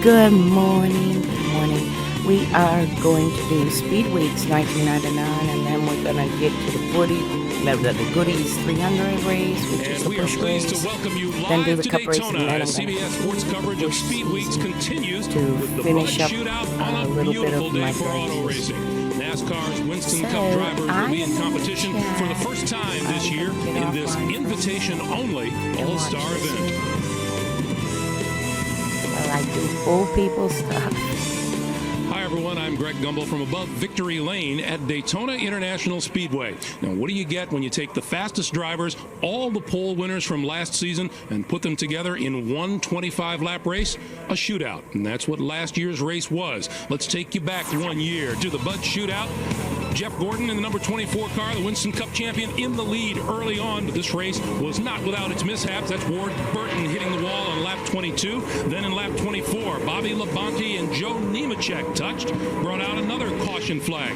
Good morning. We are going to do Speedweeks 1999, and then we're going to get to the Goodies 300 race, which is the Busch race. Then do the Cup race, and then I'm going to continues to finish up a little bit of my races. NASCAR's Winston Cup drivers will be in competition for the first time this year in this invitation-only All-Star event. Well, I do old people stuff. Hi, everyone. I'm Greg Gumbel from above Victory Lane at Daytona International Speedway. Now, what do you get when you take the fastest drivers, all the pole winners from last season, and put them together in one 25-lap race? A shootout. And that's what last year's race was. Let's take you back 1 year to the Busch shootout. Jeff Gordon in the number 24 car, the Winston Cup champion, in the lead early on, but this race was not without its mishaps. That's Ward Burton hitting the wall on lap 22. Then in lap 24, Bobby Labonte and Joe Nemechek touched, brought out another caution flag.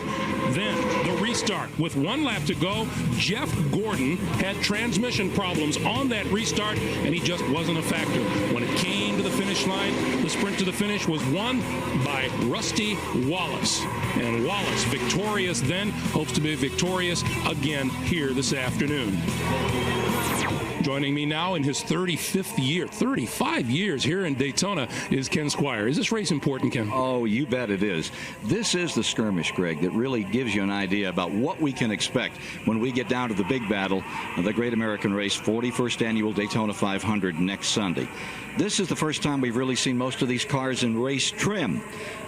Then the restart. With 1 lap to go, Jeff Gordon had transmission problems on that restart, and he just wasn't a factor. When it came to the finish line, the sprint to the finish was won by Rusty Wallace. And Wallace, victorious then, hopes to be victorious again here this afternoon. Joining me now in his 35th year, 35 years here in Daytona, is Ken Squire. Is this race important, Ken? Oh, you bet it is. This is the skirmish, Greg, that really gives you an idea about what we can expect when we get down to the big battle of the Great American Race, 41st Annual Daytona 500 next Sunday. This is the first time we've really seen most of these cars in race trim.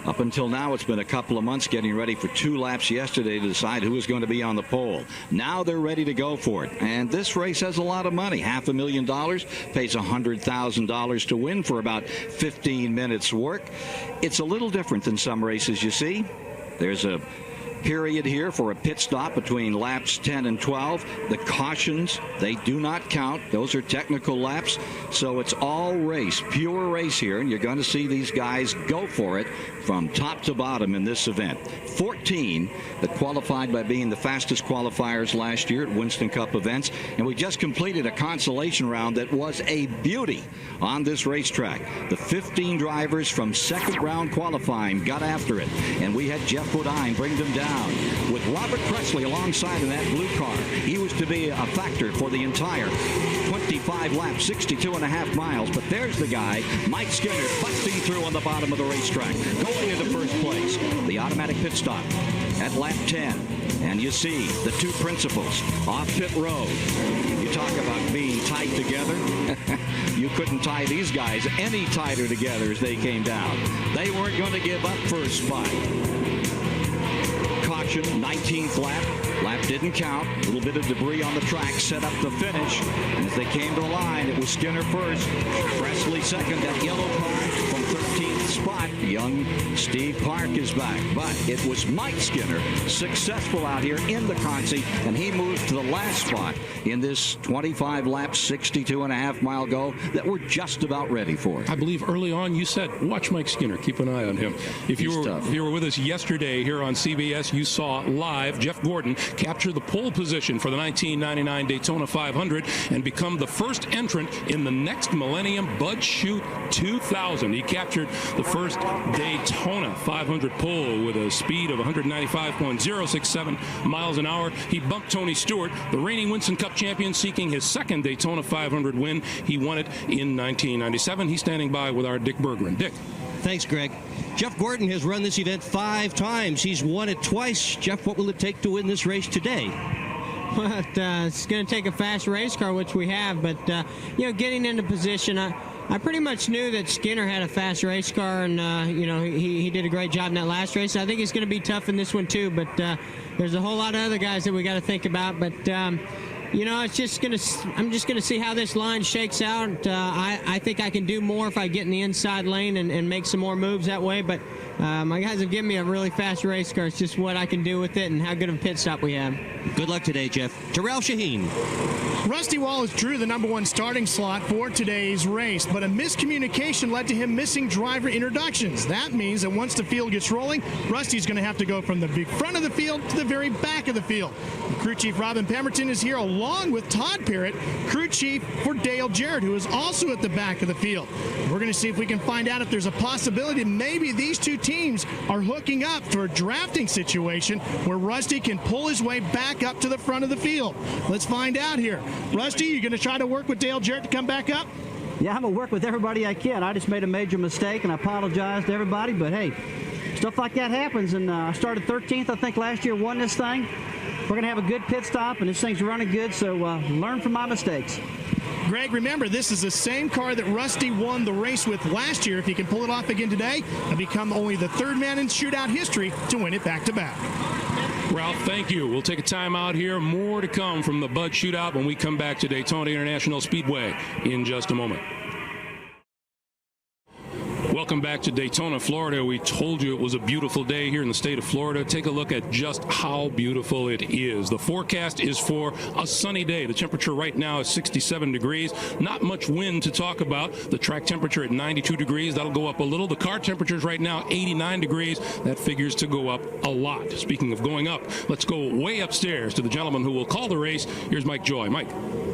Up until now, it's been a couple of months getting ready for 2 laps yesterday to decide who is going to be on the pole. Now they're ready to go for it. And this race has a lot of money. $500,000, pays $100,000 to win for about 15 minutes work. It's a little different than some races you see. There's a period here for a pit stop between laps 10 and 12. The cautions, they do not count. Those are technical laps. So it's all race, pure race here, and you're going to see these guys go for it from top to bottom in this event. 14 that qualified by being the fastest qualifiers last year at Winston Cup events, and we just completed a consolation round that was a beauty on this racetrack. The 15 drivers from second round qualifying got after it, and we had Jeff Bodine bring them down with Robert Presley alongside in that blue car. He was to be a factor for the entire 25 laps, 62.5 miles. But there's the guy, Mike Skinner, busting through on the bottom of the racetrack, going into first place. The automatic pit stop at lap 10. And you see the 2 principals off pit road. You talk about being tight together. You couldn't tie these guys any tighter together as they came down. They weren't going to give up first spot. 19th lap didn't count. A little bit of debris on the track set up the finish. And as they came to the line, it was Skinner first, Presley second. That yellow car from 13th spot. Young Steve Park is back, but it was Mike Skinner successful out here in the Consi, and he moved to the last spot in this 25 lap, 62.5 mile go that we're just about ready for. I believe early on you said, watch Mike Skinner, keep an eye on him. If you were with us yesterday here on CBS, you saw live Jeff Gordon capture the pole position for the 1999 Daytona 500 and become the first entrant in the next millennium Bud Shoot 2000. He captured the first Daytona 500 pole with a speed of 195.067 miles an hour. He bumped Tony Stewart, the reigning Winston Cup champion, seeking his second Daytona 500 win. He won it in 1997. He's standing by with our Dick Berggren. Dick. Thanks, Greg. Jeff Gordon has run this event 5 times. He's won it twice. Jeff, what will it take to win this race today? Well, it's going to take a fast race car, which we have, but getting into position, I pretty much knew that Skinner had a fast race car, and he did a great job in that last race. I think it's going to be tough in this one too, but there's a whole lot of other guys that we got to think about. But I'm just gonna see how this line shakes out. I think I can do more if I get in the inside lane and make some more moves that way. But my guys have given me a really fast race car. It's just what I can do with it and how good of a pit stop we have. Good luck today, Jeff. Terrell Shaheen. Rusty Wallace drew the #1 starting slot for today's race, but a miscommunication led to him missing driver introductions. That means that once the field gets rolling, Rusty's going to have to go from the big front of the field to the very back of the field. Crew Chief Robin Pemberton is here along with Todd Parrott, crew chief for Dale Jarrett, who is also at the back of the field. We're going to see if we can find out if there's a possibility maybe these two teams are hooking up for a drafting situation where Rusty can pull his way back up to the front of the field. Let's find out here. Rusty, you going to try to work with Dale Jarrett to come back up? Yeah, I'm going to work with everybody I can. I just made a major mistake, and I apologize to everybody, but hey, stuff like that happens, and I started 13th, I think, last year, won this thing. We're going to have a good pit stop, and this thing's running good, so learn from my mistakes. Greg, remember, this is the same car that Rusty won the race with last year. If he can pull it off again today and become only the third man in shootout history to win it back-to-back. Ralph, thank you. We'll take a time out here. More to come from the Bud Shootout when we come back to Daytona International Speedway in just a moment. Welcome back to Daytona, Florida. We told you it was a beautiful day here in the state of Florida. Take a look at just how beautiful it is. The forecast is for a sunny day. The temperature right now is 67 degrees. Not much wind to talk about. The track temperature at 92 degrees. That'll go up a little. The car temperature is right now 89 degrees. That figures to go up a lot. Speaking of going up, let's go way upstairs to the gentleman who will call the race. Here's Mike Joy. Mike.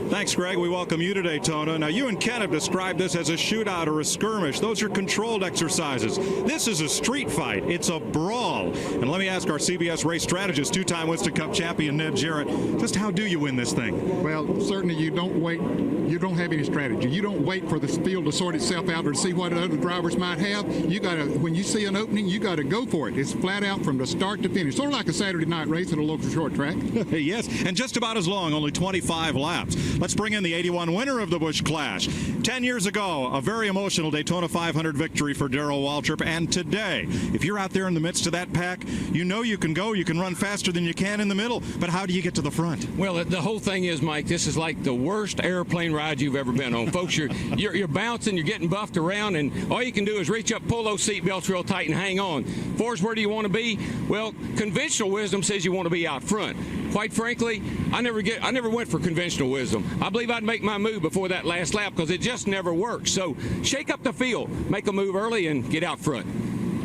Thanks, Greg. We welcome you to Daytona. Now, you and Ken have described this as a shootout or a skirmish. Those are controlled exercises. This is a street fight. It's a brawl. And let me ask our CBS race strategist, two-time Winston Cup champion Ned Jarrett, just how do you win this thing? Well, certainly you don't wait. You don't have any strategy. You don't wait for the field to sort itself out or to see what other drivers might have. You got to, when you see an opening, you got to go for it. It's flat out from the start to finish. Sort of like a Saturday night race at a local short track. Yes, and just about as long, only 25 laps. Let's bring in the 81 winner of the Busch Clash. 10 years ago, a very emotional Daytona 500 victory for Darrell Waltrip. And today, if you're out there in the midst of that pack, you know you can go. You can run faster than you can in the middle. But how do you get to the front? Well, the whole thing is, Mike, this is like the worst airplane ride you've ever been on. Folks, you're bouncing, you're getting buffed around, and all you can do is reach up, pull those seat belts real tight, and hang on. Forrest, where do you want to be? Well, conventional wisdom says you want to be out front. Quite frankly, I never went for conventional wisdom. I believe I'd make my move before that last lap because it just never works. So shake up the field, make a move early, and get out front.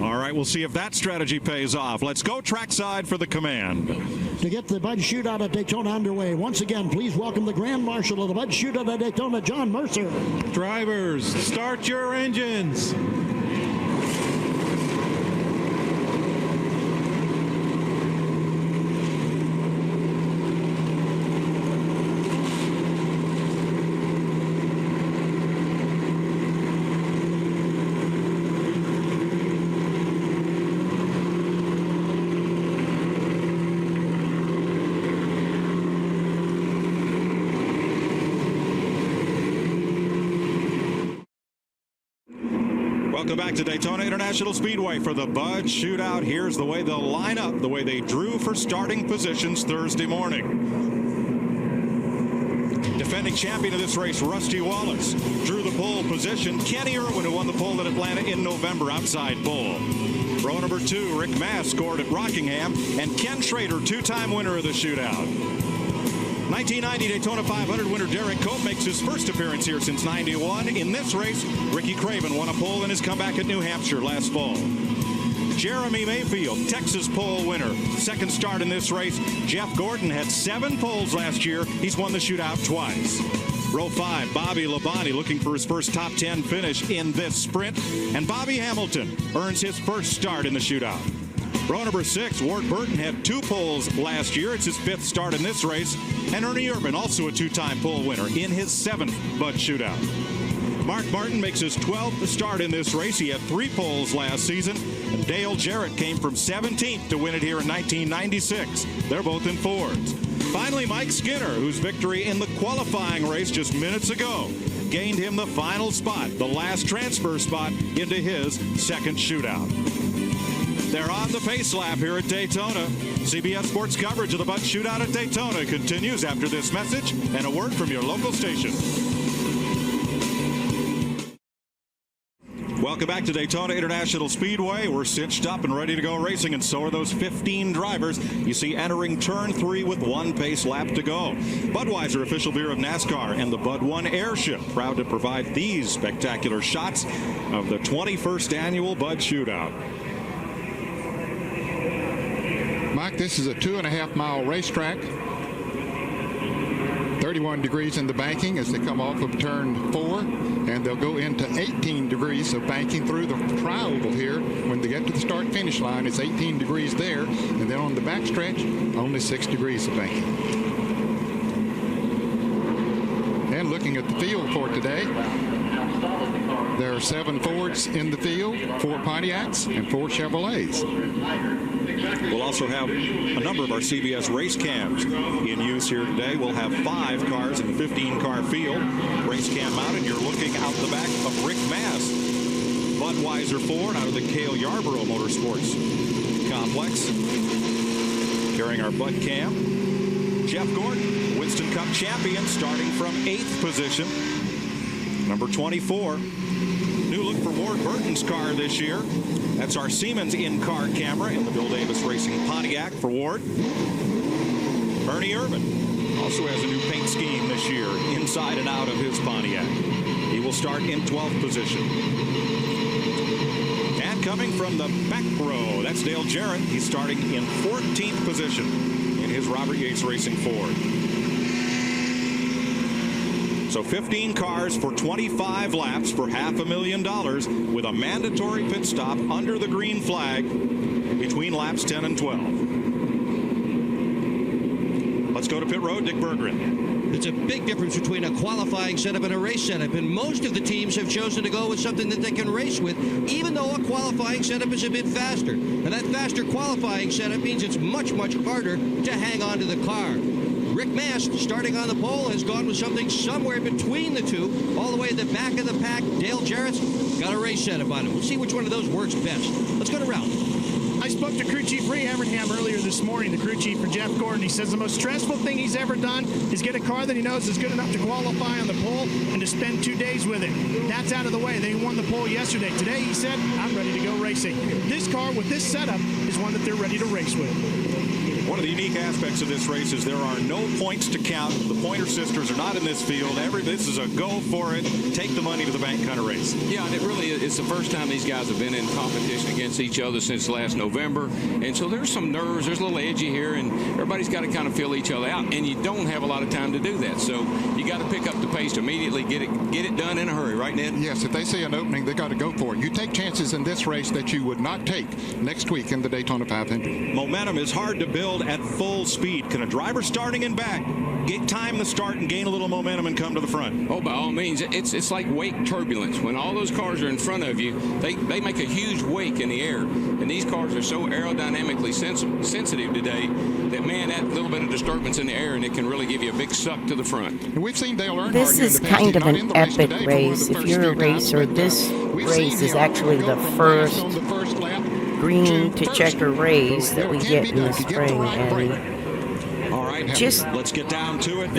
All right, we'll see if that strategy pays off. Let's go trackside for the command. To get the Bud Shootout at Daytona underway, once again, please welcome the Grand Marshal of the Bud Shootout at Daytona, John Mercer. Drivers, start your engines. Welcome back to Daytona International Speedway for the Bud Shootout. Here's the way they'll line up, the way they drew for starting positions Thursday morning. Defending champion of this race, Rusty Wallace, drew the pole position. Kenny Irwin, who won the pole at Atlanta in November, outside pole. Row number 2, Rick Mass scored at Rockingham, and Ken Schrader, two-time winner of the shootout. 1990 Daytona 500 winner Derek Cope makes his first appearance here since '91. In this race, Ricky Craven won a pole in his comeback at New Hampshire last fall. Jeremy Mayfield, Texas pole winner. Second start in this race. Jeff Gordon had 7 poles last year. He's won the shootout twice. Row 5, Bobby Labonte looking for his first top 10 finish in this sprint. And Bobby Hamilton earns his first start in the shootout. Row number 6, Ward Burton had 2 poles last year. It's his 5th start in this race. And Ernie Urban, also a 2-time pole winner, in his 7th Bud Shootout. Mark Martin makes his 12th start in this race. He had 3 poles last season. And Dale Jarrett came from 17th to win it here in 1996. They're both in Fords. Finally, Mike Skinner, whose victory in the qualifying race just minutes ago gained him the final spot, the last transfer spot into his 2nd shootout. They're on the pace lap here at Daytona. CBS Sports coverage of the Bud Shootout at Daytona continues after this message and a word from your local station. Welcome Welcome back to Daytona International Speedway. We're cinched up and ready to go racing, and so are those 15 drivers you see entering turn 3 with 1 pace lap to go. Budweiser, official beer of NASCAR, and the Bud 1 Airship, proud to provide these spectacular shots of the 21st annual Bud Shootout. Mike, this is a 2.5-mile racetrack. 31 degrees in the banking as they come off of turn 4, and they'll go into 18 degrees of banking through the tri-oval here. When they get to the start-finish line, it's 18 degrees there, and then on the backstretch, only 6 degrees of banking. And looking at the field for today, there are 7 Fords in the field, 4 Pontiacs, and 4 Chevrolets. We'll also have a number of our CBS race cams in use here today. We'll have 5 cars in the 15-car field. Race cam mounted. You're looking out the back of Rick Mass, Budweiser Ford out of the Cale Yarborough Motorsports Complex. Carrying our Bud cam. Jeff Gordon, Winston Cup champion, starting from 8th position. Number 24. New look for Ward Burton's car this year. That's our Siemens in-car camera in the Bill Davis Racing Pontiac for Ward. Ernie Irvin also has a new paint scheme this year, inside and out of his Pontiac. He will start in 12th position. And coming from the back row, that's Dale Jarrett. He's starting in 14th position in his Robert Yates Racing Ford. So 15 cars for 25 laps for $500,000 with a mandatory pit stop under the green flag between laps 10 and 12. Let's go to pit road. Dick Berggren. It's a big difference between a qualifying setup and a race setup, and most of the teams have chosen to go with something that they can race with, even though a qualifying setup is a bit faster. And that faster qualifying setup means it's much, much harder to hang on to the car. Rick Mast, starting on the pole, has gone with something somewhere between the two, all the way at the back of the pack. Dale Jarrett's got a race setup on him. We'll see which one of those works best. Let's go to Ralph. I spoke to crew chief Ray Evernham earlier this morning, the crew chief for Jeff Gordon. He says the most stressful thing he's ever done is get a car that he knows is good enough to qualify on the pole and to spend 2 days with it. That's out of the way. They won the pole yesterday. Today, he said, I'm ready to go racing. This car with this setup is one that they're ready to race with. One of the unique aspects of this race is there are no points to count. The Pointer sisters are not in this field. This is a go for it, take the money to the bank kind of race. Yeah, and it really is. It's the first time these guys have been in competition against each other since last November. And so there's some nerves. There's a little edgy here, and everybody's got to kind of feel each other out. And you don't have a lot of time to do that. So you got to pick up the pace to immediately get it done in a hurry, right, Ned? Yes, if they see an opening, they got to go for it. You take chances in this race that you would not take next week in the Daytona 500. Momentum is hard to build at full speed. Can a driver starting in back get time the start and gain a little momentum and come to the front? Oh, by all means. It's like wake turbulence. When all those cars are in front of you, they make a huge wake in the air. And these cars are so aerodynamically sensitive today that, man, that little bit of disturbance in the air, and it can really give you a big suck to the front. And we've seen Dale Earnhardt. This is kind of an epic race. If you're a racer, this race is actually the first green to checker race that we get in the spring, and just let's get down to it.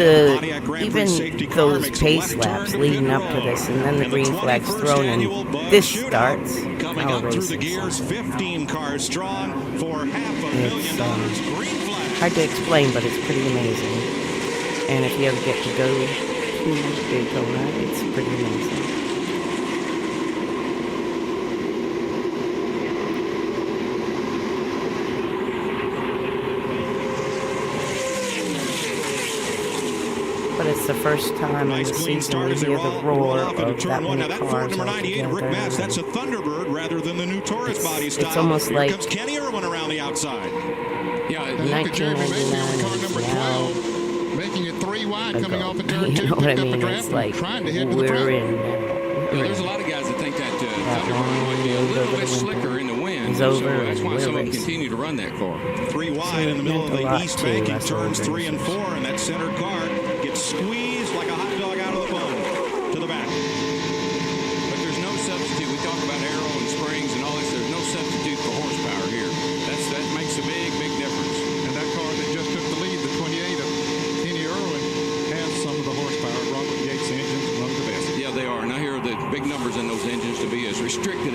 even those pace laps leading up to this, and then the green flag's thrown and this starts. Coming up through the gears, 15 cars strong for $500,000 green flag. Hard to explain, but it's pretty amazing. And if you ever get to go to Daytona, it's pretty amazing. But it's the first time in the season we hear the roar of that many cars all together. Rick Mass, that's a Thunderbird rather than the new Taurus body style. It's almost like comes Kenny Irwin around the outside. Yeah, 1999 is now making it 3 wide coming off a turn 2. You know what I mean? It's like we're in. There's a lot of guys that think that Thunderbird might be a little bit slicker in the wind. So that's why some of them continue to run that car. 3 wide in the middle of the east banking, turns 3 and 4, and that center car gets squeezed like a hot dog out of the bun to the back. But there's no substitute. We talk about aero and springs and all this. There's no substitute for horsepower here. That makes a big, big difference. And that car that just took the lead, the 28 of Kenny Irwin, has some of the horsepower. Robert Yates engines, one of the best. Yeah, they are. And I hear the big numbers in those engines to be as restricted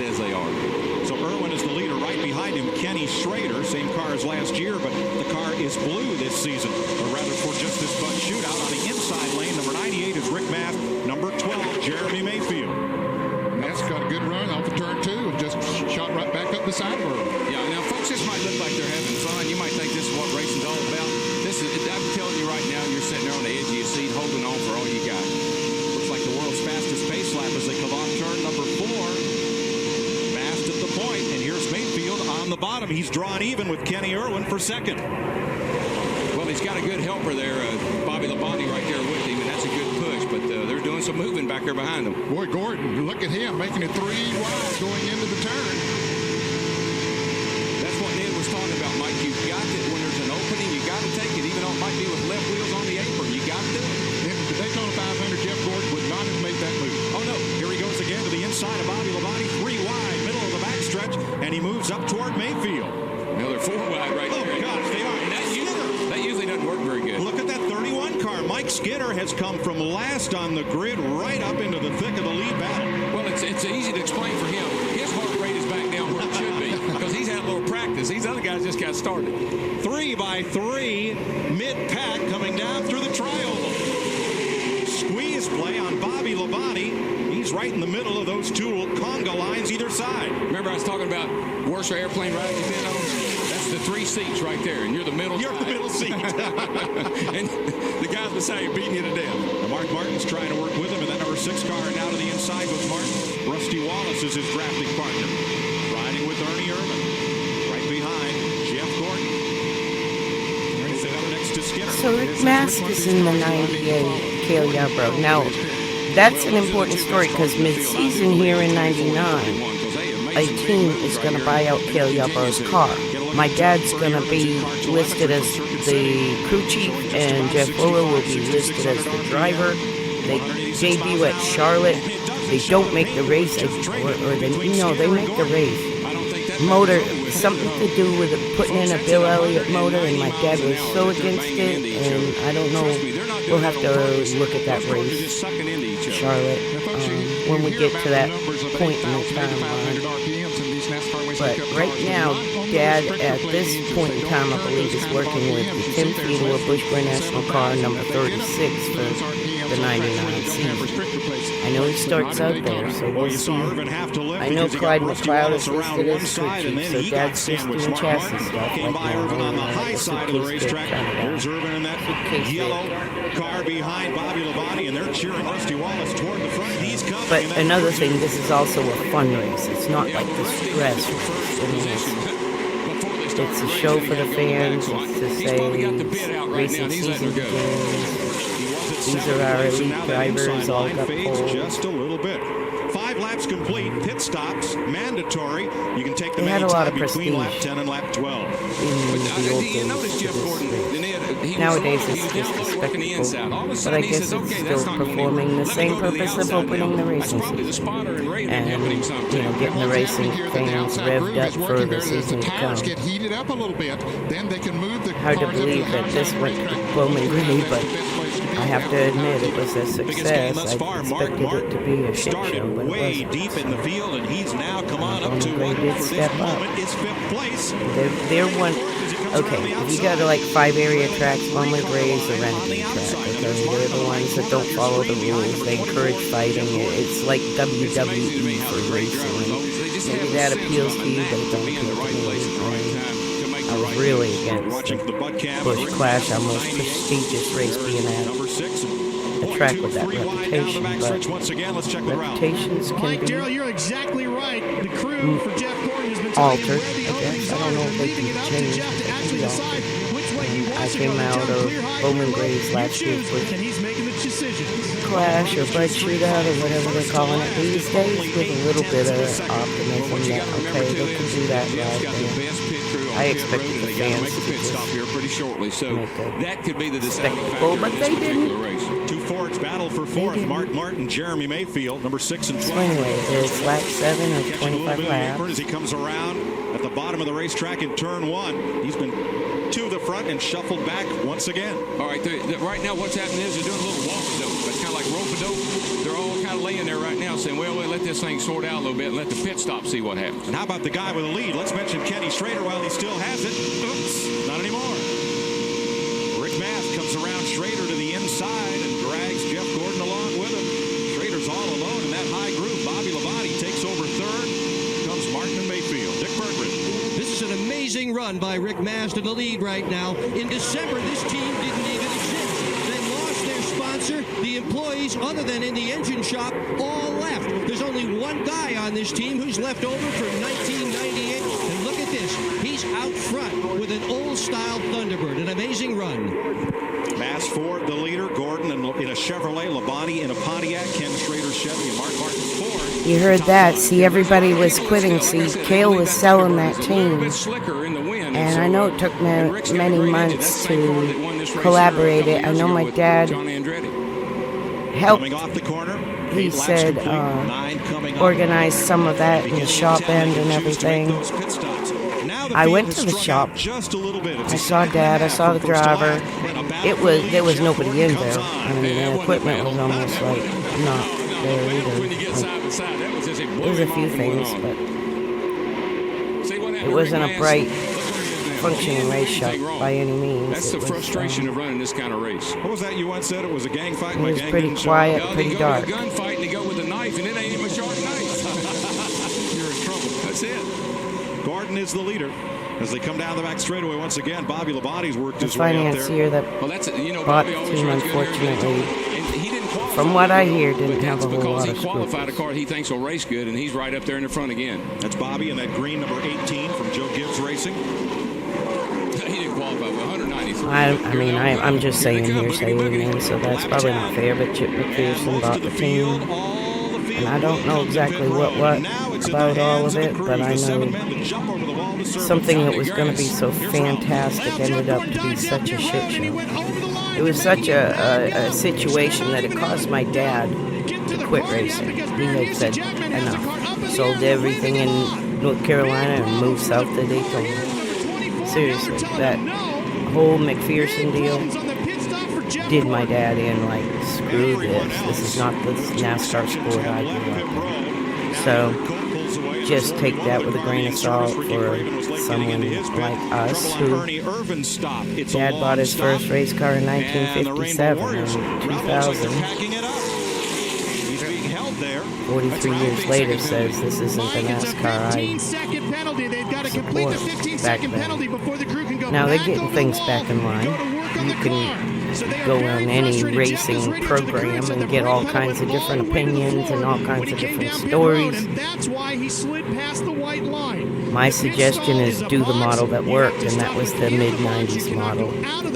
cars last year, but the car is blue this season, or rather for just this Busch shootout. On the inside lane, number 98 is Rick Math, number 12, Jeremy Mayfield. Math's got a good run off of turn 2 and just shot right back up the side of her. Yeah, now, folks, this might look like they're having fun. You might think this is what racing's all about. I'm telling you right now, you're sitting there on the edge of your seat holding on for all you got. Looks like the world's fastest pace lap as they come off turn number 4. Fast at the point, and here's Mayfield on the bottom. He's drawn even with Kenny Irwin for second. Well, he's got a good helper there, Bobby Labonte right there with him, and that's a good push, but they're doing some moving back there behind them. Boy, Gordon, look at him making it 3 wide going into the turn. That's what Ned was talking about, Mike. You've got to, when there's an opening, you got to take it, even though it might be with left wheels on the apron. You got to do it. In the Daytona 500, Jeff Gordon would not have made that move. Oh, no. Here he goes again to the inside of Bobby Labonte. 3 wide, middle of the backstretch, and he moves up toward Mayfield. Now they're 4 wide right there. Oh, gosh, they are. And that usually doesn't work very good. Look at that 31 car. Mike Skinner has come from last on the grid right up into the thick of the lead battle. Well, it's easy to explain for him. His heart rate is back down where it should be because he's had a little practice. These other guys just got started. 3 by 3, mid-pack coming down through the tri-oval. Squeeze play on Bobby Labonte. He's right in the middle of those 2 conga lines either side. Remember I was talking about worst airplane ride you've been on? That's the 3 seats right there, and you're the middle You're the middle seat. And the guys beside you beating you to death. Now Mark Martin's trying to work with him, and that number 6 car now to the inside with Martin. Rusty Wallace is his drafting partner. Riding with Ernie Irvin. Right behind Jeff Gordon. Moving up next to Skinner. So Rick Mast is in the 98 Cale Yarborough. Now, that's an important story because mid-season here in 99, a team is going to buy out Cale Yarborough's car. My dad's going to be listed as the crew chief, and Jeff Fuller will be listed as the driver. They debut at Charlotte. They don't make the race, or they make the race. Motor, something to do with putting in a Bill Elliott motor, and my dad was so against it, and I don't know. We'll have to look at that race, Charlotte, when we get to that point in the timeline. But right now, Dad, at this point in time, I believe, is working with the Tim Fiedler Busch National car number 36 for the 99 season. I know he starts out there, so we'll see. I know Clyde McLeod is listed as crew chief, so Dad's just doing chassis stuff right now. On the high side of the racetrack. There's Irvin in that yellow car behind Bobby Labonte, and they're cheering Rusty Wallace toward the front. He's coming. But another thing, this is also a fun race. It's not like the stress race. I mean, it's a show for the fans. It's to say racing season begins. These are our elite drivers, all got poles. Just a little bit. 5 laps complete, pit stops, mandatory. You can take them anytime between lap 10 and lap 12. You notice Jeff Gordon, Nowadays it's just a spectacle, but I guess it's still performing the same purpose of opening the racing season. And, getting the racing fans revved up for the season to come. Get heated up a little bit, then they can move the Hard to believe that this went to Bowman Gray, but I have to admit it was a success. I expected it to be a shit show, but way it deep in the field, and he's now come on up to Bowman Gray did step up. Is 5th place. They're one. Okay, if you go to like 5 area tracks, Bowman Gray is a renegade track. Okay, they're the ones that don't follow the rules. They encourage fighting. It's like WWE for racing. Maybe that appeals to you, but it don't appeal to me. I was really against the Busch Clash, our most prestigious race, being at a track with that reputation. But reputations can be Darrell, you're exactly right. The crew for Jeff Gordon has been altered, I guess. I don't know if they can change it. I came out of Bowman Gray's last year's Clash or Bud Shootout or whatever they're calling it these days, with a little bit of optimism that, okay, they can do that right. I expected the fans to stop here pretty shortly, so that could be the spectacle, but they didn't. 2 Fords battle for 4th. Mark Martin, Jeremy Mayfield, number 6 and 12. So anyway, there's lap 7 of 25 laps. As he comes around at the bottom of the racetrack in turn 1. He's been to the front and shuffled back once again. All right, right now what's happening is they're doing a little walk-a-dope. That's kind of like rope-a-dope. They're all kind of laying there right now saying, well, we'll let this thing sort out a little bit and let the pit stop see what happens. And how about the guy with the lead? Let's mention Kenny Schrader while he still has it. run by Rick Mast in the lead right now. In December, this team didn't even exist. They lost their sponsor. The employees, other than in the engine shop, all left. There's only one guy on this team who's left over from 1998. And look at this. He's out front with an old-style Thunderbird. An amazing run. Mass Ford, the leader. Gordon in a Chevrolet, Labonte in a Pontiac, Ken Schrader Chevy, and Mark Martin Ford. You heard that. See, everybody was quitting. See, Cale was selling that team. And I know it took many months to collaborate it. I know my dad helped, he said, organize some of that in the shop end and everything. I went to the shop. I saw Dad. I saw the driver. There was nobody in there. I mean, the equipment was almost like not there either. Like, there was a few things, but it wasn't a bright, functioning race shop by any means. That's the frustration of running this kind of race. What was that you once said? It was a gang fight. It was pretty quiet, pretty dark. You go with a gunfight and you go with a knife, and it ain't even a sharp knife. You're in trouble. That's it. Gordon is the leader. As they come down the back straightaway once again, Bobby Labonte's worked his way up there. The financier that bought the team, unfortunately, from what I hear, didn't have a whole lot of scruples. He qualified a car he thinks will race good, and he's right up there in the front again. That's Bobby in that green number 18 from Joe Gibbs Racing. He didn't qualify with 193. I'm just saying hearsay, man, so that's probably not fair, but Chip McPherson bought the team. And I don't know exactly what about all of it, but I know something that was going to be so fantastic ended up to be such a shit show. It was such a situation that it caused my dad to quit racing. He had said enough. Sold everything in North Carolina and moved south to Daytona. Seriously, that whole McPherson deal did my dad in, like, screw this. This is not the NASCAR sport I grew up in. So just take that with a grain of salt for someone like us who Dad bought his first race car in 1957 and 2000. 43 years later says this isn't the NASCAR I support back then. Now they're getting things back in line. You can go on any racing program and get all kinds of different opinions and all kinds of different stories. My suggestion is do the model that worked, and that was the mid-90s model.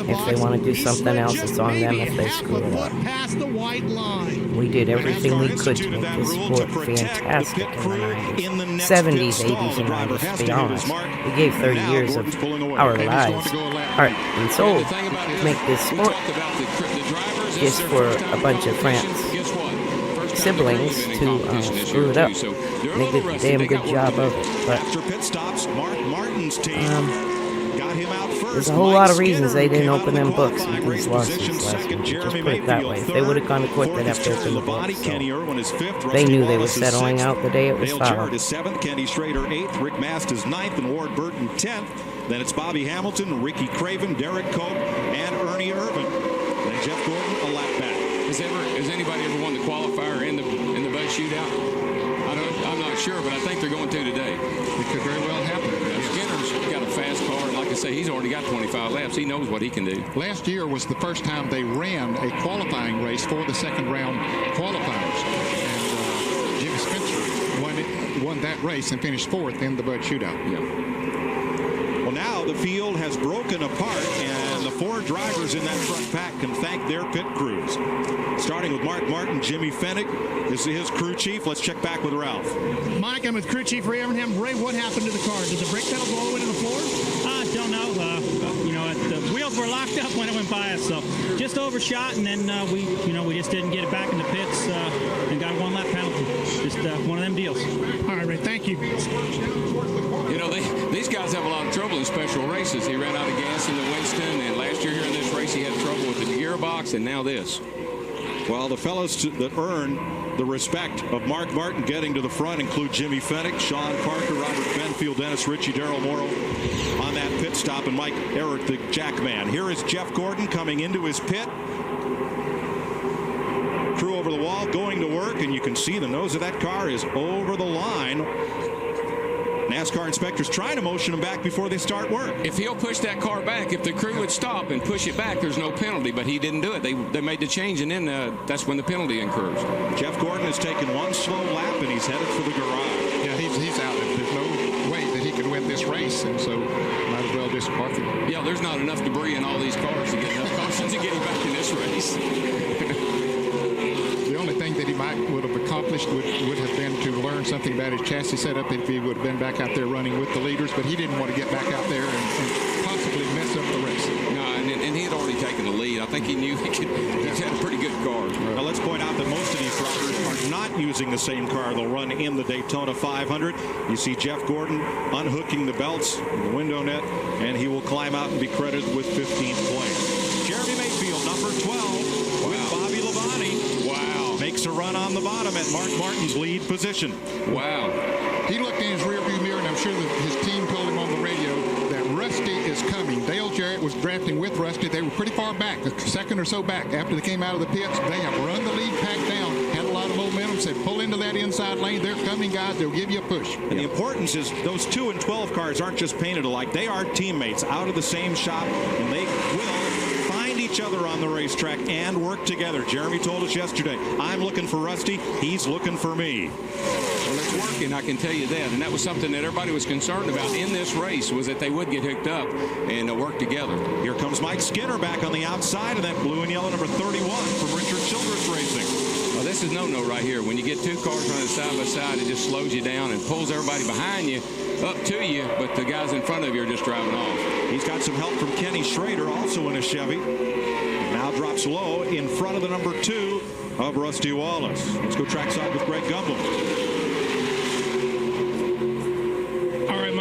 If they want to do something else, it's on them if they screw it up. We did everything we could to make this sport fantastic in the 90s, 70s, 80s, and 90s, to be honest. We gave 30 years of our lives, heart and soul, to make this sport just for a bunch of friends, siblings, to screw it up. They did a damn good job of it, but there's a whole lot of reasons they didn't open them books with these lawsuits last week. Just put it that way. If they would have gone to court, they'd have to open the books. So they knew they were settling out the day it was filed. Is 7th, Kenny Schrader 8th, Rick Mast is 9th, and Ward Burton 10th. Then it's Bobby Hamilton, Ricky Craven, Derek Koch, and Ernie Irvin. Then Jeff Gordon a lap back. Has anybody ever won the qualifier in the Busch shootout? I'm not sure, but I think they're going to today. It could very well happen. Skinner's got a fast car, and like I say, he's already got 25 laps. He knows what he can do. Last year was the first time they ran a qualifying race for the second round qualifiers. And Jimmy Spencer won that race and finished 4th in the Busch shootout. Yeah. Well, now the field has broken apart, and the 4 drivers in that front pack can thank their pit crews. Starting with Mark Martin, Jimmy Fennick is his crew chief. Let's check back with Ralph. Mike, I'm with crew chief Ray Evernham. Ray, what happened to the car? Did the brake pedal go all the way to the floor? I don't know. The wheels were locked up when it went by us, so just overshot, and then we just didn't get it back in the pits and got a 1-lap penalty. Just one of them deals. All right, Ray, thank you. These guys have a lot of trouble in special races. He ran out of gas in the Winston, and last year here in this race he had trouble with the gearbox, and now this. Well, the fellows that earn the respect of Mark Martin getting to the front include Jimmy Fennick, Sean Parker, Robert Benfield, Dennis Ritchie, Darrell Morrow on that pit stop, and Mike Eric, the Jackman. Here is Jeff Gordon coming into his pit. Crew over the wall going to work, and you can see the nose of that car is over the line. NASCAR inspectors trying to motion him back before they start work. If he'll push that car back, if the crew would stop and push it back, there's no penalty. But he didn't do it. They made the change, and then that's when the penalty incurs. Jeff Gordon has taken one slow lap, and he's headed for the garage. Yeah, he's out. There's no way that he could win this race, and so might as well just park him. Yeah, there's not enough debris in all these cars to get enough caution to get him back in this race. The only thing that he would have accomplished would have been to learn something about his chassis setup if he would have been back out there running with the leaders, but he didn't want to get back out there and possibly mess up the race. No, and he had already taken the lead. I think he knew he had a pretty good car. Now let's point out that most of these drivers are not using the same car they'll run in the Daytona 500. You see Jeff Gordon unhooking the belts in the window net, and he will climb out and be credited with 15th place. Jeremy Mayfield, number 12, with Bobby Labonte. Wow. Makes a run on the bottom at Mark Martin's lead position. Wow. He looked in his rearview mirror, and I'm sure that his team told him on the radio that Rusty is coming. Dale Jarrett was drafting with Rusty. They were pretty far back, a second or so back. After they came out of the pits, they have run the lead pack down, had a lot of momentum, said pull into that inside lane. They're coming, guys. They'll give you a push. And the importance is those 2 and 12 cars aren't just painted alike. They are teammates out of the same shop, and they will find each other on the racetrack and work together. Jeremy told us yesterday, I'm looking for Rusty. He's looking for me. Well, it's working, I can tell you that. And that was something that everybody was concerned about in this race, was that they would get hooked up and work together. Here comes Mike Skinner back on the outside of that blue and yellow number 31 from Richard Childress Racing. Well, this is no-no right here. When you get 2 cars running side by side, it just slows you down and pulls everybody behind you up to you, but the guys in front of you are just driving off. He's got some help from Kenny Schrader, also in a Chevy. Now drops low in front of the number 2 of Rusty Wallace. Let's go trackside with Greg Gumbel.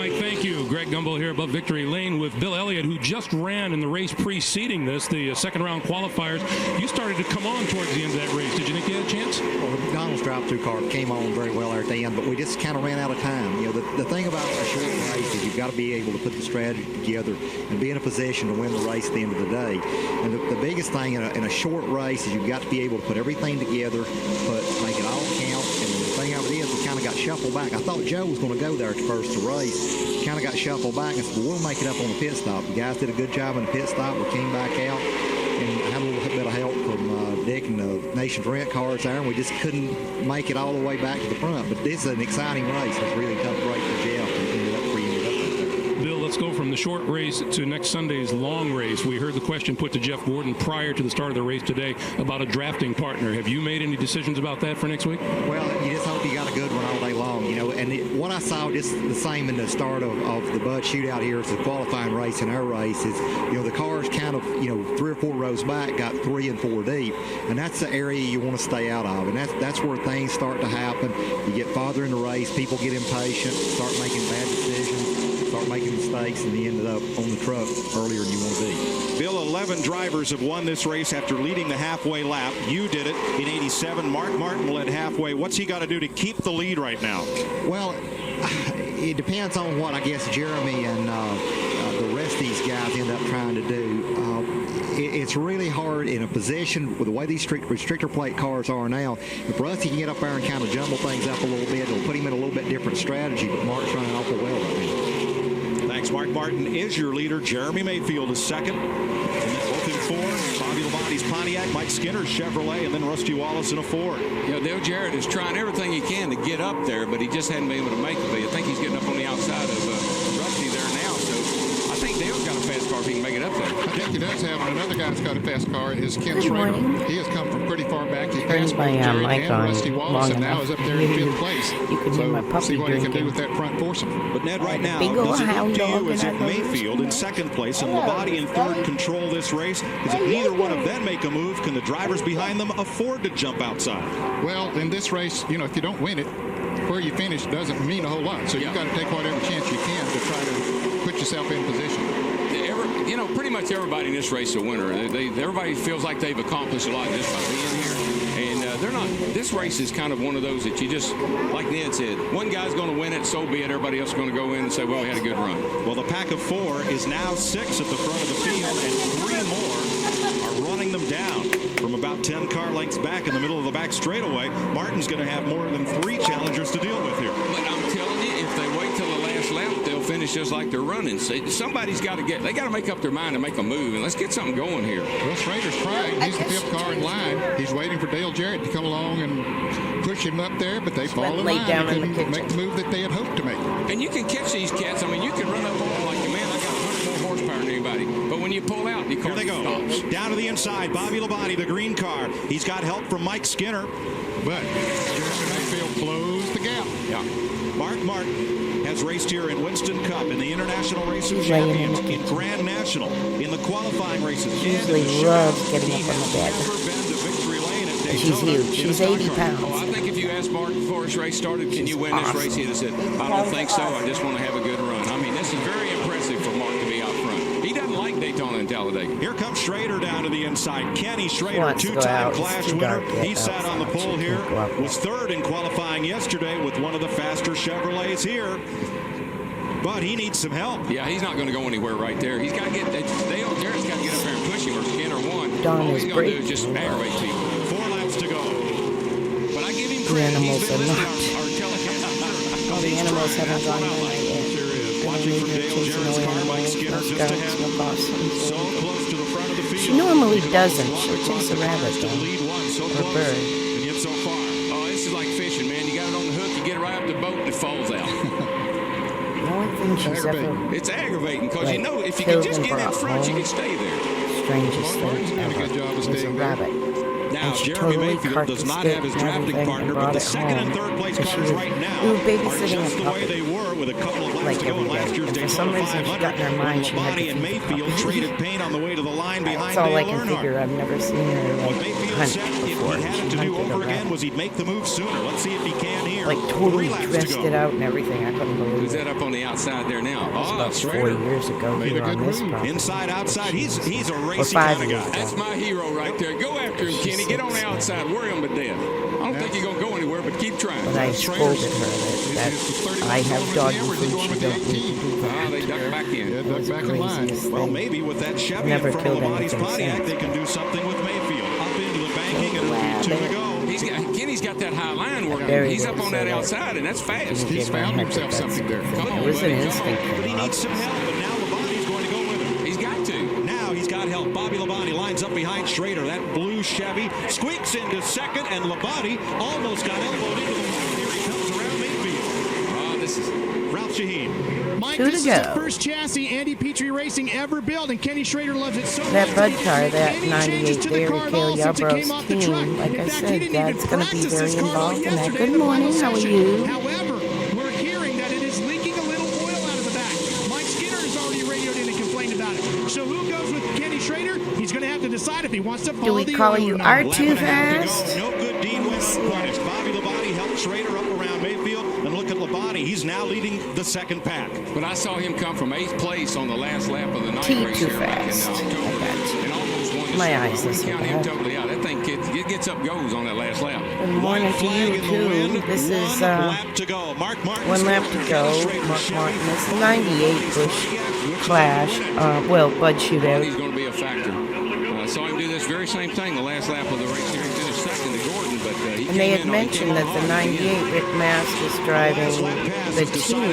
Thank you. Greg Gumbel here above Victory Lane with Bill Elliott, who just ran in the race preceding this, the second round qualifiers. You started to come on towards the end of that race. Did you think you had a chance? Well, the McDonald's drive-through car came on very well there at the end, but we just kind of ran out of time. You know, the thing about a short race is you've got to be able to put the strategy together and be in a position to win the race at the end of the day. And the biggest thing in a short race is you've got to be able to put everything together, make it all count. And the thing of it is, we kind of got shuffled back. I thought Joe was going to go there at the first of the race. Kind of got shuffled back and said, well, we'll make it up on the pit stop. The guys did a good job on the pit stop. We came back out and had a little bit of help from Dick and the Nation's Rent cars there, and we just couldn't make it all the way back to the front. But this is an exciting race. It's a really tough break for Jeff, and ended up where he ended up. Bill, let's go from the short race to next Sunday's long race. We heard the question put to Jeff Gordon prior to the start of the race today about a drafting partner. Have you made any decisions about that for next week? Well, you just hope you got a good one all day long, you know. And what I saw just the same in the start of the Busch shootout here is the qualifying race and our race is, you know, the cars kind of, you know, 3 or 4 rows back got 3 and 4 deep, and that's the area you want to stay out of, and that's where things start to happen. You get farther in the race, people get impatient, start making bad decisions, start making mistakes, and you ended up on the truck earlier than you want to be. Bill, 11 drivers have won this race after leading the halfway lap. You did it in 87. Mark Martin led halfway. What's he got to do to keep the lead right now? Well, it depends on what I guess Jeremy and the rest of these guys end up trying to do. It's really hard in a position with the way these restrictor plate cars are now. If Rusty can get up there and kind of jumble things up a little bit, it'll put him in a little bit different strategy, but Mark's running awful well right now. Thanks. Mark Martin is your leader. Jeremy Mayfield is second. And then both in 4. Bobby Labonte's Pontiac, Mike Skinner's Chevrolet, and then Rusty Wallace in a Ford. You know, Dale Jarrett is trying everything he can to get up there, but he just hadn't been able to make it. I think he's getting up on the outside of Rusty there now. So I think Dale's got a fast car if he can make it up there. I think he does have another guy's got a fast car. Is Ken Schrader. He has come from pretty far back. He passed both Jerry and Rusty Wallace, and now is up there in 5th place. You can hear my puppy see what he can do drinking. with that front foursome. But Ned, right now, does it look to you as if Mayfield in 2nd place and Labonte in 3rd control this race? Because if neither one of them make a move, can the drivers behind them afford to jump outside? Well, in this race, you know, if you don't win it, where you finish doesn't mean a whole lot. So you've got to take whatever chance you can to try to put yourself in position. You know, pretty much everybody in this race is a winner. Everybody feels like they've accomplished a lot just by being here. And they're not. This race is kind of one of those that you just, like Ned said, one guy's going to win it, so be it. Everybody else is going to go in and say, well, we had a good run. Well, the pack of 4 is now 6 at the front of the field, and 3 more are running them down from about 10 car lengths back in the middle of the back straightaway. Martin's going to have more than 3 challengers to deal with here. But I'm telling you, if they wait till the last finish just like they're running. So somebody's got to they got to make up their mind and make a move, and let's get something going here. Well, Schrader's trying. He's the 5th car in line. He's waiting for Dale Jarrett to come along and push him up there, but they fall in line. They couldn't make the move that they had hoped to make. And you can catch these cats. I mean, you can run up on them like, man, I got 100 more horsepower than anybody. But when you pull out, you Here they go. stops. Down to the inside. Bobby Labonte, the green car. He's got help from Mike Skinner. But Jeremy Mayfield closed the gap. Yeah. Mark Martin has raced here in Winston Cup, in the International Racing Champions, in Grand National, in the qualifying races. Usually loves getting up on the bed. She's huge. She's 80 pounds. Oh, I think if you asked Mark before this race started, can you win this race, he'd have said, I don't think so. I just want to have a good run. I mean, this is very impressive for Mark to be out front. He doesn't like Daytona and Talladega. Here comes Schrader down to the inside. Kenny Schrader, two-time Clash winner. He sat on the pole here. Was 3rd in qualifying yesterday with one of the faster Chevrolets here. But he needs some help. Yeah, he's not going to go anywhere right there. He's got to get Dale Jarrett's got to get up there and push him, or Skinner won. All he's going to do is just aggravate people. 4 laps to go. But I give him The credit. animals are not. All the animals haven't gone away yet. Watching from Dale Jarrett's car, Mike Skinner just ahead. So close to the front of the field. She normally doesn't. She'll chase a rabbit though. Or bird. And yet so far. Oh, this is like fishing, man. You got it on the hook, you get it right up the boat, and it falls out. The only thing she's ever It's aggravating because you know if you can just get in front, you can stay there. Strangest thing ever was a rabbit. Now, and she Jeremy totally Mayfield does not have his drafting partner, but the 2nd and 3rd place cars right now we were are babysitting just a the way puppy. they were with a couple of laps Like to go in every last day. year's And for Daytona some reason, she 500. got in her mind she had Labonte to and feed the Mayfield puppy. traded paint on the way to the line behind That's all I Dale can figure. Earnhardt. I've never seen her What like Mayfield hunt said if before. he had it She to do hunted over a again rabbit. was he'd make the move sooner. Let's see if he can here. Like totally 3 laps to dressed go. it out and everything. I couldn't believe Who's it. that up on the outside there now? That was Oh, about 4 Schrader. years ago here on this property. Inside, outside. He's a Or racy 5 kind of years guy. ago. That's my hero right there. Go after him, Kenny. Get on the outside. Worry him to death. I don't think he's going to go anywhere, but keep trying. But I scolded her that I have doggy food. She don't need to do that. They duck back in. Yeah, duck back in line. Well, maybe with that Chevy Never in front of killed Labonte's anything Pontiac, since. they can do something with Mayfield. Up into the banking, and it'll be 2 to go. Kenny's got that high line working. Very He's good, up on so that that- outside, and that's fast. He's found himself something there. Come on, It was an buddy, come on. instinct. But he needs some help, and now Labonte's going to go with him. He's got to. Now he's got help. Bobby Labonte lines up behind Schrader. That blue Chevy squeaks into 2nd, and Labonte almost got elbowed into the wall. Here he comes around Mayfield. This is Ralph Shaheen. Mike, 2 to this is the go. first chassis Andy Petrie Racing ever built, and Kenny Schrader loves it so That much Bud he car, didn't that make any changes 98 to the there car with at all Kelly since it Yarbrough's came off the truck. team, like In I fact, he said, didn't Dad's even going to be practice very this car involved in that. yesterday Good in the final morning, how are session. you? However, we're hearing that it is leaking a little oil out of the back. Mike Skinner has already radioed in and complained about it. So who goes with Kenny Schrader? He's going to have to decide if he wants to follow Do we the call oil you or not. R Lap too and a half to fast? go. No good deed went unpunished. Bobby Labonte helped Schrader up around Mayfield, and look at Labonte. He's now leading the 2nd pack. But I saw him come from 8th place on the last lap of the night T race too here back in fast. October, and almost won the My Super Bowl. eyes I wouldn't listen count to him that. totally out. That thing gets up goes on that last lap. Good morning to you, too. This is lap to go. Mark Martin. 1 lap to go. Mark Martin. This is 98 Busch Clash. Well, Bud He's shootout. going to be a factor. I saw him do this very same thing the last lap of the race here. He finished 2nd to Gordon, but he And they came had in mentioned on that the hard. 98 Rick Mast was driving. The team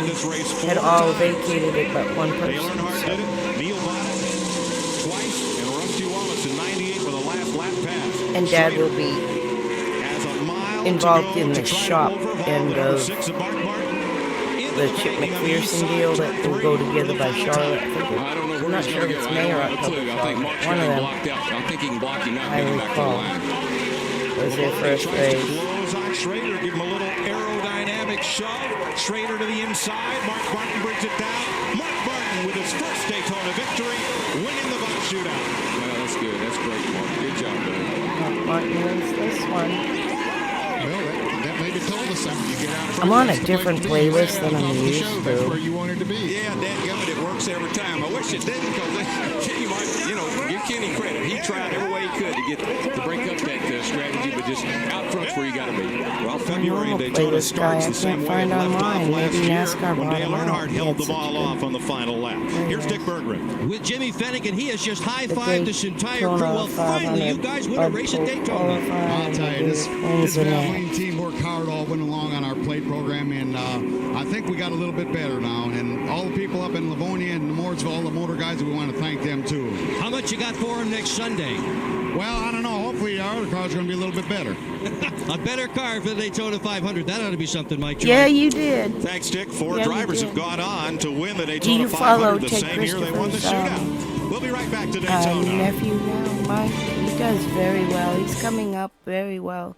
had all vacated it but one Dale person. Earnhardt did it. Neil bought it twice, and Rusty Wallace in 98 with a last lap pass. And Dad will be Has a mile involved to go in to the try to shop overhaul end the number of 6 of Mark Martin. the Chip McPherson deal that will go together by Charlotte. I don't know I'm where not he's sure going if to it's go. I May or don't have a October. clue. I think Mark's One got of him them blocked out. I think he can block him out I and get him back to the recall. line. Was their first Tries to race. close on Schrader, give him a little aerodynamic shove. Schrader to the inside. Mark Martin brings it down. Mark Martin with his first Daytona victory, winning the Busch shootout. Well, that's good. That's great, Mark. Good job, buddy. Mark Martin wins this one. Well, that maybe told us something. You get out front, I'm on a that's the place different to be. You playlist get than out I'm top of the used show, That's to. where you wanted to be. Yeah, dadgummit, it works every time. I wish it didn't because you might, you Kenny credit. He tried every way he could to break up that strategy, but just out front's where you got to be. Well, February in Daytona starts the same way it left off last year when Dale Earnhardt held the ball off on the final lap. Here's Dick Berggren. With Jimmy Fennick, and he has just high-fived this entire crew. Well, finally, you guys win a race at Daytona. I'll tell you, this Valvoline team worked hard all winter long on our plate program, and I think we got a little bit better now. And all the people up in Livonia and Mooresville, all the motor guys, we want to thank them too. How much you got for them next Sunday? Well, I don't know. Hopefully our other car's going to be a little bit better. A better car for the Daytona 500. That ought to be something, Mike. Yeah, you did. Thanks, Dick. Four drivers have gone on to win the Daytona 500 the same year they won the shootout. We'll be right back to Daytona. Nephew now, Mike. He does very well. He's coming up very well.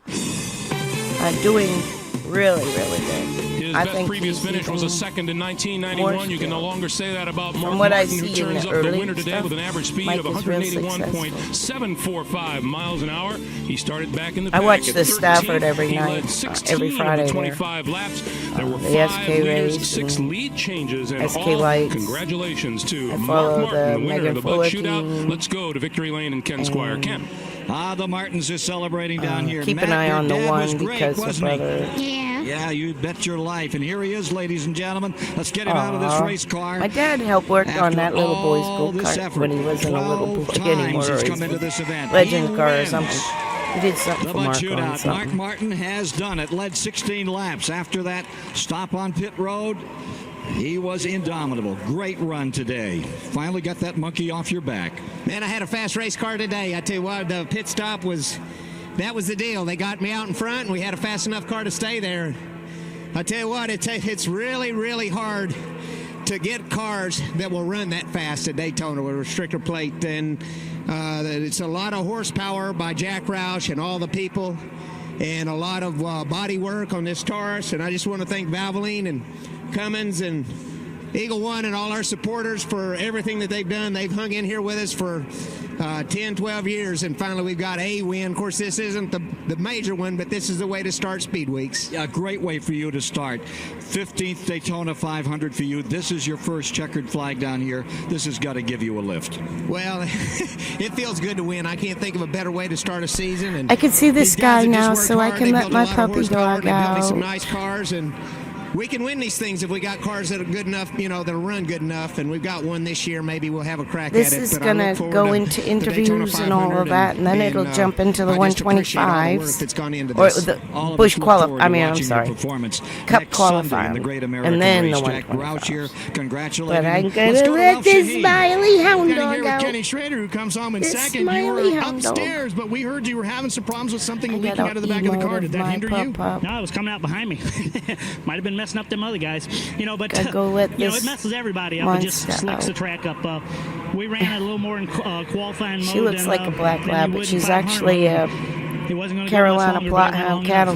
Doing really, really good. His best previous finish was a second in 1991. You can no longer say that about Mark what I Martin, who see in turns the up the early winner today stuff, with an average speed Mike of is real 181.745 miles an hour. He started back in the pack. I watch the 13th. Stafford every He night, led 16 every Friday of the there. 25 laps. There were The 5 SK leaders, race 6 and lead changes, and SK all lights. congratulations to I Mark follow Martin, the the winner Megan of the Busch Fuller shootout. team. Let's go to Victory Lane and Ken Squire. Ken. The Martins are celebrating down here. Keep an Matt, eye your on the dad was one great, because her wasn't he? brother. Yeah, you bet your life. And here he is, ladies and gentlemen. Let's get him out of this race car. My dad helped work on After that little boy's all this go-kart effort, when he wasn't a little 12 boy anymore. times he's Or come into his this event. legend He car or wins. something. He did something The for Busch Mark on shootout. Mark something. Martin has done it. Led 16 laps. After that stop on pit road, he was indomitable. Great run today. Finally got that monkey off your back. Man, I had a fast race car today. I tell you what, the pit stop was the deal. They got me out in front, and we had a fast enough car to stay there. I tell you what, it's really, really hard to get cars that will run that fast at Daytona with a restrictor plate. And it's a lot of horsepower by Jack Roush and all the people, and a lot of body work on this Taurus. And I just want to thank Valvoline and Cummins and Eagle One and all our supporters for everything that they've done. They've hung in here with us for 10, 12 years, and finally we've got a win. Of course, this isn't the major one, but this is the way to start Speedweeks. A great way for you to start. 15th Daytona 500 for you. This is your first checkered flag down here. This has got to give you a lift. Well, it feels good to win. I can't think of a better way to start a season. And I can see this these guys guy have just now, worked so I hard. can They let built a my lot of puppy horsepower. dog They built me some out. nice cars, and we can win these things if we got cars that are good enough, that'll run good enough. And we've got one this year. Maybe we'll have a crack This at it. is But I going look to forward go to into the Daytona interviews and all 500 of that, and then it'll jump into the I just appreciate all the work 125s. that's gone into Or this. the All of Busch us look forward to I'm watching your sorry. performance Cup next Sunday in qualifying. the Great American And then Race. the Jack Roush here, congratulating But I'm him. going Let's to go let Ralph this Shaheen. smiley hound We're dog here with out. Kenny Schrader, who comes home in This second. You smiley were hound dog. upstairs, but we heard you were having some problems with something I leaking got out of the back of the car. Did that hinder you? No, it was coming out behind me. Might have been messing up them other guys. But Gotta go let it this messes everybody up. It just monster slicks the out. track up. We ran it a little more in qualifying mode. She looks than, like a black than lab, you but would in she's 500 actually a It wasn't gonna Carolina go much longer, but it went long enough.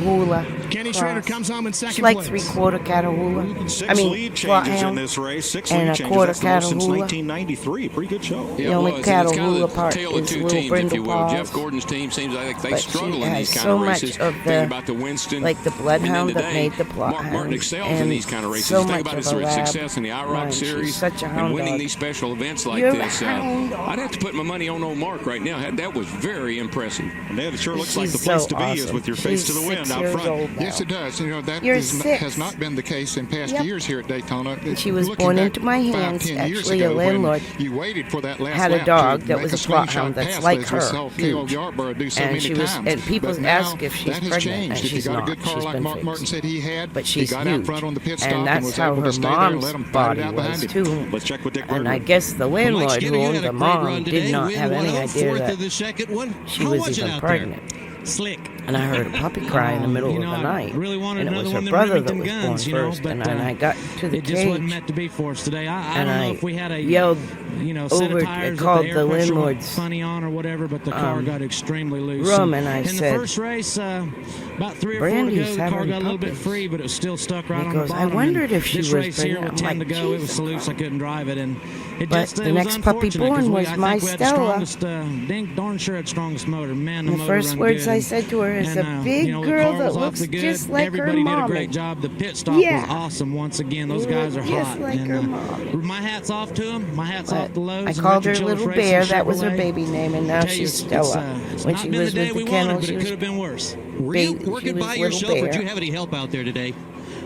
Catahoula. Kenny cross. Schrader comes home in second She's like place. 3/4 Catahoula. Six I mean, lead changes Bloodhound in this race. Six and lead a changes. quarter That's the most since Catahoula. 1993. Pretty good show. The only Catahoula part Tale of is two little teams, if brindle you will. paws. Jeff Gordon's team seems like they But struggle she in has these kind so of much races. of Think the- about the Winston, like the Bloodhound that made the Mark Martin Bloodhound, excels in and these kind of races. so Think much about of his a lab. success in the IROC Man, she's series such a and hound winning dog. these special events like You're a this. hound dog. I'd have to put my money on old Mark right now. That was very impressive. And it sure looks like the She's place so to be is awesome. with your face She's to the wind 6 out years front. old now. Yes, it does. That You're has 6. not been the case in past Yep. years here at Daytona. She was Looking born back into my 5, hands. 10 years Actually, a ago when landlord you waited for that last had a lap dog to that make was a slingshot Bloodhound that's pass, like as we her, saw Cale huge. Yarborough do so And many she was- times. and people But ask now if she's that has pregnant, changed. and If you she's got a not. good car She's like been Mark fixed. Martin said he had, But he she's got out huge. front on the pit And stop and that's was how able her to stay there and mom's let him fight body it out was behind him. too. Let's check with Dick And Berggren. I guess the landlord Skinner, who you owned had a the great mom run did today. not Win have any 1-0, idea fourth that of the second one. she How was was it even out pregnant. Slick. And I heard a puppy cry in the middle of the night. I really wanted And it was another her one of brother them that was Remington born guns, first. but And I got to the it just wasn't cage. meant to be for us today. I And don't know I if we had a yelled set over- of tires I called that the air pressure went landlord's, funny on or whatever, but the car got extremely loose. room, and I in said, the first race, about 3 or 4 to Brandy's go, the car having got a little bit puppies. free, but it was still stuck right He on goes, the I bottom. wondered And if she this was race here pregnant. with I'm 10 to like, go, it was Jesus so loose I couldn't drive it, and it But just the it was next puppy unfortunate 'cause born we- was I my think we had the Stella. strongest, darn sure had strongest motor. Man, the The motor first run words good. I said to her There's And, a big you know, the girl car that was off looks the good. just like Everybody her did a mommy. great job. The pit stop Yeah. was awesome once again. Those You guys look are just hot. like her and mommy. my hat's off to them. My hat's off to Lowe's. I and called her Richard Little Childress Bear. Racing That was her Chevrolet. baby name, and now Tell you, she's Stella. it's When not she been was the day with we the wanted, kennel, but she it was could have been worse. Were you baby- working she by was yourself, Little or did Bear. you have any help out there today?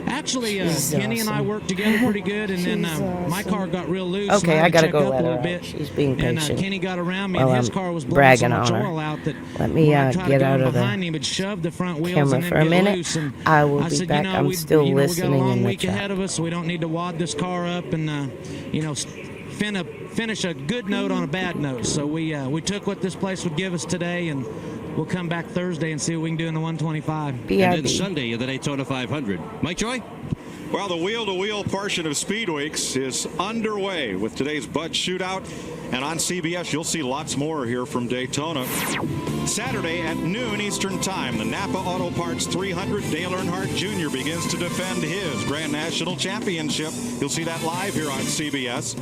Actually, She's Kenny and I awesome. worked together pretty good, and then She's my awesome. car got real loose. Okay, and I had to gotta check go up let a her little out. bit. She's being And patient. Kenny got around me, While and his I'm car was blowing bragging so much on her. oil out that Let me when I tried get to go out in of the behind him, it shoved the front wheels camera and then for a get minute. loose. And I will I be said, back. You know, I'm still we got a listening long in the week chat. ahead of us, so we don't need to wad this car up and finish a good note on a bad note. So we took what this place would give us today, and we'll come back Thursday and see what we can do in the 125. And then Sunday in the Daytona 500. Mike Joy? Well, the wheel-to-wheel portion of Speedweeks is underway with today's Busch Shootout. And on CBS, you'll see lots more here from Daytona. Saturday at noon Eastern Time, the Napa Auto Parts 300, Dale Earnhardt Jr. begins to defend his Grand National Championship. You'll see that live here on CBS.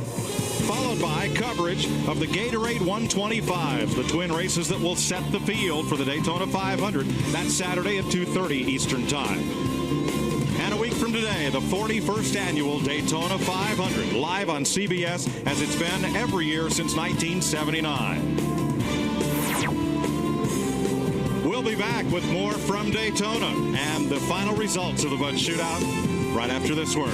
Followed by coverage of the Gatorade 125, the twin races that will set the field for the Daytona 500. That's Saturday at 2:30 Eastern Time. And a week from today, the 41st annual Daytona 500, live on CBS as it's been every year since 1979. We'll be back with more from Daytona and the final results of the Busch Shootout right after this word.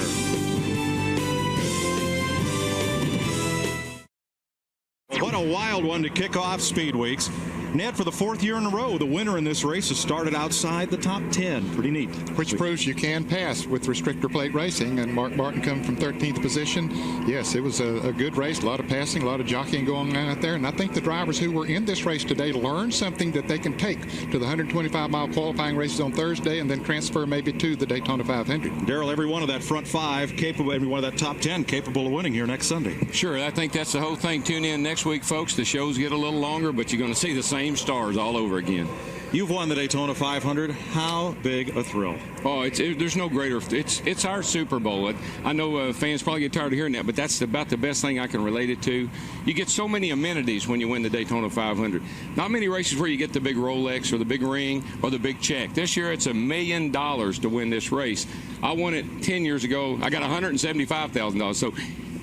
What a wild one to kick off Speedweeks. Ned, for the fourth year in a row, the winner in this race has started outside the top 10. Pretty neat. Which proves you can pass with restrictor plate racing, and Mark Martin come from 13th position. Yes, it was a good race, a lot of passing, a lot of jockeying going on out there, and I think the drivers who were in this race today learned something that they can take to the 125-mile qualifying races on Thursday and then transfer maybe to the Daytona 500. Darrell, every one of that front five capable, every one of that top 10 capable of winning here next Sunday. Sure, I think that's the whole thing. Tune in next week, folks. The shows get a little longer, but you're going to see the same stars all over again. You've won the Daytona 500. How big a thrill? Oh, there's no greater. It's our Super Bowl. I know fans probably get tired of hearing that, but that's about the best thing I can relate it to. You get so many amenities when you win the Daytona 500. Not many races where you get the big Rolex or the big ring or the big check. This year it's $1 million to win this race. I won it 10 years ago. I got $175,000. So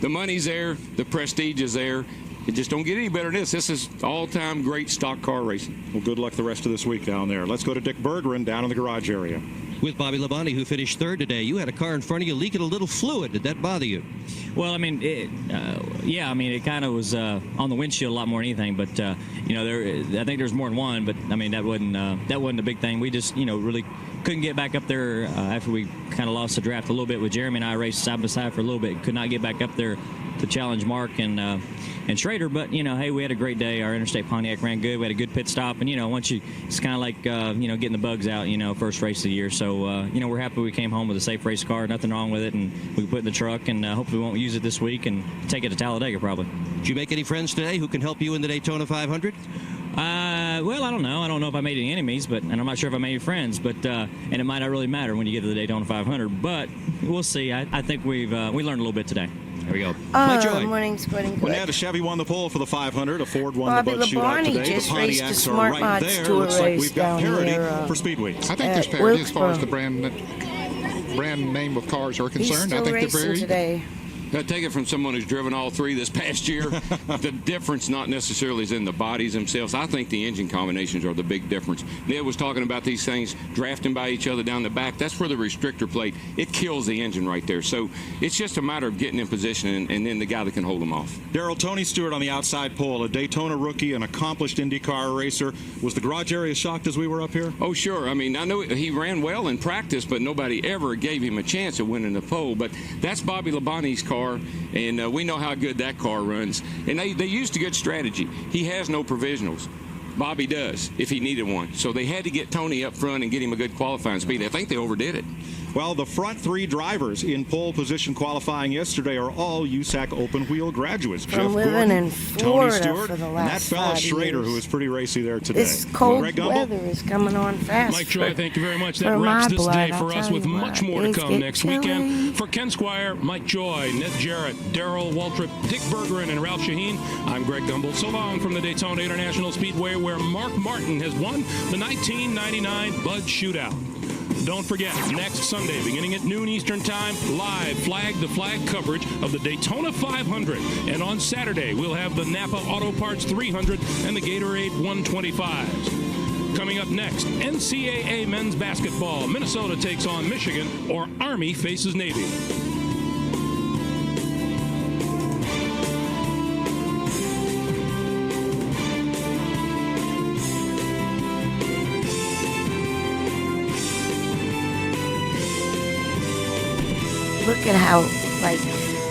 the money's there, the prestige is there. It just don't get any better than this. This is all-time great stock car racing. Well, good luck the rest of this week down there. Let's go to Dick Bergeron down in the garage area. With Bobby Labonte, who finished third today. You had a car in front of you leaking a little fluid. Did that bother you? Well, I mean, yeah, I mean, it kind of was on the windshield a lot more than anything. But I think there's more than one. But I mean, that wasn't a big thing. We just, really couldn't get back up there after we kind of lost the draft a little bit with Jeremy, and I raced side by side for a little bit. Could not get back up there to challenge Mark and Schrader. But hey, we had a great day. Our Interstate Pontiac ran good. We had a good pit stop, and once it's kind of like getting the bugs out. First race of the year. So we're happy we came home with a safe race car. Nothing wrong with it, and we put it in the truck, and hopefully we won't use it this week and take it to Talladega probably. Did you make any friends today who can help you in the Daytona 500? Well, I don't know. I don't know if I made any enemies, and I'm not sure if I made any friends. But and it might not really matter when you get to the Daytona 500. But we'll see. I think we learned a little bit today. There we go. Morning, Sporting Good. Well, now the Chevy won the pole for the 500. A Ford won Bobby the Busch Shootout Labonte today. just The raced a Pontiacs are Smart right Mods there. Tour Looks like race we've got down parity here, for Speedweeks. I think there's parity as far as the brand name of cars are concerned. I think they're very today. I take it from someone who's driven all three this past year. The difference not necessarily is in the bodies themselves. I think the engine combinations are the big difference. Ned was talking about these things drafting by each other down the back. That's where the restrictor plate, it kills the engine right there. So it's just a matter of getting in position and then the guy that can hold them off. Darrell, Tony Stewart on the outside pole, a Daytona rookie, an accomplished IndyCar racer. Was the garage area shocked as we were up here? Oh, sure. I mean, I know he ran well in practice, but nobody ever gave him a chance of winning the pole. But that's Bobby Labonte's car. And we know how good that car runs. And they used a good strategy. He has no provisionals. Bobby does, if he needed one. So they had to get Tony up front and get him a good qualifying speed. I think they overdid it. Well, the front three drivers in pole position qualifying yesterday are all USAC open wheel graduates. Jeff living Gordon, in Florida Tony Stewart, for the and that last fella 5 Schrader, years. who was pretty racy there today. This cold Greg Gumbel? weather is coming on fast. Mike Joy, thank you very much. for That my wraps this blood, day I'll for us tell with you much what, more to it's come getting next chilly. weekend. For Ken Squire, Mike Joy, Ned Jarrett, Darrell Waltrip, Dick Bergeron, and Ralph Shaheen, I'm Greg Gumbel. So long from the Daytona International Speedway, where Mark Martin has won the 1999 Bud Shootout. Don't forget, next Sunday, beginning at noon Eastern Time, live flag-to-flag coverage of the Daytona 500. And on Saturday, we'll have the Napa Auto Parts 300 and the Gatorade 125s. Coming up next, NCAA men's basketball. Minnesota takes on Michigan, or Army faces Navy. Look at how,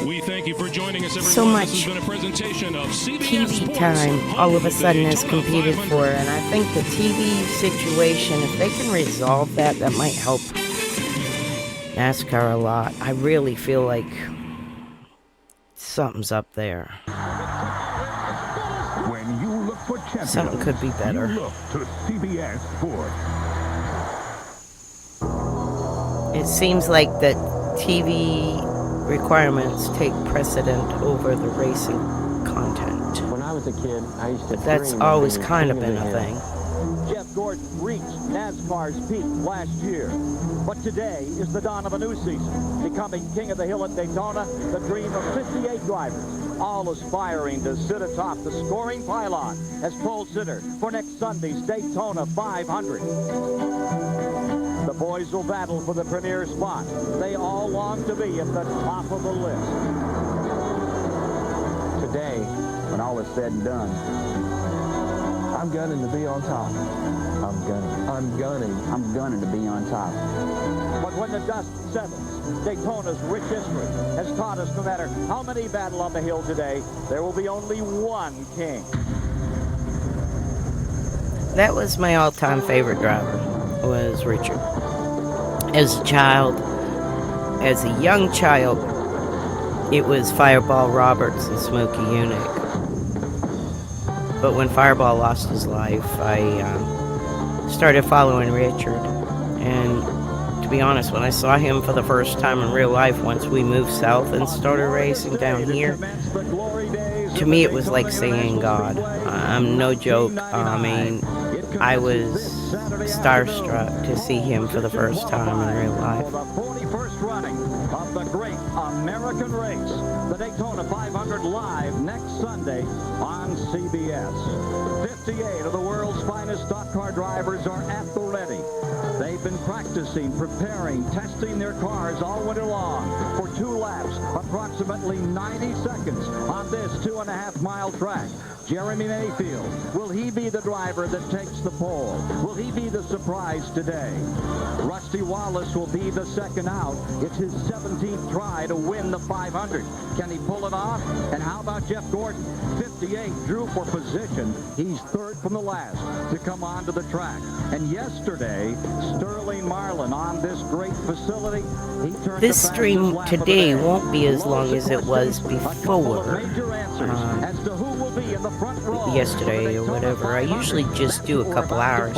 We thank you for joining us, everyone. so much This has been a presentation of CBS TV Sports, time home all of a the sudden is Daytona competed 500. for, and I think the TV situation, if they can resolve that, that might help NASCAR a lot. I really feel like something's up there. When you look for champions, Something could be better. You look to CBS Sports. It seems like the TV requirements take precedent over the racing content. When I was a kid, I used to But that's dream of always being kind of king been a the hill. thing. Jeff Gordon reached NASCAR's peak last year. But today is the dawn of a new season. Becoming King of the Hill at Daytona, the dream of 58 drivers, all aspiring to sit atop the scoring pylon as pole sitter for next Sunday's Daytona 500. The boys will battle for the premier spot. They all long to be at the top of the list. Today, when all is said and done, I'm gunning to be on top. I'm gunning to be on top. But when the dust settles, Daytona's rich history has taught us no matter how many battle on the hill today, there will be only one king. That was my all-time favorite driver, was Richard. As a child, as a young child, it was Fireball Roberts and Smokey Yunick. But when Fireball lost his life, I started following Richard. And to be honest, when I saw him for the first time in real life, once we moved south and started racing down here, to me it was like seeing God. I'm no joke. I mean, I was starstruck to see him for the first time in real life. For the 41st running of the great American race, the Daytona 500 live next Sunday on CBS. 58 of the world's finest stock car drivers are at the ready. They've been practicing, preparing, testing their cars all winter long for 2 laps, approximately 90 seconds on this 2.5-mile track. Jeremy Mayfield, will he be the driver that takes the pole? Will he be the surprise today? Rusty Wallace will be the second out. It's his 17th try to win the 500. Can he pull it off? And how about Jeff Gordon? 58 drew for position. He's third from the last to come onto the track. And yesterday, Sterling Marlin on this great facility, he turned This the stream fastest lap of the today day. won't be as long as it was before. As to who will be in the front row. Yesterday or whatever. I usually just do a couple hours.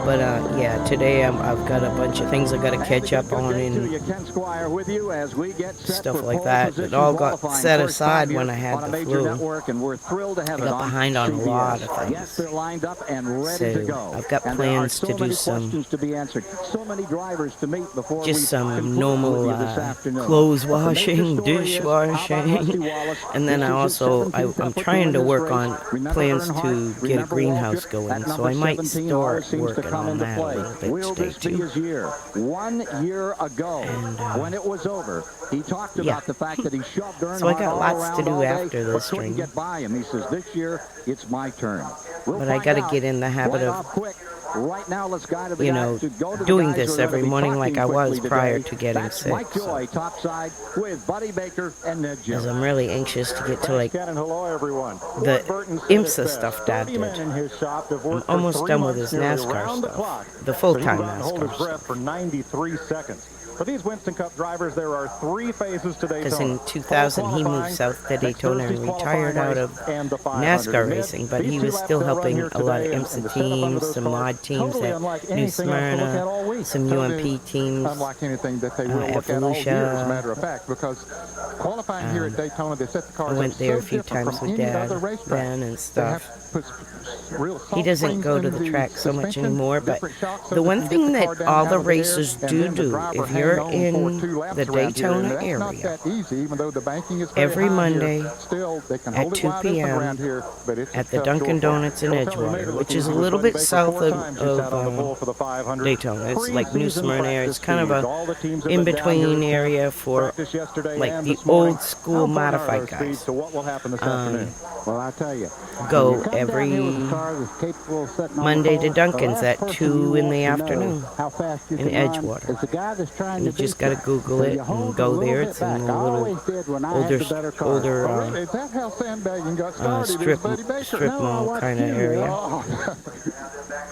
But yeah, today I've got a bunch of things I got to catch up on and stuff like that. It all got set aside when I had the flu. I got behind on a lot of things. So I've got plans to do some just some normal clothes washing, dishwashing, and then I'm trying to work on plans to get a greenhouse going. So I might start working on that a little bit today too. 1 year ago, when it was over, he talked about the fact that he shoved Earnhardt So I got all lots to around do all day, after but this couldn't stream. get by him. He says, this year, it's my turn. But I got to get in the habit of, Right now, let's guide to the you guys know, to go to doing the guys this who are every gonna be morning like I talking was quickly prior today. to getting That's sick. Mike Joy, topside with Buddy Baker and Ned Jones. Because I'm really anxious to get to, like, Ken and hello, everyone. the Burton said it IMSA best. stuff Dad 30 did. men in his shop have I'm worked for almost 3 done with his months, nearly NASCAR round the stuff. clock. The full-time So he hold his NASCAR breath stuff. for 93 seconds. For these Winston Cup drivers, there are 3 phases to Daytona. Because in 2000 he moved south to Daytona and retired out of NASCAR racing, but he was still helping a lot of IMSA teams, some mod teams at New Smyrna, some UMP teams, Unlike anything that they will look at all year, as a matter of fact, because qualifying here at Daytona, they set the cars I went up there a so few different times from with any Dad other racetrack. then and They stuff. have to put real He soft doesn't springs go to in the track so much suspension, anymore, but different shocks so the they one can thing get the that car down all out the of the air, racers and do then the do, driver if hang you're on in for 2 laps the around here, and Daytona that's area, not that easy, even though the banking is very every high Monday here. Still, they can at hold it 2 wide open p.m. around here, but it's at the tough Dunkin' short Donuts in track. Edgewater, which is a little bit south of Daytona. It's like New Smyrna area. It's kind of a in-between area for like the old school modified guys. So what will happen this afternoon? Well, I tell you, Go every Monday to Dunkin's at 2 in the afternoon in Edgewater. And you just got to Google it and go there. It's in a little older Is that how sandbagging got started? strip mall kind of area. Well,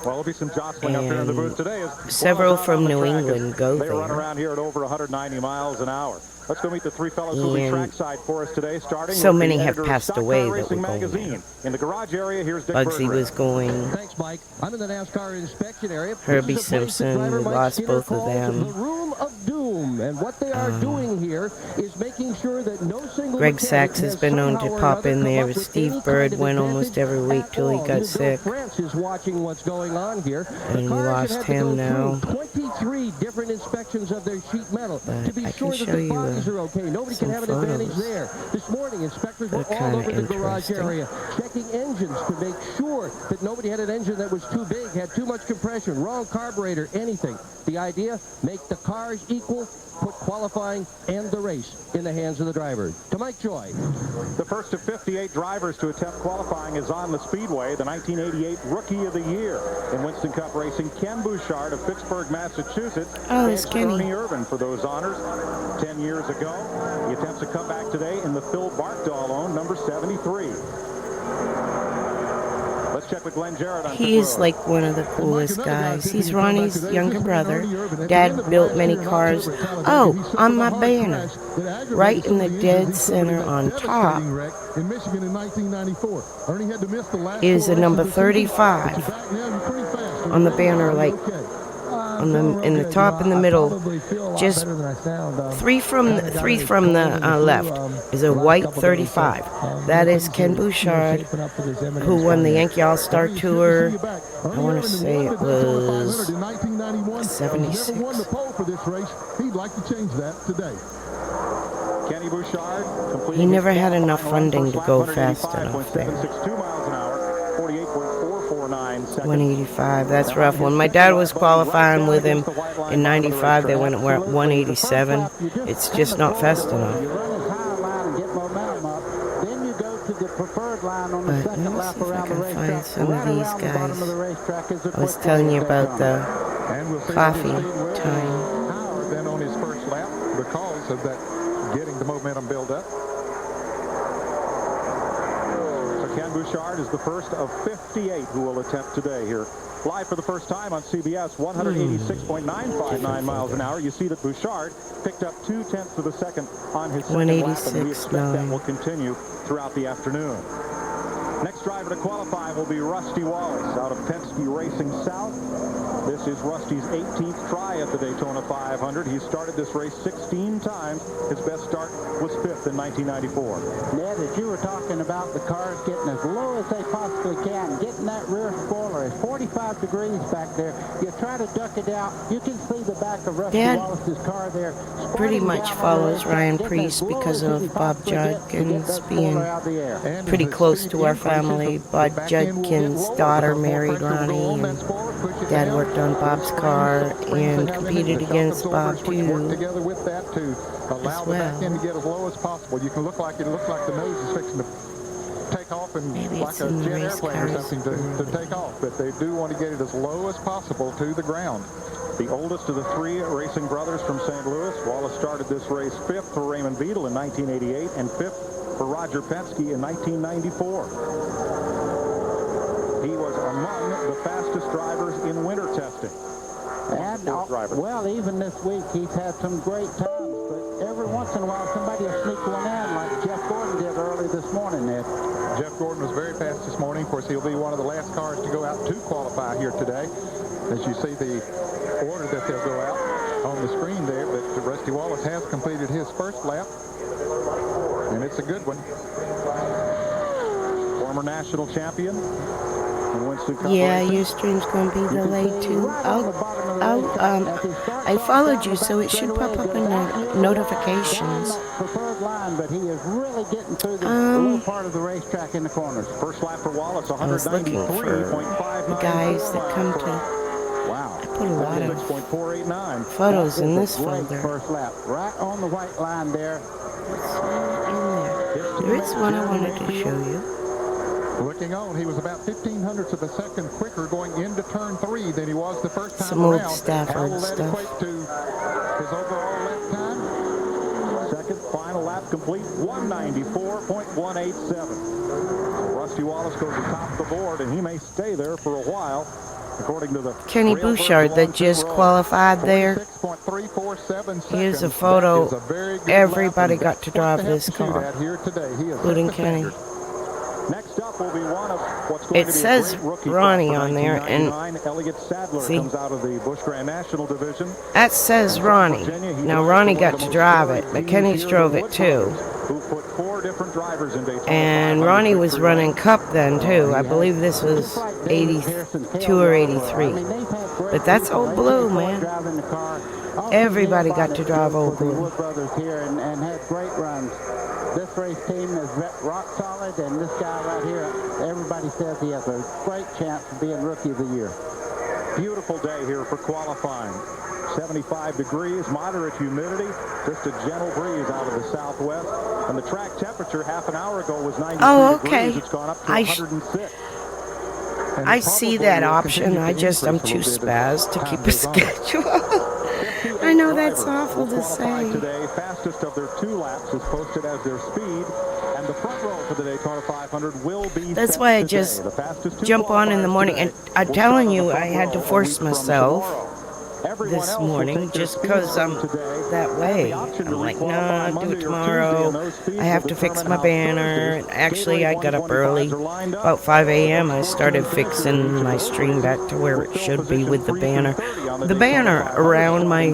there'll be some jostling up here in the booth today. Several from New England go They run there. around here at over 190 miles an hour. Let's go meet the 3 fellows who will be And trackside for us today, starting so with many the have editor of passed Stock Car away that Racing were going Magazine. there. In the garage area, here's Dick Bugsy Berggren. was going. Thanks, Mike. I'm in the NASCAR inspection area. Herbie This is a place that Simpson, driver we Mike lost Skinner both of calls them. The Room of Doom, and what they are doing here is making sure that no single Greg mechanic Sachs has been known to somehow or pop in another there, come but up with Steve any Bird kind of went advantage almost every week till he at all. got Bill sick. France is watching what's going on here. And we lost him now. 23 different inspections of their sheet metal But to be I sure can that show the you bodies are okay. Nobody can some have an advantage photos there. This morning, inspectors were that are all kinda over the garage interesting. area, checking engines to make sure that nobody had an engine that was too big, had too much compression, wrong carburetor, anything. The idea, make the cars equal, put qualifying and the race in the hands of the driver. To Mike Joy. The first of 58 drivers to attempt qualifying is on the Speedway. The 1988 Rookie of the Year in Winston Cup Racing, Ken Bouchard of Pittsburgh, Massachusetts. Oh, it's edged Kenny. Ernie Irvin for those honors 10 years ago. He attempts a comeback today in the Phil Barkdahl-owned number 73. Let's check with Glenn Jarrett on He is like one of the coolest guys. He's Ronnie's younger brother. Dad built many cars. Oh, on my banner, right in the dead center on top, in Michigan in 1994. Ernie had to miss the last is a number 35 on the banner, like on the in the top in the middle. Just three from the left is a white 35. That is Ken Bouchard, who won the Yankee All-Star Tour. I want to say it was 76. He'd like to change that today. Kenny Bouchard. He never had enough funding to go fast enough there. 185, that's rough. When my dad was qualifying with him in 95, they went at 187. It's just not fast enough. But let me see if I can find some of these guys. I was telling you about the coffee time. Then on his first lap, because of that, getting the momentum build up. Ken Bouchard is the first of 58 who will attempt today here. Live for the first time on CBS, 186.959 miles an hour. You see that Bouchard picked up 0.2 of a second on his second lap, and we expect that will continue throughout the afternoon. Next driver to qualify will be Rusty Wallace out of Penske Racing South. This is Rusty's 18th try at the Daytona 500. He started this race 16 times. His best start was 5th in 1994. Ned, as you were talking about the cars getting as low as they possibly can, getting that rear spoiler at 45 degrees back there, you try to duck it out. You can see the back of Rusty Dad Wallace's car there. pretty much follows Ryan Priest because of Bob Judkins being pretty close to our family. Bob Judkins' daughter married Ronnie, and Dad worked on Bob's car and competed against Bob too. Together with that to allow the back end to get as low as possible. You can look like the nose is fixing to take off and Maybe like it's a in the jet race airplane or cars. something to take off, but they do want to get it as low as possible to the ground. The oldest of the three racing brothers from St. Louis. Wallace started this race fifth for Raymond Beadle in 1988 and fifth for Roger Penske in 1994. He was among the fastest drivers in winter testing. And, well, even this week, he's had some great times, but every once in a while, somebody will sneak one in, like Jeff Gordon did early this morning, Ed. Jeff Gordon was very fast this morning. Of course, he'll be one of the last cars to go out to qualify here today. As you see the order that they'll go out on the screen there, but Rusty Wallace has completed his first lap, and it's a good one. Former national champion. Yeah, your stream's going to be delayed too. I followed you, so it should pop up in the notifications. But he is really getting through the low part of the racetrack in the corners. First lap for Wallace, I was looking for the guys that come to. Wow. I put a lot of 6.489 photos in this folder. First lap, right on the white line there. There is one I wanted to show you. Looking on, he was about 1500ths of a second quicker going into turn 3 than he was the first time Some old around. Stafford How will that stuff. equate to his overall lap time? Second final lap complete, 194.187. Rusty Wallace goes atop the board, and he may stay there for a while, according to the Kenny Bouchard that just qualified there. Here's a photo. Everybody got to drive this car, including Kenny. Next up will be one of what's going It to be says a great rookie Ronnie class on there, and Elliott Sadler see, comes out of the Busch Grand National Division. that says Ronnie. Now Ronnie got to drive it, but Kenny's drove it too. Who put 4 different drivers in Daytona. And Ronnie was running Cup then too. I believe this was 82 or 83. But that's Old Blue, man. Everybody got to drive Old Blue. Brothers here and had great runs. This race team is rock solid, and this guy right here, everybody says he has a great chance of being Rookie of the Year. Beautiful day here for qualifying. 75 degrees, moderate humidity, just a gentle breeze out of the southwest. And the track temperature half an hour ago was 93 degrees. It's gone up to 106. I see that option. I'm too spazzed to keep a schedule. I know that's awful to say. Today, fastest of their 2 laps is posted as their speed, and the front row for the Daytona 500 will be. That's why I just jump on in the morning, and I'm telling you, I had to force myself this morning just because I'm that way. I'm like, no, I'll do it tomorrow. I have to fix my banner. Actually, I got up early. About 5 a.m. I started fixing my stream back to where it should be with the banner. The banner around my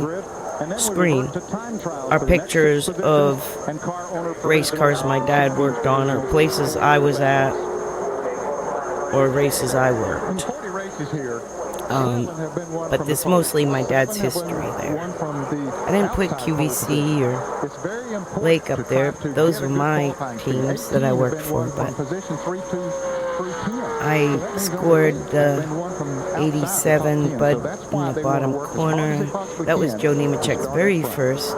screen are pictures of race cars my dad worked on, or places I was at, or races I worked. But this mostly my dad's history there. I didn't put QVC or Lake up there. Those were my teams that I worked for, but I scored the 87 Bud in the bottom corner. That was Joe Nemechek's very first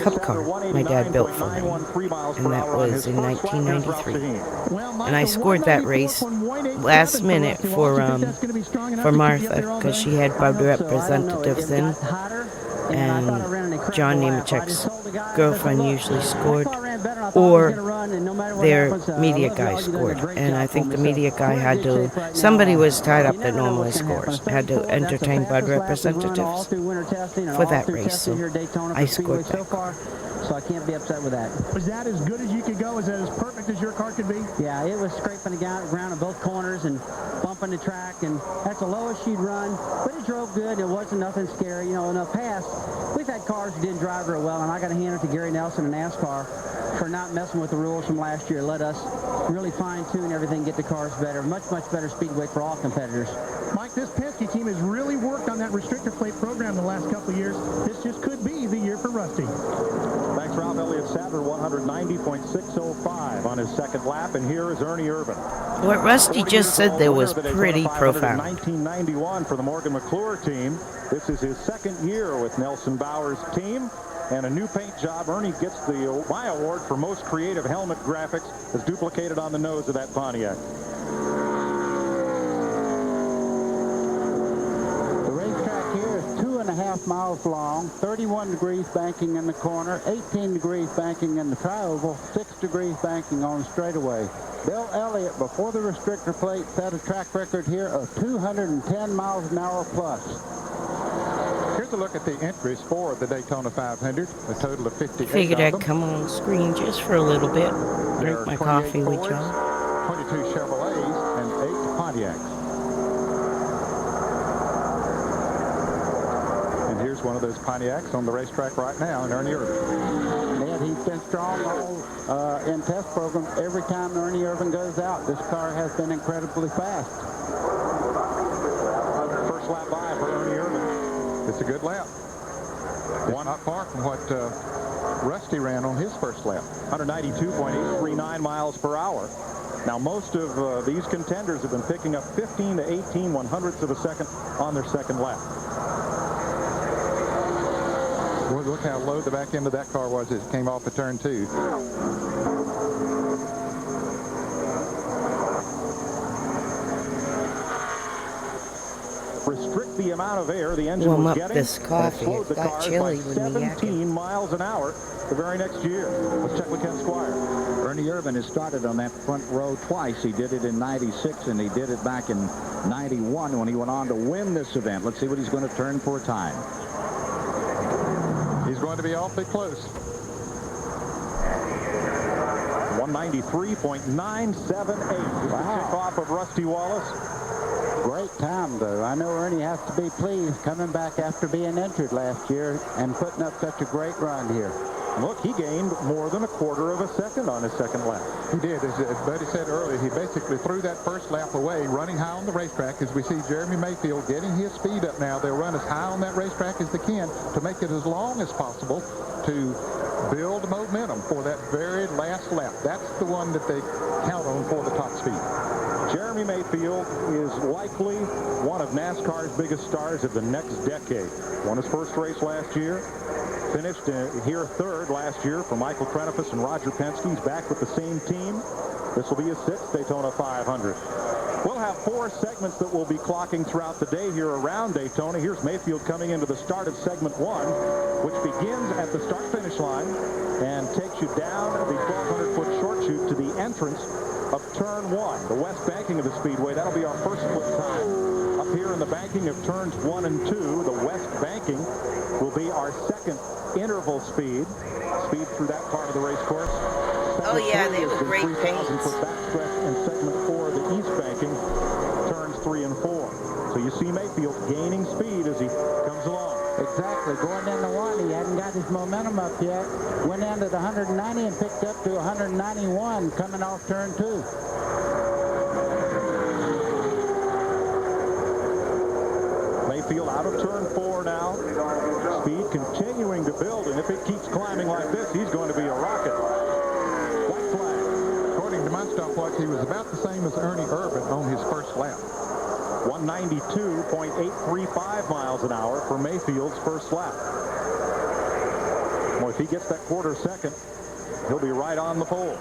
Cup car my dad built for him, and that was in 1993. And I scored that race last minute for Martha, because she had Bud representatives in, and John Nemechek's girlfriend usually scored, or their media guy scored. And I think the media guy had to, somebody was tied up that normally scores, had to entertain Bud representatives for that race, so I scored that car. So I can't be upset with that. Was that as good as you could go? Was that as perfect as your car could be? Yeah, it was scraping the ground in both corners and bumping the track, and that's the lowest she'd run, but it drove good. It wasn't nothing scary. You know, in the past, we've had cars that didn't drive very well, and I got to hand it to Gary Nelson in NASCAR for not messing with the rules from last year. Let us really fine-tune everything, get the cars better. Much, much better speedway for all competitors. Mike, this Penske team has really worked on that restrictor plate program the last couple of years. This just could be the year for Rusty. Thanks, Ralph. Elliott Sadler, 190.605 on his second lap, and here is Ernie Irvin. What Rusty just said there was pretty profound. 1991 for the Morgan McClure team. This is his second year with Nelson Bauer's team. and a new paint job. Ernie gets my award for most creative helmet graphics as duplicated on the nose of that Pontiac. The racetrack here is 2.5 miles long, 31 degrees banking in the corner, 18 degrees banking in the tri-oval, 6 degrees banking on straightaway. Bill Elliott, before the restrictor plate, set a track record here of 210 miles an hour plus. Here's a look at the entries for the Daytona 500, a total of 58 Figured of I'd them. come on screen just for a little bit. There Drink are my 28 coffee with Fords, y'all. 22 Chevrolets, and 8 Pontiacs. And here's one of those Pontiacs on the racetrack right now in Ernie Irvin. And he's been strong in test programs. Every time Ernie Irvin goes out, this car has been incredibly fast. First lap by for Ernie Irvin. It's a good lap. One not far from what Rusty ran on his first lap. 192.839 miles per hour. Now, most of these contenders have been picking up 15 to 18 100ths of a second on their second lap. Well, look how low the back end of that car was as it came off of turn 2. Restrict the amount of air the engine Warm was up getting. this coffee. Slowed It's the got cars chilly by with me 17 miles an hour the very next year. Let's check with Ken Squire. Ernie Irvin has started on that front row twice. He did it in '96 and he did it back in '91 when he went on to win this event. Let's see what he's going to turn for a time. He's going to be awfully close. 193.978. Wow. Kickoff of Rusty Wallace. Great time, though. I know Ernie has to be pleased coming back after being injured last year and putting up such a great run here. Look, he gained more than a quarter of a second on his second lap. He did. As Buddy said earlier, he basically threw that first lap away, running high on the racetrack. As we see Jeremy Mayfield getting his speed up now, they'll run as high on that racetrack as they can to make it as long as possible to build momentum for that very last lap. That's the one that they count on for the top speed. Jeremy Mayfield is likely one of NASCAR's biggest stars of the next decade. Won his first race last year. Finished here third last year for Michael Trenefus and Roger Penske. He's back with the same team. This will be his 6th Daytona 500. We'll have 4 segments that we'll be clocking throughout the day here around Daytona. Here's Mayfield coming into the start of segment 1, which begins at the start-finish line and takes you down the 1,200-foot short chute to the entrance of turn 1, the west banking of the Speedway. That'll be our first split time. Up here in the banking of turns 1 and 2, the west banking will be our second interval speed through that part of the race course. Oh yeah, they were great paints. Foot backstretch in segment 4, the east banking, turns 3 and 4. So you see Mayfield gaining speed as he comes along. Exactly. Going into 1, he hadn't got his momentum up yet. Went into the 190 and picked up to 191 coming off turn 2. Mayfield out of turn 4 now. Speed continuing to build, and if it keeps climbing like this, he's going to be a rocket. White flag. According to my stopwatch, he was about the same as Ernie Irvin on his first lap. 192.835 miles an hour for Mayfield's first lap. Well, if he gets that quarter second, he'll be right on the pole.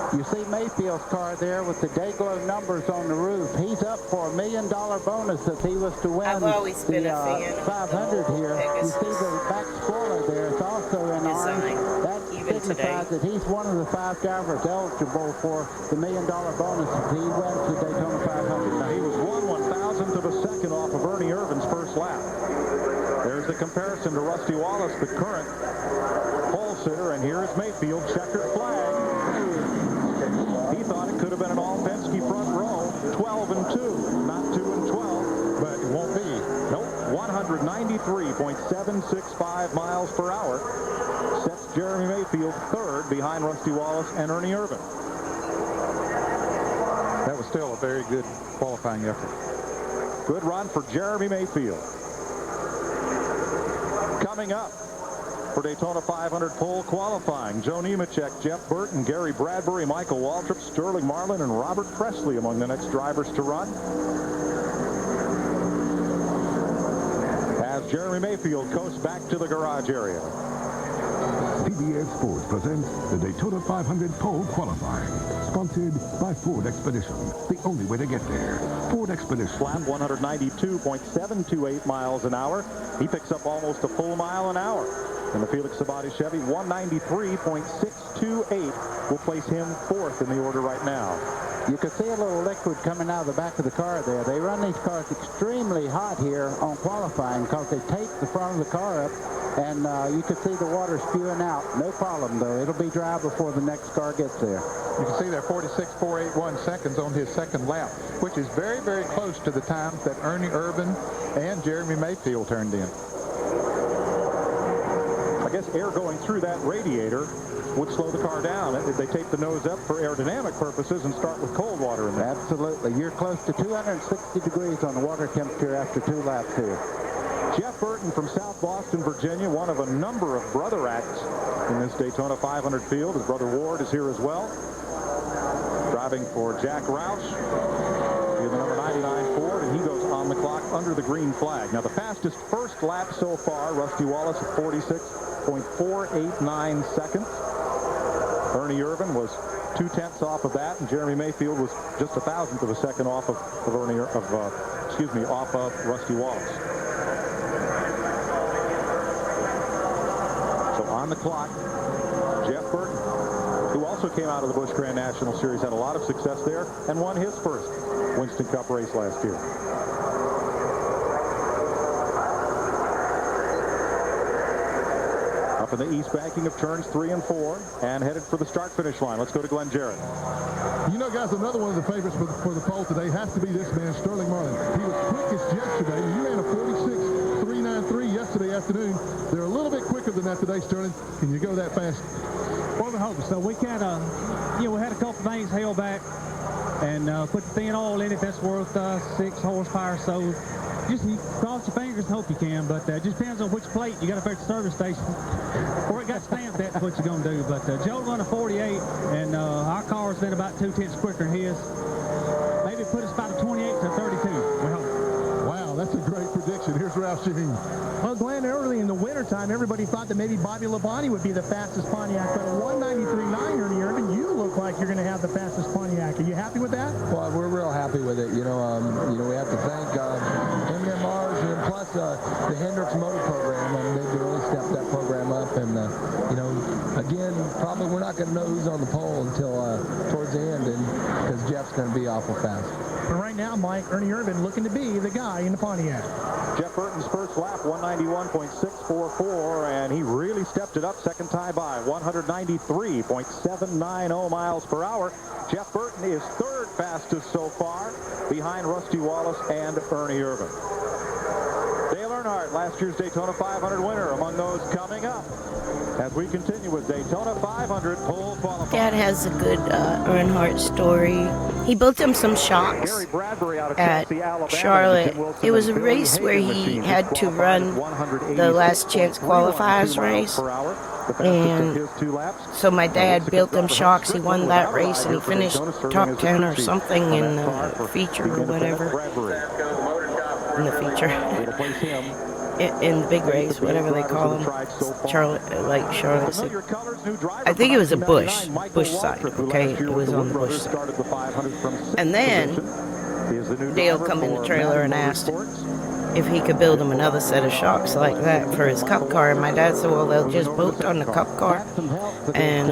You see Mayfield's car there with the Dayglow numbers on the roof. He's up for $1 million bonus if he was to win I've always been a fan of 500 here. You see the back spoiler there. It's also in orange. That signifies that he's one of the 5 drivers eligible for the $1 million bonus if he wins the Daytona 500. Now, he was 1/1000th of a second off of Ernie Irvin's first lap. There's the comparison to Rusty Wallace, the current pole sitter, and here is Mayfield, checkered flag. He thought it could have been an all-Penske front row, 12 and 2, not 2 and 12, but it won't be. Nope, 193.765 miles per hour sets Jeremy Mayfield third behind Rusty Wallace and Ernie Irvin. That was still a very good qualifying effort. Good run for Jeremy Mayfield. Coming up for Daytona 500 pole qualifying, Joe Nemechek, Jeff Burton, Gary Bradbury, Michael Waltrip, Sterling Marlin, and Robert Presley among the next drivers to run. As Jeremy Mayfield coasts back to the garage area. CBS Sports presents the Daytona 500 pole qualifying. Sponsored by Ford Expedition. The only way to get there. Ford Expedition. Lap 192.728 miles an hour. He picks up almost a full mile an hour. And the Felix Sabates Chevy, 193.628 will place him fourth in the order right now. You can see a little liquid coming out of the back of the car there. They run these cars extremely hot here on qualifying because they tape the front of the car up, and you can see the water spewing out. No problem, though. It'll be dry before the next car gets there. You can see there 46.481 seconds on his second lap, which is very, very close to the times that Ernie Irvan and Jeremy Mayfield turned in. I guess air going through that radiator would slow the car down. They tape the nose up for aerodynamic purposes and start with cold water in there. Absolutely. You're close to 260 degrees on the water temperature after 2 laps here. Jeff Burton from South Boston, Virginia, one of a number of brother acts in this Daytona 500 field. His brother Ward is here as well. Driving for Jack Roush in the number 99 Ford, and he goes on the clock under the green flag. Now, the fastest first lap so far, Rusty Wallace at 46.489 seconds. Ernie Irvan was 0.2 off of that, and Jeremy Mayfield was just 1,000th of a second off of Rusty Wallace. So on the clock, Jeff Burton, who also came out of the Busch Grand National Series, had a lot of success there and won his first Winston Cup race last year. Up in the east banking of turns 3 and 4 and headed for the start-finish line. Let's go to Glenn Jarrett. You know, guys, another one of the favorites for the pole today has to be this man, Sterling Marlin. He was quickest yesterday. He ran a 46.393 yesterday afternoon. They're a little bit quicker than that today, Sterling. Can you go that fast? Well, we hope so. We kind of, we had a couple things held back and put the thin oil in it. That's worth 6 horsepower. So just cross your fingers and hope you can. But it just depends on which plate you got to fix the service station. Or it got stamped, that's what you're going to do. But Joe run a 48, and our car's been about 2/10 quicker than his. Maybe put us about a 28 to 32, we hope. Wow, that's a great prediction. Here's Ralph Shaheen. Well, Glenn, early in the wintertime, everybody thought that maybe Bobby Labonte would be the fastest Pontiac, but a 193.9, Ernie Irvan, you look like you're going to have the fastest Pontiac. Are you happy with that? Well, we're real happy with it. We have to thank M&M Mars and plus the Hendricks Motor Program. They've really stepped that program up, and again, probably we're not going to know who's on the pole until towards the end, and because Jeff's going to be awful fast. But right now, Mike, Ernie Irvan looking to be the guy in the Pontiac. Jeff Burton's first lap, 191.644, and he really stepped it up second time by 193.790 miles per hour. Jeff Burton is third fastest so far, behind Rusty Wallace and Ernie Irvan. Dale Earnhardt, last year's Daytona 500 winner, among those coming up as we continue with Daytona 500 pole qualifying. Dad has a good Earnhardt story. He built him some shocks at Charlotte. It was a race where he had to run the last chance qualifiers race. And so my dad built them shocks. He won that race and he finished top 10 or something in the feature or whatever. In the feature. In the big race, whatever they call them. Charlotte. I think it was a Busch side, okay? It was on the Busch side. And then Dale come in the trailer and asked if he could build him another set of shocks like that for his cup car. And my dad said, well, they'll just bolt on the cup car. And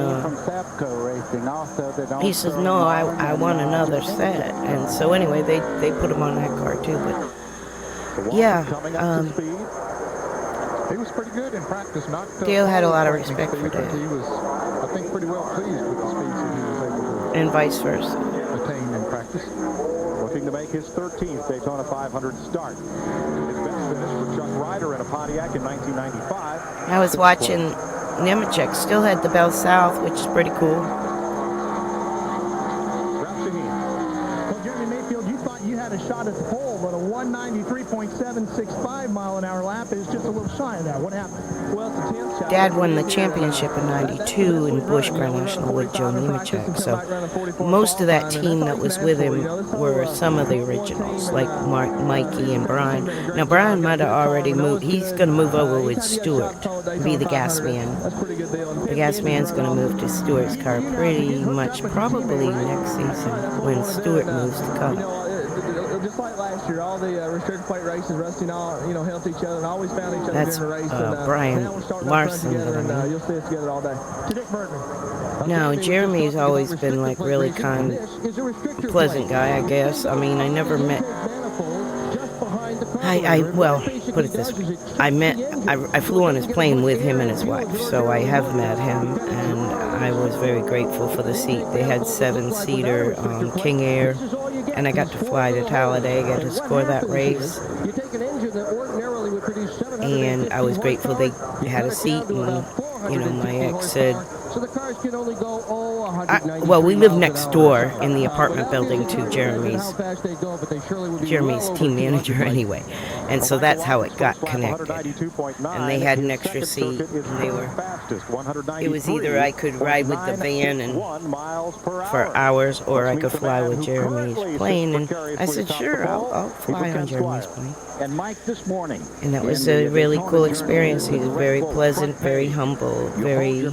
he says, no, I want another set. And so anyway, they put him on that car too. But yeah, he was pretty good in practice. Dale had a lot of respect for Dad. He was, I think, pretty well pleased with the speeds that he was able to and vice versa. attain in practice. Looking to make his 13th Daytona 500 start. His best finish for Chuck Ryder in a Pontiac in 1995. I was watching Nemechek, still had the Bell South, which is pretty cool. Well, Jeremy Mayfield, you thought you had a shot at the pole, but a 193.765 mile an hour lap is just a little shy of that. What happened? Well, it's a 10th shot. Dad won the championship in '92 in Busch Grand National with Joe Nemechek, so most of that team that was with him were some of the originals, like Mikey and Brian. Now, Brian might have already moved. He's going to move over with Stewart, be the gas man. The gas man's going to move to Stewart's car pretty much probably next season when Stewart moves to Cup. Just like last year, all the restricted plate races, Rusty and all, helped each other and always found each other during the race. Brian now we're starting Larson. to run together, and you'll see us together all day. To Dick Bergman. No, Jeremy's always been like really kind, pleasant guy, I guess. I mean, I never met. Well, put it this way. I flew on his plane with him and his wife, so I have met him, and I was very grateful for the seat. They had 7-seater King Air, and I got to fly to Talladega to score that race. And I was grateful they had a seat, and, my ex said, well, we live next door in the apartment building to Jeremy's team manager anyway. And so that's how it got connected. And they had an extra seat. And it was either I could ride with the van and for hours, or I could fly with Jeremy's plane. And I said, sure, I'll fly on Jeremy's plane. And Mike, this morning. And that was a really cool experience. He was very pleasant, very humble, very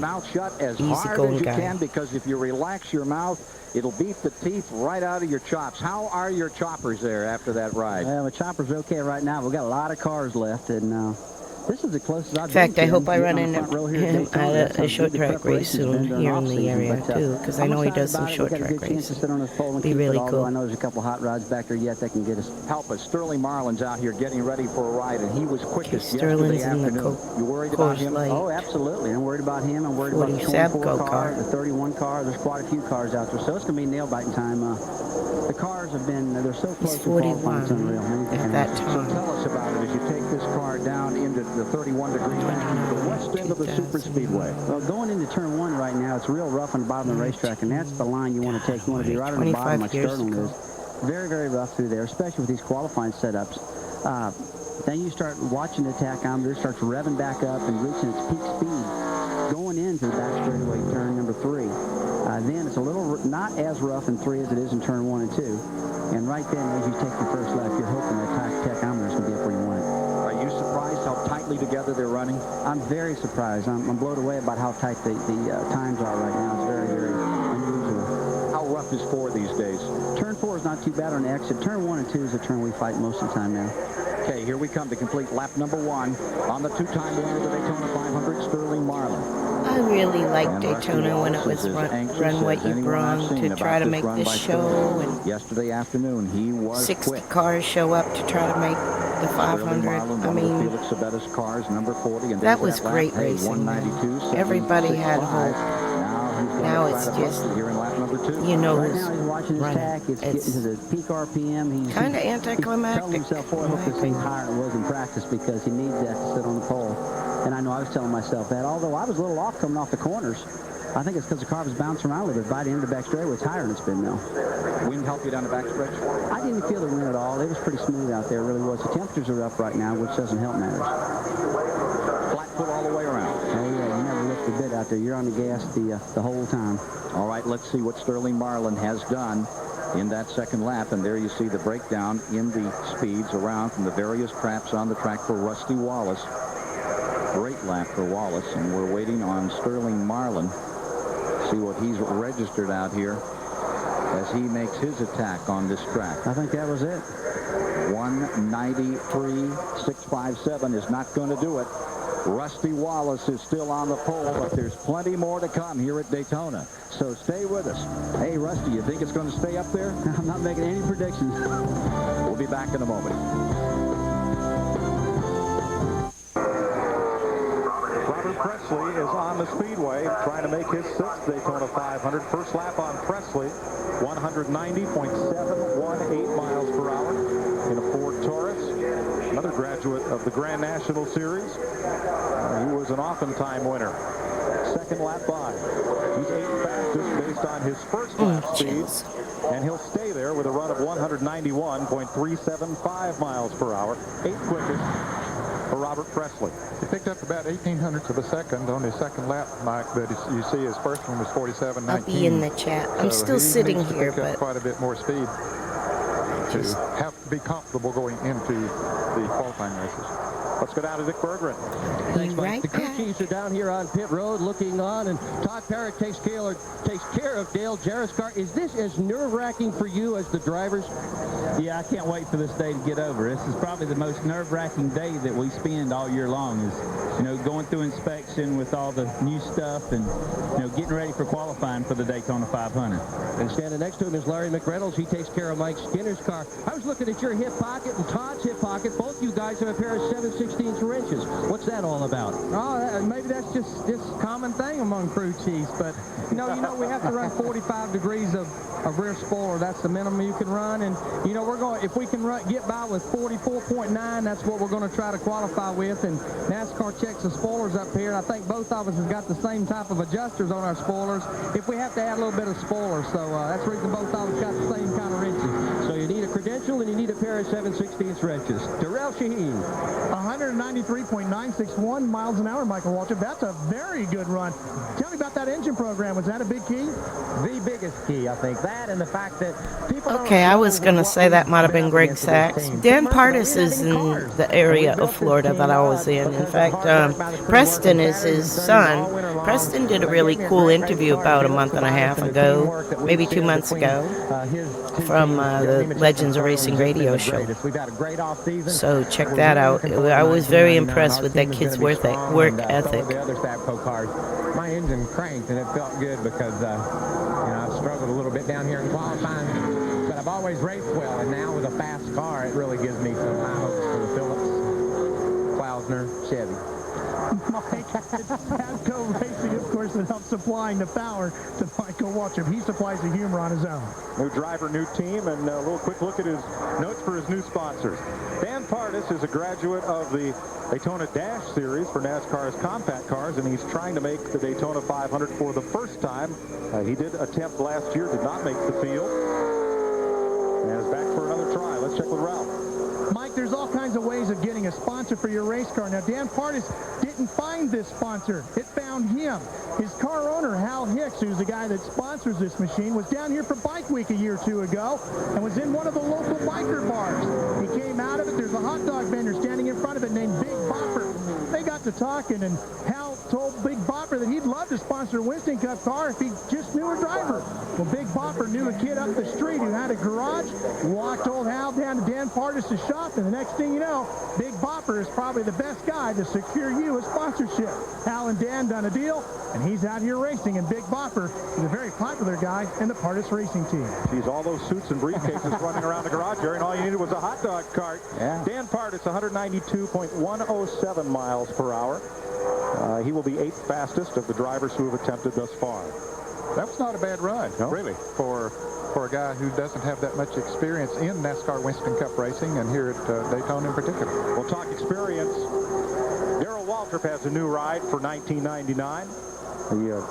easygoing guy. Because if you relax your mouth, it'll beat the teeth right out of your chops. How are your choppers there after that ride? The choppers are okay right now. We've got a lot of cars left, and this is the closest I've been. In fact, I hope I run into him at a short track race soon here in the area, too, because I know he does some short track races. Be really cool. I know there's a couple hot rods back there yet that can get us. Help us. Sterling Marlin's out here getting ready for a ride, and he was quickest yesterday afternoon. You worried about him? Oh, absolutely. I'm worried about him. I'm worried about the 24 car, the 31 car. There's quite a few cars out there, so it's going to be nail-biting time. The cars have been, they're so close to qualifying, it's unreal. At that time. So tell us about it as you take this car down into the 31-degree back into the west end of the super speedway. Well, going into turn 1 right now, it's real rough on the bottom of the racetrack, and that's the line you want to take. You want to be right on the bottom like Sterling is. Very, very rough through there, especially with these qualifying setups. Then you start watching the tachometer, starts revving back up and reaching its peak speed going into the back straightaway turn number 3. Then it's a little not as rough in 3 as it is in turn 1 and 2. And right then, as you take your first lap, you're hoping that tachometer is going to be up where you want it. Are you surprised how tightly together they're running? I'm very surprised. I'm blown away about how tight the times are right now. It's very, very unusual. How rough is 4 these days? Turn 4 is not too bad on the exit. Turn 1 and 2 is the turn we fight most of the time now. Okay, here we come to complete lap number 1 on the 2-time winner of the Daytona 500, Sterling Marlin. I really liked Daytona when it was run what you brung to try to make this show. And yesterday afternoon, he was 60 cars show up to try to make the 500. I mean, cars, number 40, and that was great racing. Everybody had hope. Now it's just, you know, right now he's watching his tack. It's getting to the peak RPM. He's kind of anticlimactic. Telling himself, boy, I hope this thing's higher than it was in practice because he needs that to sit on the pole. And I know I was telling myself that, although I was a little off coming off the corners. I think it's because the car was bouncing around a little bit. By the end of the back straightaway, it's higher than it's been now. Wind helped you down the back stretch? I didn't feel the wind at all. It was pretty smooth out there. It really was. The temperatures are up right now, which doesn't help matters. Flat foot all the way around. Oh, yeah. You never lift a bit out there. You're on the gas the whole time. All right, let's see what Sterling Marlin has done in that second lap. And there you see the breakdown in the speeds around from the various traps on the track for Rusty Wallace. Great lap for Wallace, and we're waiting on Sterling Marlin. See what he's registered out here as he makes his attack on this track. I think that was it. 193.657 is not going to do it. Rusty Wallace is still on the pole, but there's plenty more to come here at Daytona. So stay with us. Hey, Rusty, you think it's going to stay up there? I'm not making any predictions. We'll be back in a moment. Presley is on the speedway trying to make his 6th Daytona 500. First lap on Presley, 190.718 miles per hour in a Ford Taurus. Another graduate of the Grand National Series. He was an oftentimes winner. Second lap by. He's 8th fastest based on his first lap speed. And he'll stay there with a run of 191.375 miles per hour. 8th quickest for Robert Presley. He picked up about 1800ths of a second on his second lap, Mike, but you see his first one was 47.19. I'll be in the chat. I'm still sitting needs to here, pick up but quite a bit more speed to have to be comfortable going into the qualifying races. Let's go down to Dick Berggren. Thanks, Mike. The crew chiefs are down here on pit road looking on, and Todd Parrott takes care of Dale Jarrett's car. Is this as nerve-wracking for you as the drivers? Yeah, I can't wait for this day to get over. This is probably the most nerve-wracking day that we spend all year long is, going through inspection with all the new stuff and, getting ready for qualifying for the Daytona 500. And standing next to him is Larry McReynolds. He takes care of Mike Skinner's car. I was looking at your hip pocket and Todd's hip pocket. Both you guys have a pair of 7/16 wrenches. What's that all about? Oh, maybe that's just common thing among crew chiefs, but you know we have to run 45 degrees of rear spoiler. That's the minimum you can run, and we're going, if we can get by with 44.9, that's what we're going to try to qualify with. And NASCAR checks the spoilers up here, and I think both of us have got the same type of adjusters on our spoilers if we have to add a little bit of spoiler. So that's the reason both of us got the same kind of wrenches. So you need a credential and you need a pair of 7/16 wrenches. Darrell Shaheen. 193.961 miles an hour, Michael Waltrip. That's a very good run. Tell me about that engine program. Was that a big key? The biggest key, I think. That and the fact that people okay, I was going to say that might have been Greg Sachs. Dan Partis is in the area of Florida that I was in. In fact, Preston is his son. Preston did a really cool interview about a month and a half ago, maybe 2 months ago, from the Legends of Racing radio show. So check that out. I was very impressed with that kid's work ethic. My engine cranked and it felt good because I've struggled a little bit down here in qualifying, but I've always raced well, and now with a fast car, it really gives me some high hopes for the Phillips, Klausner, Chevy. Mike, it's Hasco Racing, of course, that helps supplying the power to Michael Waltrip. He supplies the humor on his own. New driver, new team, and a little quick look at his notes for his new sponsors. Dan Partis is a graduate of the Daytona Dash Series for NASCAR's compact cars, and he's trying to make the Daytona 500 for the first time. He did attempt last year, did not make the field, and is back for another try. Let's check with Ralph. Mike, there's all kinds of ways of getting a sponsor for your race car. Now, Dan Partis didn't find this sponsor. It found him. His car owner, Hal Hicks, who's the guy that sponsors this machine, was down here for Bike Week a year or two ago and was in one of the local biker bars. He came out of it. There's a hot dog vendor standing in front of it named Big Bopper. They got to talking, and Hal told Big Bopper that he'd love to sponsor a Winston Cup car if he just knew a driver. Well, Big Bopper knew a kid up the street who had a garage, walked old Hal down to Dan Partis' shop, and the next thing you know, Big Bopper is probably the best guy to secure you a sponsorship. Hal and Dan done a deal, and he's out here racing, and Big Bopper is a very popular guy in the Partis racing team. Geez, all those suits and briefcases running around the garage area, and all you needed was a hot dog cart. Yeah. Dan Partis, 192.107 miles per hour. He will be 8th fastest of the drivers who have attempted thus far. That was not a bad run, really, for a guy who doesn't have that much experience in NASCAR Winston Cup racing, and here at Daytona in particular. We'll talk experience. Darrell Waltrip has a new ride for 1999. The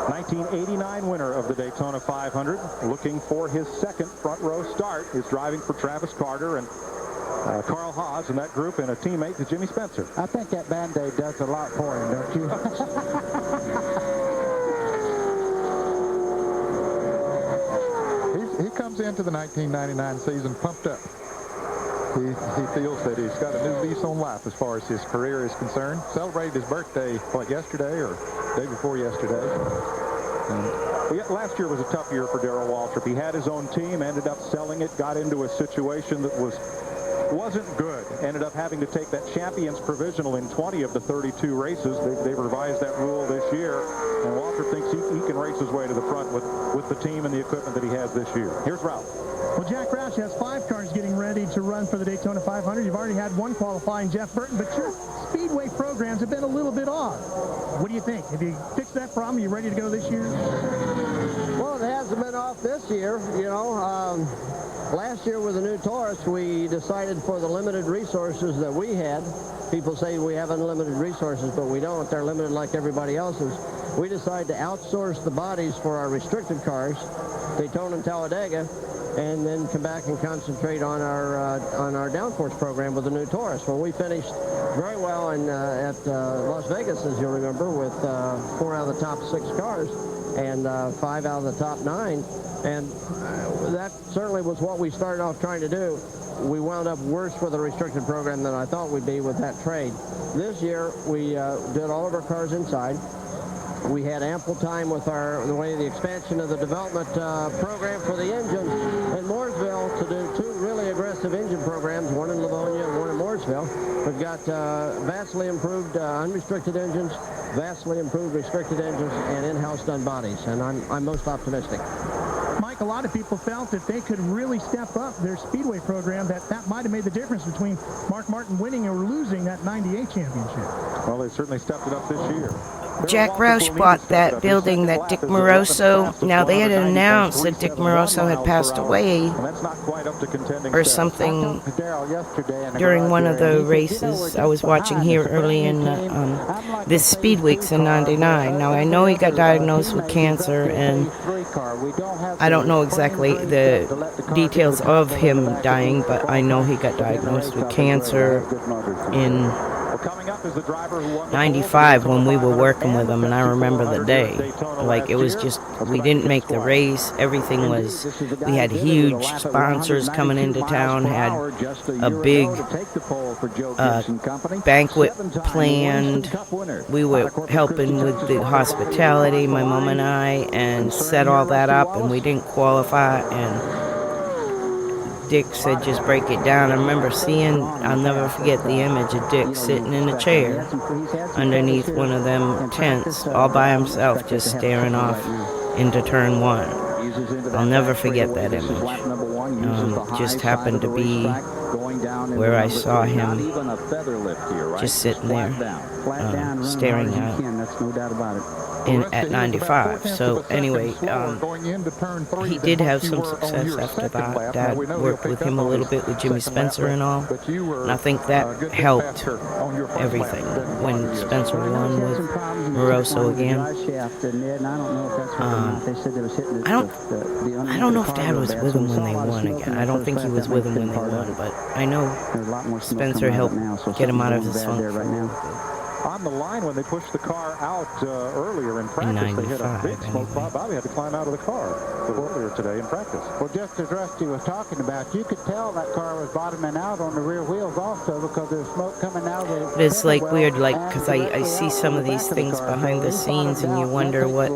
1989 winner of the Daytona 500, looking for his second front row start, is driving for Travis Carter and Carl Haas and that group, and a teammate to Jimmy Spencer. I think that Band-Aid does a lot for him, don't you? He comes into the 1999 season pumped up. He feels that he's got a new lease on life as far as his career is concerned. Celebrated his birthday, yesterday or day before yesterday. Last year was a tough year for Darrell Waltrip. He had his own team, ended up selling it, got into a situation that wasn't good. Ended up having to take that Champions Provisional in 20 of the 32 races. They've revised that rule this year, and Waltrip thinks he can race his way to the front with the team and the equipment that he has this year. Here's Ralph. Well, Jack Roush has 5 cars getting ready to run for the Daytona 500. You've already had one qualifying, Jeff Burton, but your Speedway programs have been a little bit off. What do you think? Have you fixed that problem? Are you ready to go this year? Well, it hasn't been starting off this year, you know, last year with the new Taurus, we decided for the limited resources that we had. People say we have unlimited resources, but we don't. They're limited like everybody else's. We decided to outsource the bodies for our restricted cars, Daytona and Talladega, and then come back and concentrate on our downforce program with the new Taurus. Well, we finished very well at Las Vegas, as you'll remember, with 4 out of the top 6 cars and 5 out of the top 9. And that certainly was what we started off trying to do. We wound up worse with a restricted program than I thought we'd be with that trade. This year, we did all of our cars inside. We had ample time with the expansion of the development program for the engine in Mooresville to do 2 really aggressive engine programs, one in Livonia and one in Mooresville. We've got vastly improved unrestricted engines, vastly improved restricted engines, and in-house done bodies, and I'm most optimistic. Mike, a lot of people felt if they could really step up their Speedway program, that might have made the difference between Mark Martin winning or losing that 98 championship. Well, they certainly stepped it up this year. Jack Roush bought that building that Dick Moroso, now they had announced that Dick Moroso had passed away or something during one of the races I was watching here early in this Speedweeks in '99. Now I know he got diagnosed with cancer, and I don't know exactly the details of him dying, but I know he got diagnosed with cancer in '95 when we were working with him, and I remember the day. Like, it was just, we didn't make the race. Everything was, we had huge sponsors coming into town, had a big banquet planned. We were helping with the hospitality, my mom and I, and set all that up, and we didn't qualify, and Dick said, just break it down. I remember I'll never forget the image of Dick sitting in a chair underneath one of them tents, all by himself, just staring off into turn 1. I'll never forget that image. Just happened to be where I saw him just sitting there, staring out at 95. So anyway, he did have some success after that. Dad worked with him a little bit with Jimmy Spencer and all, and I think that helped everything when Spencer won with Moroso again. I don't know if Dad was with him when they won again. I don't think he was with him when they won, but I know Spencer helped get him out of his funk. On the line when they pushed the car out earlier in practice, they hit a big smoke cloud. Bobby had to climb out of the car earlier today in practice. Well, just as Rusty was talking about, you could tell that car was bottoming out on the rear wheels also because there was smoke coming out of it. But it's like weird, like, because I see some of these things behind the scenes and you wonder what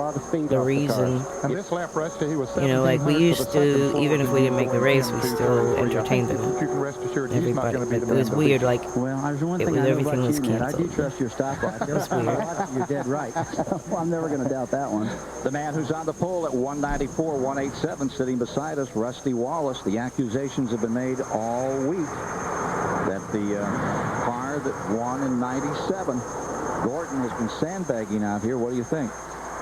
the reason, and this lap, Rusty, he was, you know, like we used to, even if we didn't make the race, we still entertained them. You can rest assured he's not Everybody, going to be but the it was weird, like, everything was I do canceled. trust your stopwatch. That's weird. You're dead right. Well, I'm never going to doubt that one. The man who's on the pole at 194, 187, sitting beside us, Rusty Wallace. The accusations have been made all week that the car that won in 97, Gordon, has been sandbagging out here. What do you think?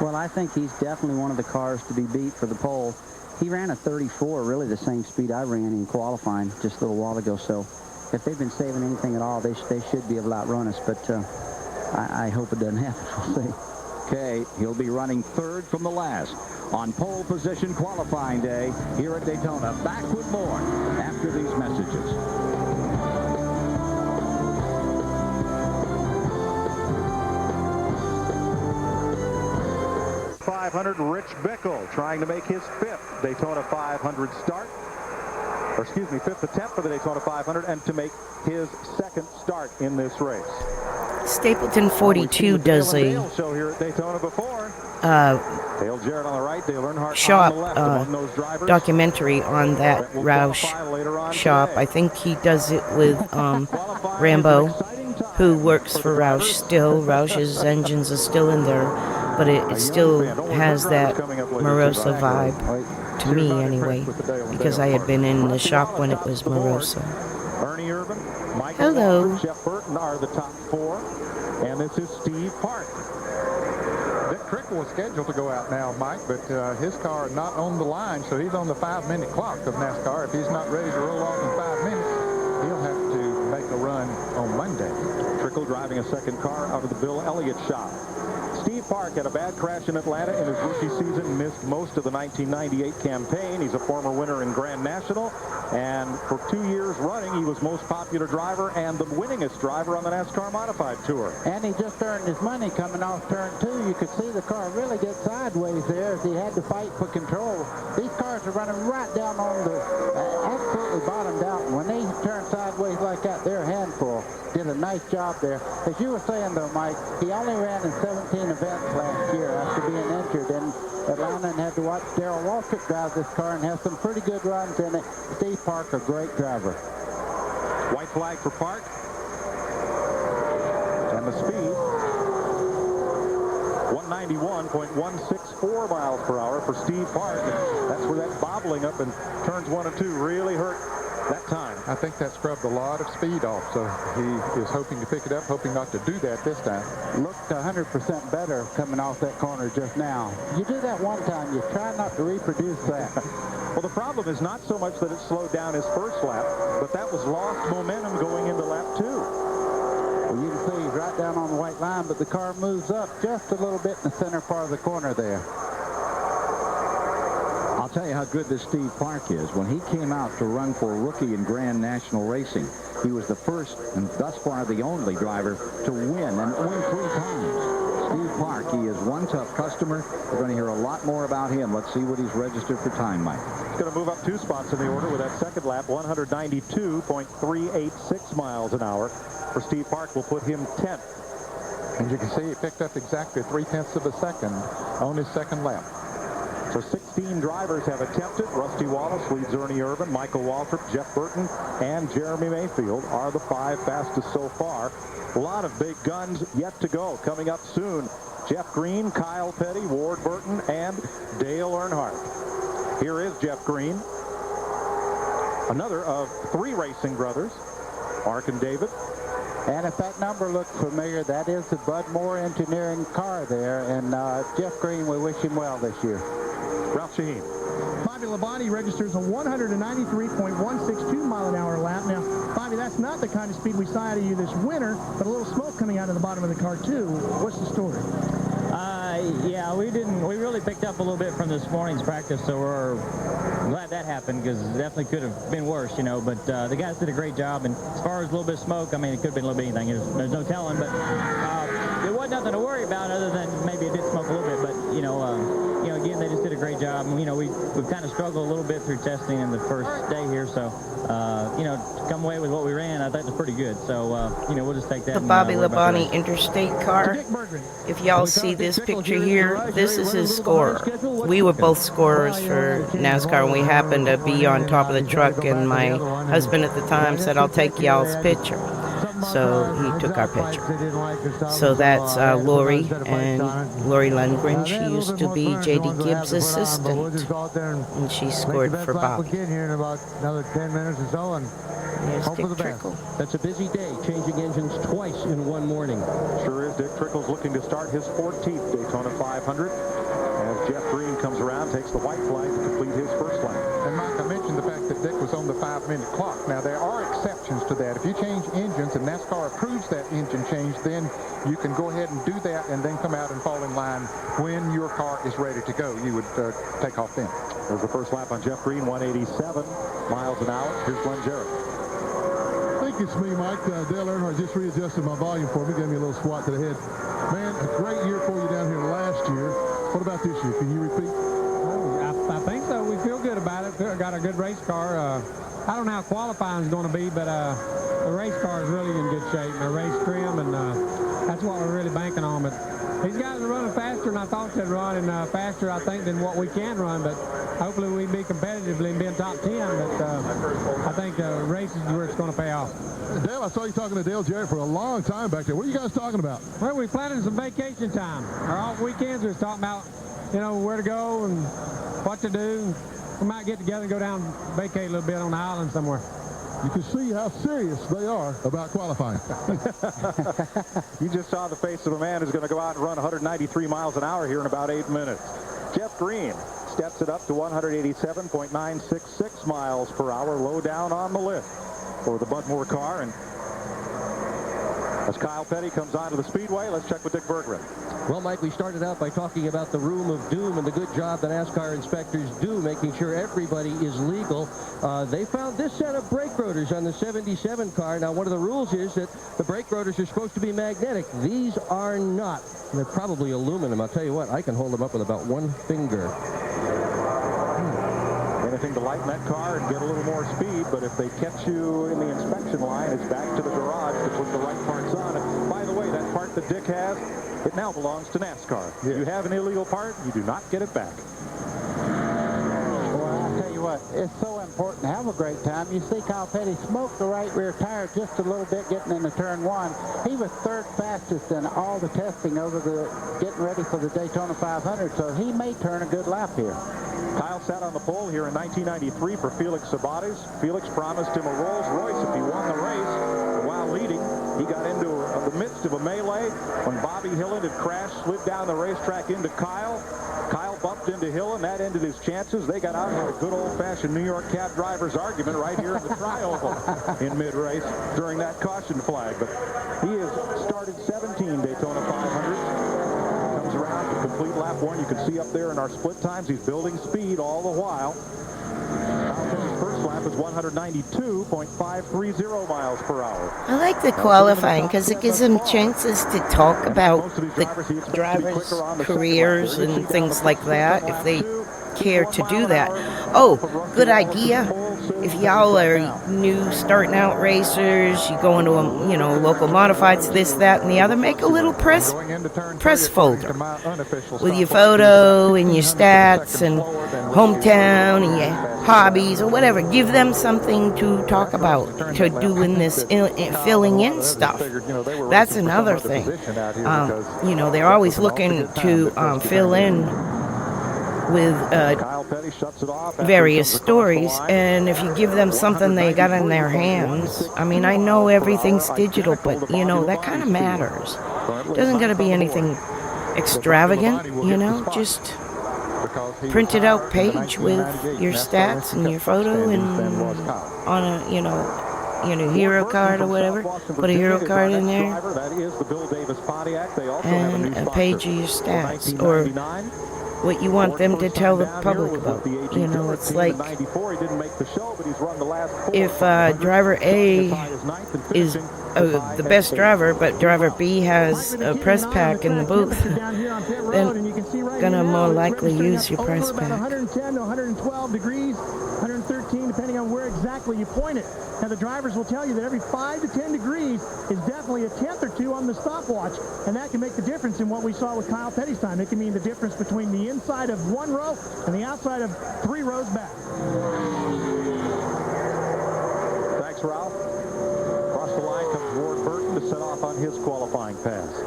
Well, I think he's definitely one of the cars to be beat for the pole. He ran a 34, really the same speed I ran in qualifying just a little while ago. So if they've been saving anything at all, they should be able to outrun us. But I hope it doesn't happen. We'll see. Okay, he'll be running third from the last on pole position qualifying day here at Daytona. Back with more after these messages. 500, Rich Bickle trying to make his 5th Daytona 500 start. Or excuse me, 5th attempt for the Daytona 500 and to make his 2nd start in this race. Stapleton 42 does a shop documentary on that Roush shop. I think he does it with Rambo, who works for Roush still. Roush's engines are still in there, but it still has that Moroso vibe, to me anyway, because I had been in the shop when it was Moroso. Hello. Jeff Burton are the top 4, and this is Steve Park. Vic Trickle was scheduled to go out now, Mike, but his car not on the line, so he's on the 5-minute clock of NASCAR. If he's not ready to roll off in 5 minutes, he'll have to make a run on Monday. Trickle driving a second car out of the Bill Elliott shop. Steve Park had a bad crash in Atlanta in his rookie season, missed most of the 1998 campaign. He's a former winner in Grand National, and for 2 years running, he was most popular driver and the winningest driver on the NASCAR Modified Tour. And he just earned his money coming off turn 2. You could see the car really get sideways there as he had to fight for control. These cars are running right down on the absolutely bottomed out. When they turn sideways like that, they're a handful. Did a nice job there. As you were saying, though, Mike, he only ran in 17 events last year after being injured in Atlanta and had to watch Darrell Waltrip drive this car and have some pretty good runs in it. Steve Park, a great driver. White flag for Park. And the speed, 191.164 miles per hour for Steve Park. And that's where that bobbling up in turns 1 and 2 really hurt that time. I think that scrubbed a lot of speed off, so he is hoping to pick it up, hoping not to do that this time. Looked 100% better coming off that corner just now. You do that one time, you try not to reproduce that. Well, the problem is not so much that it slowed down his first lap, but that was lost momentum going into lap 2. Well, you can see he's right down on the white line, but the car moves up just a little bit in the center part of the corner there. I'll tell you how good this Steve Park is. When he came out to run for a rookie in Grand National Racing, he was the first and thus far the only driver to win, and win 3 times. Steve Park, he is one tough customer. We're going to hear a lot more about him. Let's see what he's registered for time, Mike. He's going to move up 2 spots in the order with that second lap. 192.386 miles an hour for Steve Park will put him 10th. And you can see he picked up exactly 0.3 of a second on his second lap. So 16 drivers have attempted. Rusty Wallace leads Ernie Irvan, Michael Waltrip, Jeff Burton, and Jeremy Mayfield are the 5 fastest so far. A lot of big guns yet to go. Coming up soon, Jeff Green, Kyle Petty, Ward Burton, and Dale Earnhardt. Here is Jeff Green, another of 3 racing brothers, Mark and David. And if that number looks familiar, that is the Bud Moore Engineering car there. And Jeff Green, we wish him well this year. Ralph Shaheen. Bobby Labonte registers a 193.162 mile an hour lap. Now, Bobby, that's not the kind of speed we saw out of you this winter, but a little smoke coming out of the bottom of the car, too. What's the story? Yeah, we really picked up a little bit from this morning's practice, so we're glad that happened, because it definitely could have been worse, you know, but the guys did a great job. And as far as a little bit of smoke, I mean, it could have been a little bit anything. There's no telling, but there wasn't nothing to worry about other than maybe it did smoke a little bit. But again, they just did a great job. And, we've kind of struggled a little bit through testing in the first day here, so to come away with what we ran, I thought it was pretty good. So we'll just take that. The Bobby Labonte Interstate car. If y'all see this picture here, this is his scorer. We were both scorers for NASCAR, and we happened to be on top of the truck, and my husband at the time said, "I'll take y'all's picture." So he took our picture. So that's Lori, and Lori Lundgren. She used to be J.D. Gibbs' assistant, and she scored for Bobby. Get here in about another 10 minutes or so, and hope for the best. That's a busy day, changing engines twice in one morning. Sure is. Dick Trickle's looking to start his 14th Daytona 500. As Jeff Green comes around, takes the white flag to complete his first lap. And Mike, I mentioned the fact that Dick was on the 5-minute clock. Now, there are exceptions to that. If you change engines and NASCAR approves that engine change, then you can go ahead and do that and then come out and fall in line when your car is ready to go. You would take off then. There's the first lap on Jeff Green, 187 miles an hour. Here's Glenn Jarrett. I think it's me, Mike. Dale Earnhardt just readjusted my volume for me, gave me a little swat to the head. Man, a great year for you down here last year. What about this year? Can you repeat? I think so. We feel good about it. Got a good race car. I don't know how qualifying is going to be, but the race car is really in good shape. And the race trim, and that's what we're really banking on. But these guys are running faster than I thought they'd run, and faster, I think, than what we can run. But hopefully we can be competitively and be in top 10. But I think race is where it's going to pay off. Dale, I saw you talking to Dale Jarrett for a long time back there. What are you guys talking about? Well, we're planning some vacation time. Our off weekends, we're talking about, where to go and what to do. We might get together and go down and vacate a little bit on the island somewhere. you can see how serious they are about qualifying. You just saw the face of a man who's going to go out and run 193 miles an hour here in about 8 minutes. Jeff Green steps it up to 187.966 miles per hour, low down on the list for the Bud Moore car. And as Kyle Petty comes onto the speedway, let's check with Dick Berggren. Well, Mike, we started out by talking about the room of doom and the good job that NASCAR inspectors do, making sure everybody is legal. They found this set of brake rotors on the 77 car. Now, one of the rules is that the brake rotors are supposed to be magnetic. These are not. They're probably aluminum. I'll tell you what, I can hold them up with about one finger. Anything to lighten that car and get a little more speed, but if they catch you in the inspection line, it's back to the garage to put the right parts on. And by the way, that part that Dick has, it now belongs to NASCAR. If you have an illegal part, you do not get it back. Well, I'll tell you what, it's so important to have a great time. You see Kyle Petty smoked the right rear tire just a little bit getting into turn 1. He was third fastest in all the testing over the getting ready for the Daytona 500, so he may turn a good lap here. Kyle sat on the pole here in 1993 for Felix Sabates. Felix promised him a Rolls Royce if he won the race. While leading, he got into the midst of a melee when Bobby Hillin had crashed, slid down the racetrack into Kyle. Kyle bumped into Hillin. That ended his chances. They got out and had a good old-fashioned New York cab drivers argument right here in the tri-oval in mid-race during that caution flag. But he has started 17 Daytona 500s. Comes around to complete lap 1. You can see up there in our split times, he's building speed all the while. His first lap is 192.530 miles per hour. I like the qualifying because it gives them chances to talk about the drivers' careers and things like that if they care to do that. Oh, good idea. If y'all are new starting out racers, you go into a, local modifieds, this, that, and the other, make a little press folder with your photo and your stats and hometown and your hobbies or whatever. Give them something to talk about, to do in this filling in stuff. That's another thing. They're always looking to fill in with various stories, and if you give them something they got in their hands, I mean, I know everything's digital, but that kind of matters. Doesn't gotta be anything extravagant, just printed out page with your stats and your photo and on a hero card or whatever. Put a hero card in there and a page of your stats or what you want them to tell the public about. It's like if driver A is the best driver, but driver B has a press pack in the booth, then gonna more likely use your press pack. 110 to 112 degrees, 113 depending on where exactly you point it. Now the drivers will tell you that every 5 to 10 degrees is definitely a tenth or two on the stopwatch, and that can make the difference in what we saw with Kyle Petty's time. It can mean the difference between the inside of 1 row and the outside of 3 rows back. Thanks, Ralph. Across the line comes Ward Burton to set off on his qualifying pass.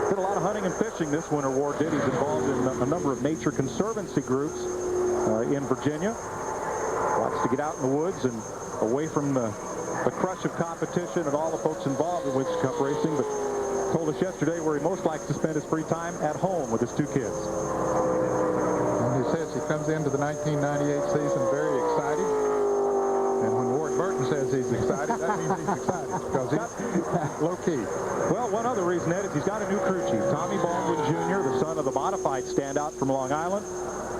Did a lot of hunting and fishing this winter, Ward did. He's involved in a number of nature conservancy groups in Virginia. Wants to get out in the woods and away from the crush of competition and all the folks involved in Winter Cup racing, but told us yesterday where he most likes to spend his free time at home with his 2 kids. And he says he comes into the 1998 season very excited. And when Ward Burton says he's excited, that means he's excited because he's low-key. Well, one other reason, Ed, is he's got a new crew chief, Tommy Baldwin Jr., the son of the modified standout from Long Island.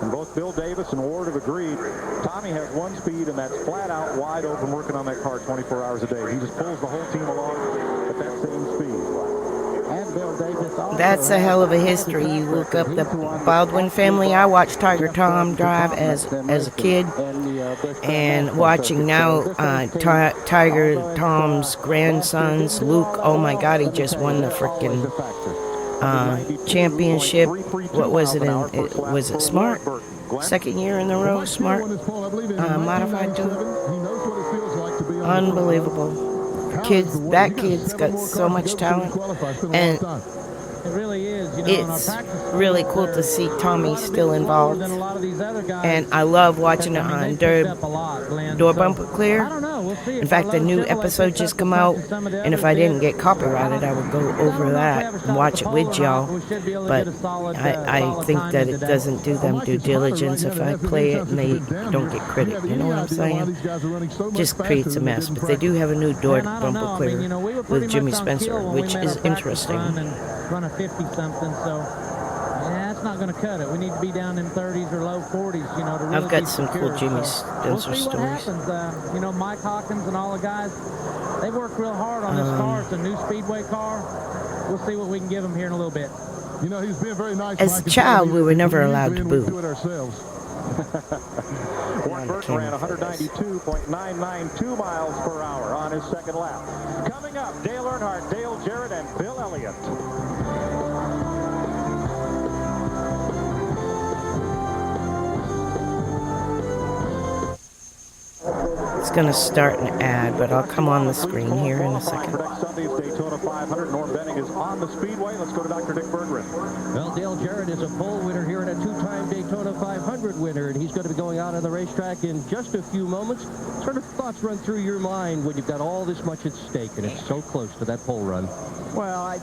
And both Bill Davis and Ward have agreed. Tommy has 1 speed, and that's flat out wide open working on that car 24 hours a day. He just pulls the whole team along at that same speed. And Bill Davis also. That's a hell of a history. You look up the Baldwin family. I watched Tiger Tom drive as a kid, and watching now Tiger Tom's grandsons, Luke. Oh my God, he just won the frickin' championship. What was it was it Smart? Second year in a row, Smart modified too. Unbelievable. That kid's got so much talent, and It really is. You know, It's really cool to see Tommy still involved. And I love watching it on Door Bumper Clear. In fact, the new episode just come out, and if I didn't get copyrighted, I would go over that and watch it with y'all. But I think that it doesn't do them due diligence if I play it and they don't get credit. You know what I'm saying? Just creates a mess. But they do have a new Door Bumper Clear with Jimmy Spencer, which is interesting. Run a 50-something, so yeah, that's not going to cut it. We need to be down in 30s or low 40s, you know, to really I've got some cool Jimmy Spencer we'll see stories. What happens. You know, Mike Hawkins and all the guys, they worked real hard on this car. It's a new Speedway car. We'll see what we can give them here in a little bit. You know, he's been very nice. As a child, we were never allowed to boo. Warren Burton ran 192.992 miles per hour on his second lap. Coming up, Dale Earnhardt, Dale Jarrett, and Bill Elliott. It's going to start an ad, but I'll come on the screen here in a second. For next Sunday's Daytona 500, Norm Benning is on the Speedway. Let's go to Dr. Dick Berggren. Well, Dale Jarrett is a pole winner here and a two-time Daytona 500 winner, and he's going to be going out on the racetrack in just a few moments. What sort of thoughts run through your mind when you've got all this much at stake and it's so close to that pole run? Well,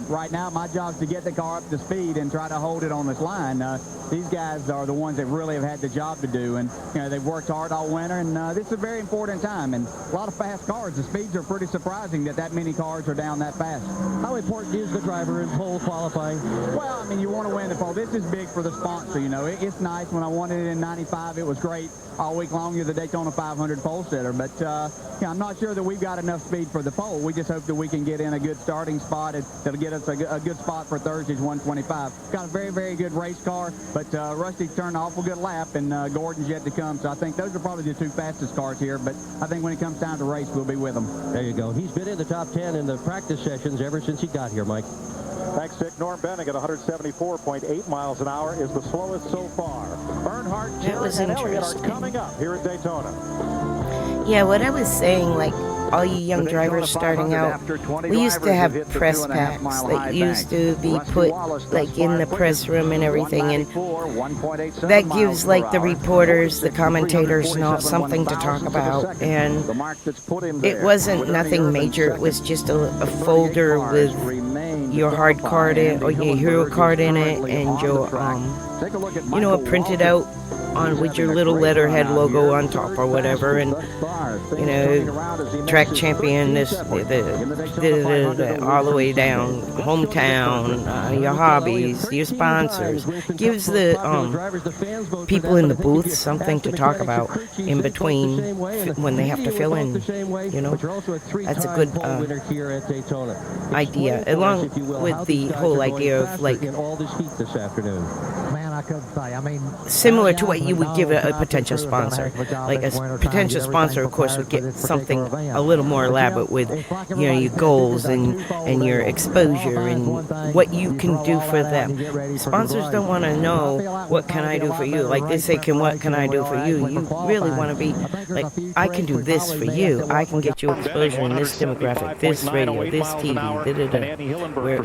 right now my job is to get the car up to speed and try to hold it on this line. These guys are the ones that really have had the job to do, and they've worked hard all winter, and this is a very important time. And a lot of fast cars. The speeds are pretty surprising that many cars are down that fast. How important is the driver in pole qualifying? Well, I mean, you want to win the pole. This is big for the sponsor. It's nice. When I won it in '95, it was great all week long. You're the Daytona 500 pole sitter, but I'm not sure that we've got enough speed for the pole. We just hope that we can get in a good starting spot. That'll get us a good spot for Thursday's 125. Got a very, very good race car, but Rusty's turned an awful good lap, and Gordon's yet to come. So I think those are probably the two fastest cars here, but I think when it comes time to race, we'll be with them. There you go. He's been in the top 10 in the practice sessions ever since he got here, Mike. Thanks, Dick. Norm Benning at 174.8 miles an hour is the slowest so far. Earnhardt, Jarrett, and Elliott are coming up here at Daytona. Yeah, what I was saying, like, all you young drivers starting out, we used to have press packs that used to be put, like, in the press room and everything, and that gives, like, the reporters, the commentators, and all something to talk about, and it wasn't nothing major. It was just a folder with your hard card in, or your hero card in it, and your, a printed out on with your little letterhead logo on top or whatever, and track champion, this all the way down, hometown, your hobbies, your sponsors. Gives the people in the booth something to talk about in between when they have to fill in. That's a good idea, along with the whole idea of, like, Man, I couldn't say. I mean, similar to what you would give a potential sponsor. Like a potential sponsor, of course, would get something a little more elaborate with, your goals and your exposure and what you can do for them. Sponsors don't want to know, what can I do for you? Like they say, what can I do for you? You really want to be like, I can do this for you. I can get you exposure in this demographic, this radio, this TV, where,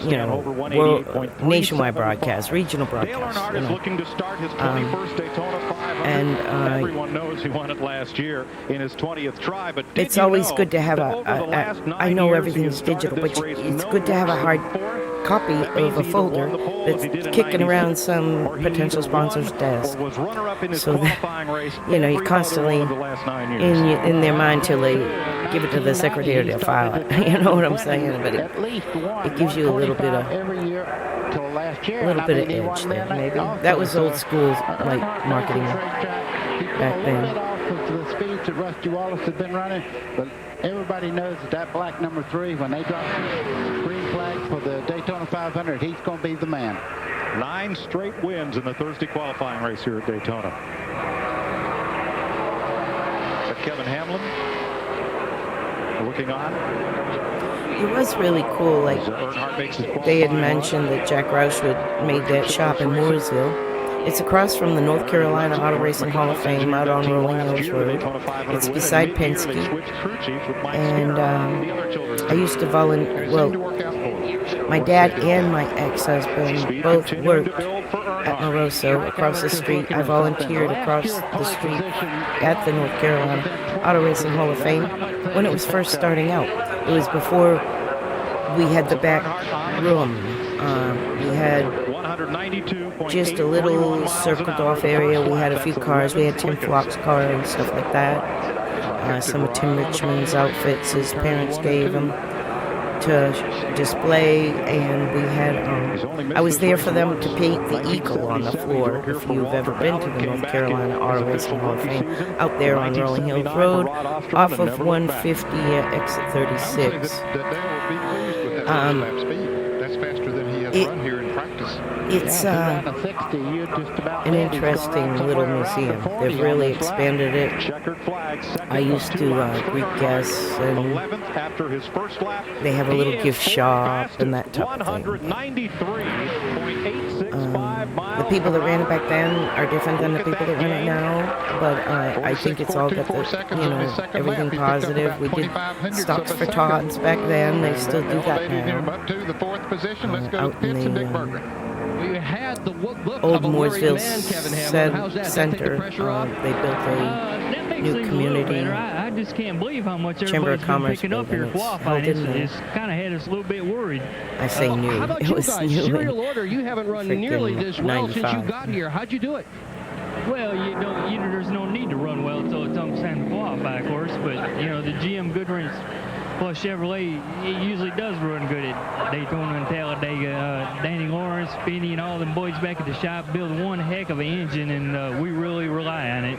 world, nationwide broadcast, regional broadcast. Looking to start his 21st Daytona 500. And everyone knows he won it last year in his 20th try. But it's always good to have I know everything's digital, but it's good to have a hard copy of a folder that's kicking around some potential sponsor's desk, so that you're constantly in their mind till they give it to the secretary to file it. You know what I'm saying? But it gives you a little bit of edge there, maybe. That was old school, like, marketing back then. The speeds that Rusty Wallace had been running, but everybody knows that black number 3, when they drop the green flag for the Daytona 500, he's going to be the man. 9 straight wins in the Thursday qualifying race here at Daytona. But Kevin Hamlin looking on. It was really cool, like, they had mentioned that Jack Roush had made that shop in Mooresville. It's across from the North Carolina Auto Racing Hall of Fame out on Rolling Hills Road. It's beside Penske. And I used to volunteer, well, My dad and my ex-husband both worked at Moroso across the street. I volunteered across the street at the North Carolina Auto Racing Hall of Fame when it was first starting out. It was before we had the back room. We had just a little circled off area. We had a few cars. We had Tim Flock's car and stuff like that. Some of Tim Richmond's outfits his parents gave him to display, and we had I was there for them to paint the eagle on the floor. If you've ever been to the North Carolina Auto Racing Hall of Fame, out there on Rolling Hills Road off of 150 exit 36. That's faster than he has run here in practice. It's an interesting little museum. They've really expanded it. I used to greet guests, and they have a little gift shop and that type of thing. The people that ran it back then are different than the people that run it now, but I think it's all got the, everything positive. We did stocks for tots back then. They still do that now. Out in the old Mooresville Center, they built a new community. I just can't believe how much Chamber of Commerce picking up here qualifying. It's kind of had us a little bit worried. I say new. How about it you was guys? new. Serial order, you haven't run nearly this well 95. since you got here. How'd you do it? Well, there's no need to run well until it comes time to qualify, of course. But the GM Goodwrench plus Chevrolet, it usually does run good at Daytona and Talladega. Danny Lawrence, Finney, and all them boys back at the shop build one heck of an engine, and we really rely on it.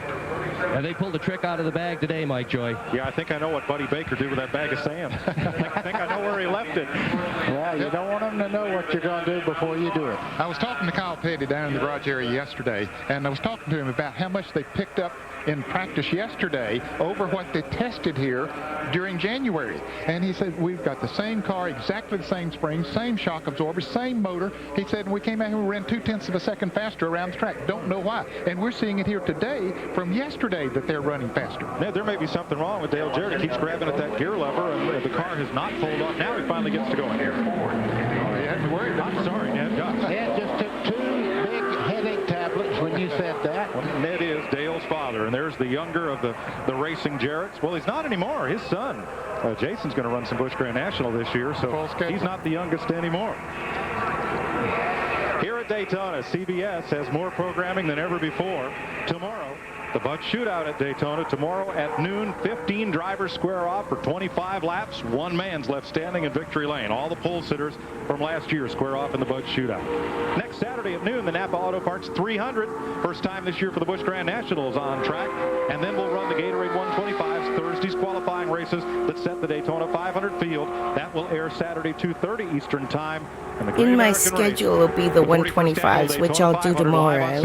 And they pulled the trick out of the bag today, Mike Joy. Yeah, I think I know what Buddy Baker did with that bag of sand. I think I know where he left it. Yeah, you don't want them to know what you're going to do before you do it. I was talking to Kyle Petty down in the garage area yesterday, and I was talking to him about how much they picked up in practice yesterday over what they tested here during January. And he said, we've got the same car, exactly the same springs, same shock absorbers, same motor. He said, and we came out here and ran 0.2 of a second faster around the track. Don't know why. And we're seeing it here today from yesterday that they're running faster. Yeah, there may be something wrong with Dale Jarrett. He keeps grabbing at that gear lever, and the car has not pulled off. Now he finally gets to going here. Oh, he hadn't worried. I'm sorry, Ned. Ned just took 2 big headache tablets when you said that. Well, Ned is Dale's father, and there's the younger of the racing Jarretts. Well, he's not anymore. His son, Jason's going to run some Busch Grand National this year, so he's not the youngest anymore. Here at Daytona, CBS has more programming than ever before. Tomorrow, the Busch Shootout at Daytona. Tomorrow at noon, 15 drivers square off for 25 laps. One man's left standing in victory lane. All the pole sitters from last year square off in the Busch Shootout. Next Saturday at noon, the Napa Auto Parts 300. First time this year for the Busch Grand National is on track. And then we'll run the Gatorade 125s, Thursday's qualifying races that set the Daytona 500 field. That will air Saturday 2:30 Eastern Time. And the In my schedule will be the 125s, which I'll do tomorrow.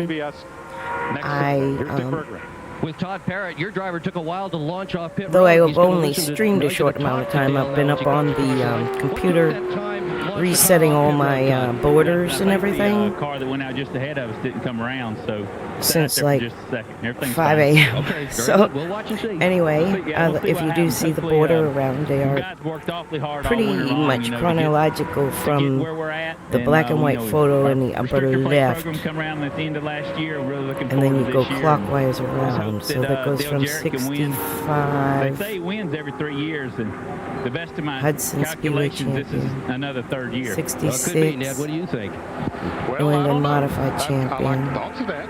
With Todd Parrott, your driver took a while to launch off pit road. Though I have only streamed a short amount of time, I've been up on the computer resetting all my borders and everything. The car that went out just ahead of us didn't come around, so since like just a second. 5 a.m. Okay, so we'll watch and see. anyway, if you do happens. see the Hopefully, border around, they are guys worked awfully hard all pretty winter long, much chronological from where we're at, the black and white photo in the upper left. Program come around at the end of last year. We're really looking And then forward you to go this year. clockwise around, so that goes Dale from Jarrett can win. 65. They say he wins every 3 years, and the best of my Hudson Speedway calculations, this is champion. another 3rd year. 66. Could be, Ned. What do you think? New England Modified Champion. I like the thoughts of that.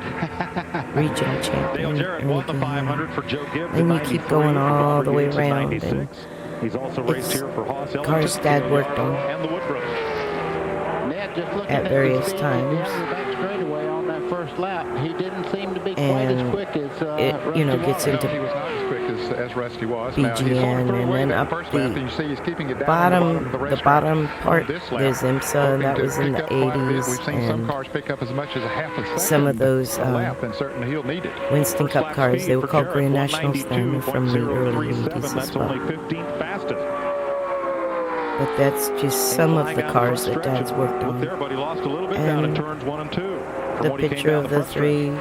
Regional Champion. Dale Jarrett won the 500 for Joe Gibbs. Then you keep going all the way around. And he's also raced here for Haas cars Dad worked on and the Wood Brothers. Ned, just looking at various the speed times. down the back straightaway on that first lap, he didn't seem to be quite as quick as it, Rusty gets Wallace. into He was not as quick as Rusty was. BGN, and then up the bottom part is IMSA, and that was in the 80s, We've seen some and cars pick up as much as a half a second some of those a lap, and certainly he'll need it. Winston Cup cars, they were called Grand Nationals then, they're from the early 80s as That's well. only 15th fastest. But that's just some of the cars that Dad's worked on. There, but he lost a little bit down in And turns 1 and 2. the picture of the 3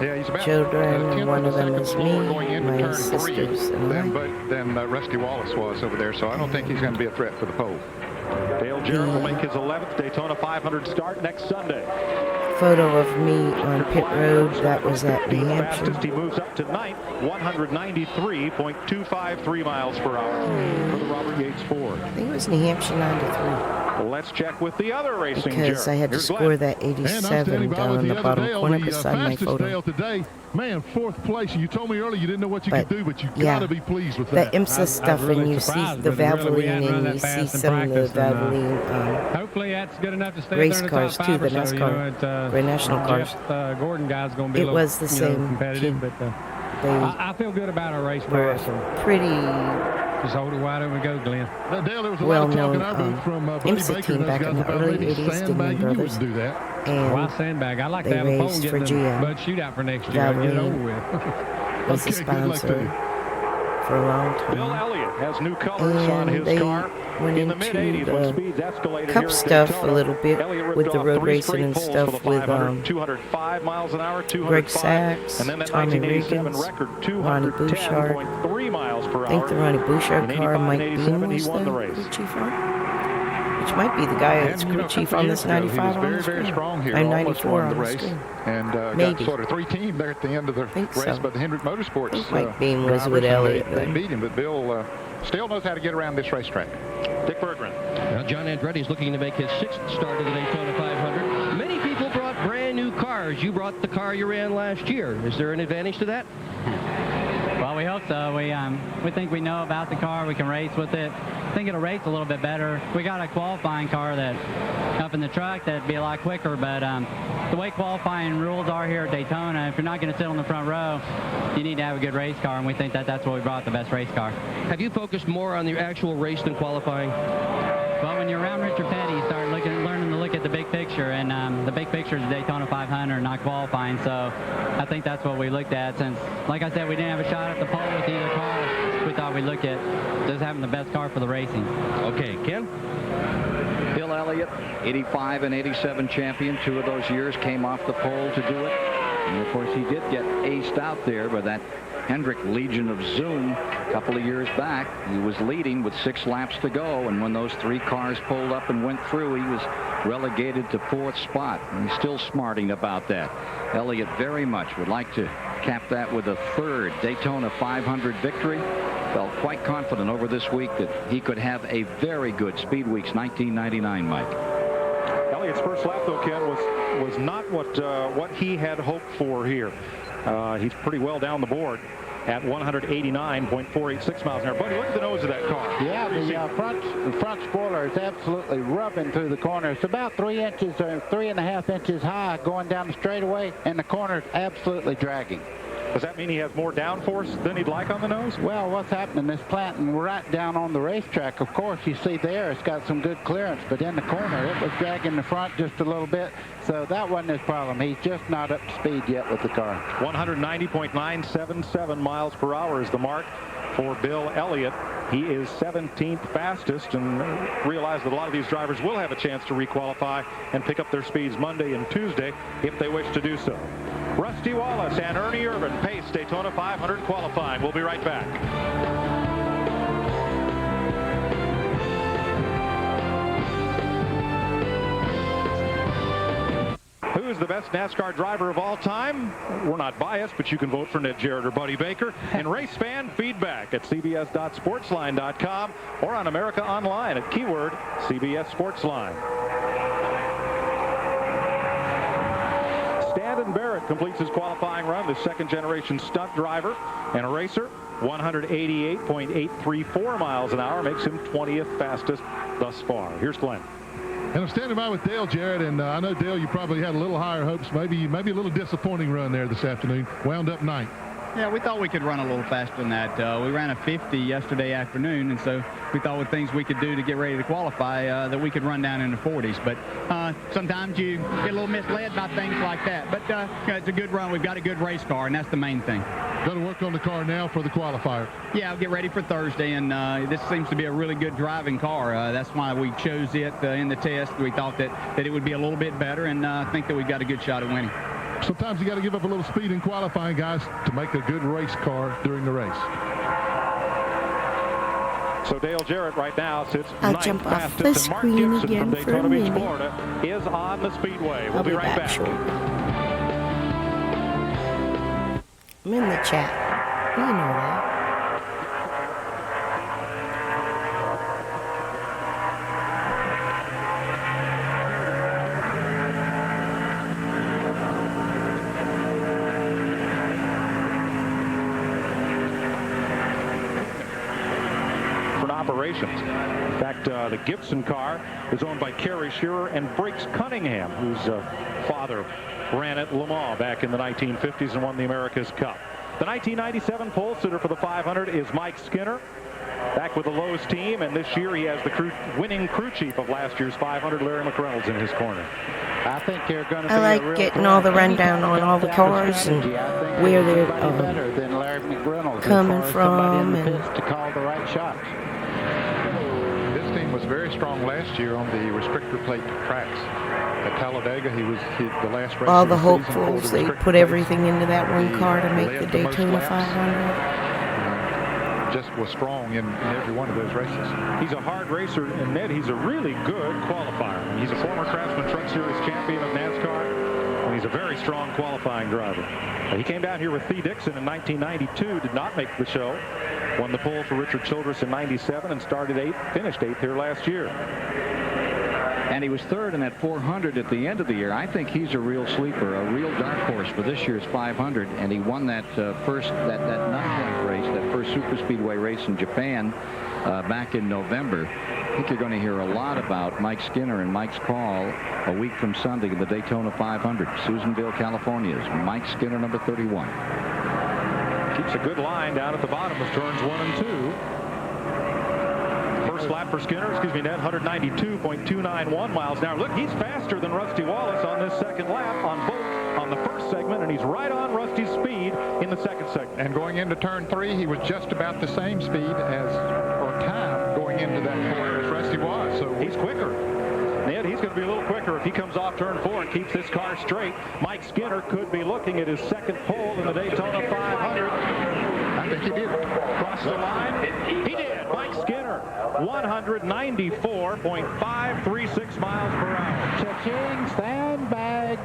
children, and one of them is me, my sisters, and I. Than Rusty Wallace was over there, so I don't think he's going to be a threat for the pole. Dale Jarrett will make his 11th Daytona 500 start next Sunday. Photo of me on pit road. That was at New Hampshire. Fastest, he moves up to 9th, 193.253 miles per hour for the Robert Yates Ford. I think it was New Hampshire 93. Well, let's check with the other racing because I had to score that 87 down in the bottom corner beside my photo. Dale today, man, 4th place. You told me earlier you didn't know what you could do, but you got to be pleased with that. The IMSA stuff, really and you see the Valvoline, and you see some of the Valvoline hopefully that's good enough to stay race cars too, the Nascar, Grand National cars. Gordon guy's going to be it was the same competitive, but I feel good about our race cars. Pretty. Just hold it wide open and go, Glenn. Dale, there was a lot of talk in our booth from IMSA team back in the early 80s, Dingman Brothers. Do that. And why sandbag? I like to have a pole getting the Bud shootout for next year. Get it over with. Was the sponsor for a long time. Bill Elliott has new colors on his car. Went in the mid-80s when speeds escalated cup here stuff Daytona, a little bit with the road racing and stuff with 205 miles an hour, 205, Greg Sachs, and then that Tommy 1987 Reagans, record, Ronnie Bouchard. 210.3 miles per hour. I think the Ronnie Bouchard car might be he won the race. Crew chief on, which might be the guy that's crew chief on this 95 He was very strong here. I'm almost 94 won the on race, and got sort of 3-teamed there at the end of the race. So. But the Hendrick Motorsports Mike Beam was with Elliott. They beat him, but Bill still knows how to get around this racetrack. Dick Berggren. Well, John Andretti's looking to make his 6th start of the Daytona 500. Many people brought brand new cars. You brought the car you ran last year. Is there an advantage to that? Well, we hope so. We think we know about the car. We can race with it. I think it'll race a little bit better. We got a qualifying car that up in the truck that'd be a lot quicker, but the way qualifying rules are here at Daytona, if you're not going to sit on the front row, you need to have a good race car, and we think that that's what we brought, the best race car. Have you focused more on the actual race than qualifying? Well, when you're around Richard Petty, you start learning to look at the big picture, and the big picture is the Daytona 500, not qualifying. So I think that's what we looked at. Since, like I said, we didn't have a shot at the pole with either car, we thought we'd look at just having the best car for the racing. Okay, Ken? Bill Elliott, 85 and 87 champion. 2 of those years came off the pole to do it. And, of course, he did get aced out there by that Hendrick Legion of Zoom a couple of years back. He was leading with 6 laps to go, and when those 3 cars pulled up and went through, he was relegated to 4th spot, and he's still smarting about that. Elliott very much would like to cap that with a 3rd Daytona 500 victory. Felt quite confident over this week that he could have a very good Speedweeks 1999, Mike. Elliott's first lap, though, Ken, was not what he had hoped for here. He's pretty well down the board at 189.486 miles an hour. Buddy, look at the nose of that car. Yeah, the front spoiler is absolutely rubbing through the corner. It's about 3 inches or 3.5 inches high going down the straightaway, and the corner is absolutely dragging. Does that mean he has more downforce than he'd like on the nose? Well, what's happening is planting right down on the racetrack. Of course, you see there it's got some good clearance, but in the corner it was dragging the front just a little bit. So that wasn't his problem. He's just not up to speed yet with the car. 190.977 miles per hour is the mark for Bill Elliott. He is 17th fastest, and realize that a lot of these drivers will have a chance to requalify and pick up their speeds Monday and Tuesday if they wish to do so. Rusty Wallace and Ernie Irvan pace Daytona 500 qualifying. We'll be right back. Who's the best NASCAR driver of all time? We're not biased, but you can vote for Ned Jarrett or Buddy Baker. And race fan feedback at cbs.sportsline.com or on America Online at keyword CBS Sportsline. Stanton Barrett completes his qualifying run, the 2nd-generation stunt driver and a racer. 188.834 miles an hour makes him 20th fastest thus far. Here's Glenn. And I'm standing by with Dale Jarrett, and I know, Dale, you probably had a little higher hopes, maybe a little disappointing run there this afternoon. Wound up 9th. Yeah, we thought we could run a little faster than that. We ran a 50 yesterday afternoon, and so we thought with things we could do to get ready to qualify that we could run down in the 40s. But sometimes you get a little misled by things like that. But it's a good run. We've got a good race car, and that's the main thing. Going to work on the car now for the qualifier. Yeah, I'll get ready for Thursday, and this seems to be a really good driving car. That's why we chose it in the test. We thought that it would be a little bit better, and I think that we've got a good shot at winning. Sometimes you got to give up a little speed in qualifying, guys, to make a good race car during the race. So Dale Jarrett right now sits I'll ninth jump off fastest, the and Mark screen Gibson again from for a Daytona Beach, minute. Florida, is on the speedway. We'll I'll be right back. shortly. I'm in the chat. You know that. Operations. In fact, the Gibson car is owned by Kerry Shearer and Briggs Cunningham, whose father ran at Le Mans back in the 1950s and won the America's Cup. The 1997 pole sitter for the 500 is Mike Skinner, back with the Lowe's team, and this year he has the winning crew chief of last year's 500, Larry McReynolds, in his corner. I think they're going to be I like a real getting all the rundown on all the cars and where they're better than Larry McReynolds coming as far as somebody from in the and pits to call the right shots. This team was very strong last year on the restrictor plate tracks. At Talladega, he was the last race. all of the season hopefuls. for the They restrictor put plates. everything into that one car to make the led the most Daytona laps. 500. Just was strong in every one of those races. He's a hard racer, and Ned, he's a really good qualifier. He's a former Craftsman Truck Series champion of NASCAR, and he's a very strong qualifying driver. He came down here with Thee Dixon in 1992, did not make the show, won the pole for Richard Childress in 97, and started 8th, finished 8th here last year. And he was third in that 400 at the end of the year. I think he's a real sleeper, a real dark horse for this year's 500. And he won that first, that nine-point race, that first super speedway race in Japan back in November. I think you're going to hear a lot about Mike Skinner and Mike's call a week from Sunday in the Daytona 500. Susanville, California's Mike Skinner, number 31. Keeps a good line down at the bottom of turns 1 and 2. First lap for Skinner, Ned, 192.291 miles an hour. Look, he's faster than Rusty Wallace on this second lap on the first segment, and he's right on Rusty's speed in the second segment. And going into turn 3, he was just about the same speed or time going into that corner as Rusty was. So he's quicker. Ned, he's going to be a little quicker if he comes off turn 4 and keeps this car straight. Mike Skinner could be looking at his second pole in the Daytona 500. I think he did. Cross the line. He did. Mike Skinner, 194.536 miles per hour. Cha-ching, stand back.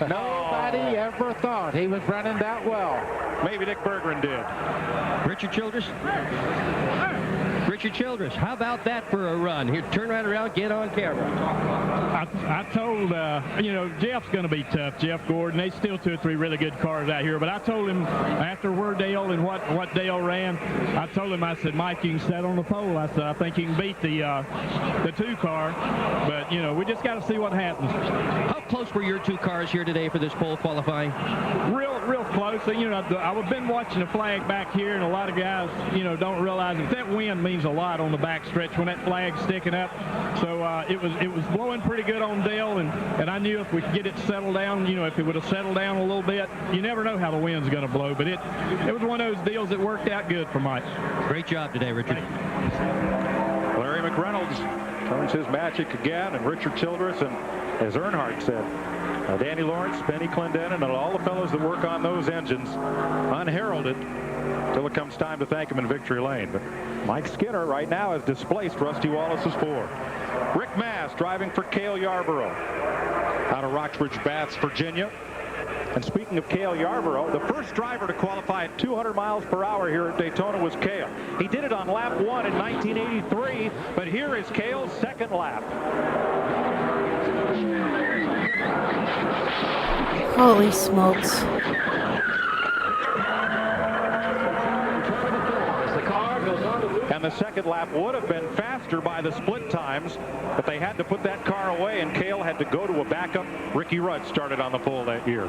Nobody ever thought he was running that well. Maybe Dick Berggren did. Richard Childress. Richard Childress, how about that for a run? Here, turn right around, get on camera. I told, Jeff's going to be tough, Jeff Gordon. They still 2 or 3 really good cars out here. But I told him after Dale and what Dale ran, I told him, I said, Mike, you can set on the pole. I said, I think you can beat the 2 car. But, we just got to see what happens. How close were your 2 cars here today for this pole qualifying? Real close. I've been watching the flag back here, and a lot of guys, don't realize that wind means a lot on the back stretch when that flag's sticking up. So it was blowing pretty good on Dale, and I knew if we could get it settled down, if it would have settled down a little bit, you never know how the wind's going to blow. But it was one of those deals that worked out good for Mike. Great job today, Richard. Larry McReynolds turns his magic again, and Richard Childress, and as Earnhardt said, Danny Lawrence, Benny Clendenin, and all the fellows that work on those engines unheralded till it comes time to thank him in victory lane. But Mike Skinner right now has displaced Rusty Wallace's 4. Rick Mass driving for Cale Yarborough out of Roxbridge, Baths, Virginia. And speaking of Cale Yarborough, the first driver to qualify at 200 miles per hour here at Daytona was Cale. He did it on lap 1 in 1983, but here is Cale's second lap. Holy smokes. And the second lap would have been faster by the split times, but they had to put that car away, and Cale had to go to a backup. Ricky Rudd started on the pole that year.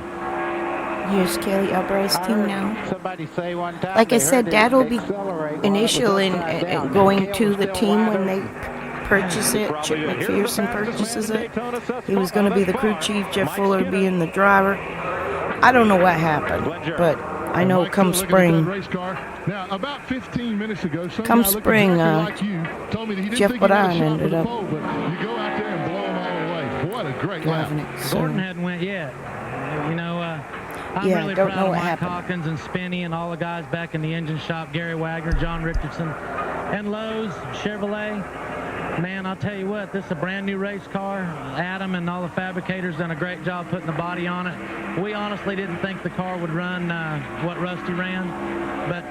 Here's Cale Yarborough's team now. Somebody say one time. Like I said, Dad will be initial in going to the team when they purchase it. Chip McPherson purchases it. He was going to be the crew chief, Jeff Fuller being the driver. I don't know what happened, but I know come spring. Now, about 15 minutes ago, come spring, Jeff Bodine ended up. But you go out there and blow them all away. What a great lap. Gordon hadn't went yet. I'm really proud of Mike Hawkins and Spinney and all the guys back in the engine shop, Gary Wagner, John Richardson. and Lowe's, Chevrolet. Man, I'll tell you what, this is a brand new race car. Adam and all the fabricators done a great job putting the body on it. We honestly didn't think the car would run what Rusty ran, but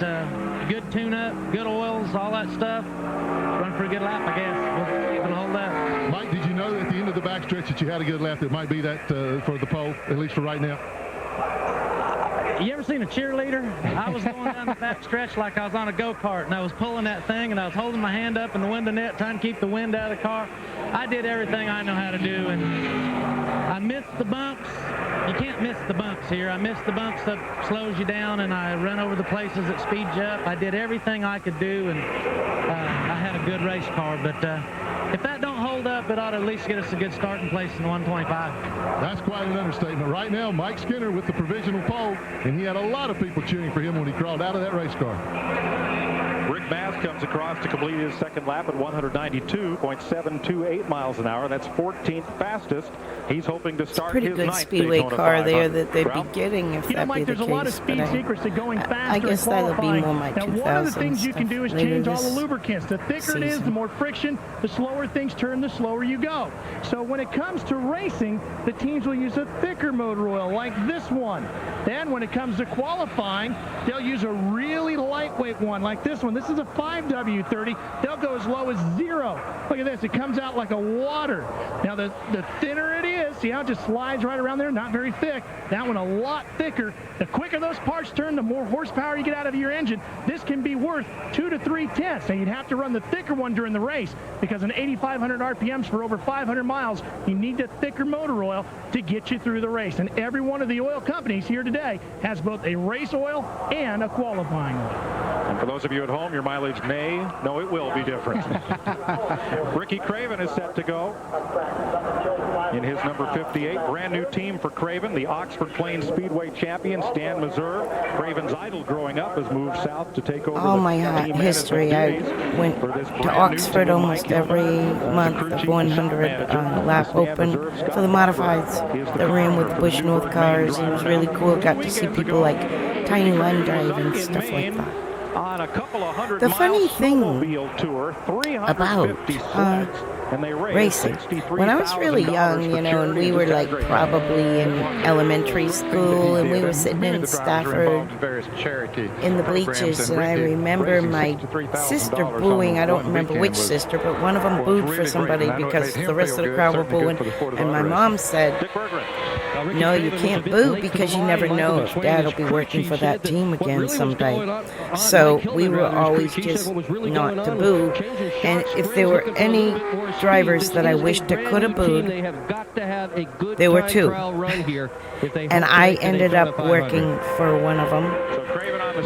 good tune-up, good oils, all that stuff. Run for a good lap, I guess. It'll hold up. Mike, did you know at the end of the backstretch that you had a good lap that might be that for the pole, at least for right now? You ever seen a cheerleader? I was going down the back stretch like I was on a go-kart, and I was pulling that thing, and I was holding my hand up in the window net, trying to keep the wind out of the car. I did everything I know how to do, and I missed the bumps. You can't miss the bumps here. I missed the bumps that slows you down, and I run over the places that speed you up. I did everything I could do, and I had a good race car, but if that don't hold up, it ought to at least get us a good starting place in the 125. That's quite an understatement. Right now, Mike Skinner with the provisional pole, and he had a lot of people cheering for him when he crawled out of that race car. Rick Bass comes across to complete his second lap at 192.728 miles an hour. That's 14th fastest. He's hoping to start pretty his good ninth speedway Daytona car 500. there that they'd be getting if that be the there's a lot of case. speed secrets to going faster. I guess that'll be more my Now, 2000s. one of the things you can do is later change all the this lubricants. The thicker it is, the more friction, the slower things turn, the slower you go. So when it comes to racing, the teams will use a thicker motor oil like this one. Then when it comes to qualifying, they'll use a really lightweight one like this one. This is a 5W30. They'll go as low as 0. Look at this. It comes out like a water. Now, the thinner it is, see how it just slides right around there? Not very thick. That one a lot thicker. The quicker those parts turn, the more horsepower you get out of your engine. This can be worth 2 to 3 tenths. Now, you'd have to run the thicker one during the race because in 8,500 RPMs for over 500 miles, you need the thicker motor oil to get you through the race. And every one of the oil companies here today has both a race oil and a qualifying oil. And for those of you at home, your mileage may, no, it will be different. Ricky Craven is set to go in his number 58. Brand new team for Craven, the Oxford Plains Speedway champion, Stan Meserve. Craven's idol growing up has moved south to take over all my team history. I went to Oxford almost every month of 100 lap open for the modifieds that ran with the Busch North cars. It was really cool. Got to see people like Tiny Len drive and stuff like that. On a couple of hundred The funny thing tour, about racing, when I was really young, you know, and we were like probably in elementary school, and we were sitting in Stafford in the bleachers, and I remember my sister booing. I don't remember which sister, but one of them booed for somebody because the rest of the crowd were booing, and my mom said, no, you can't boo because you never know if Dad will be working for that team again someday. So we were always just not to boo. And if there were any drivers that I wished I could have booed, there were 2. And I ended up working for one of them.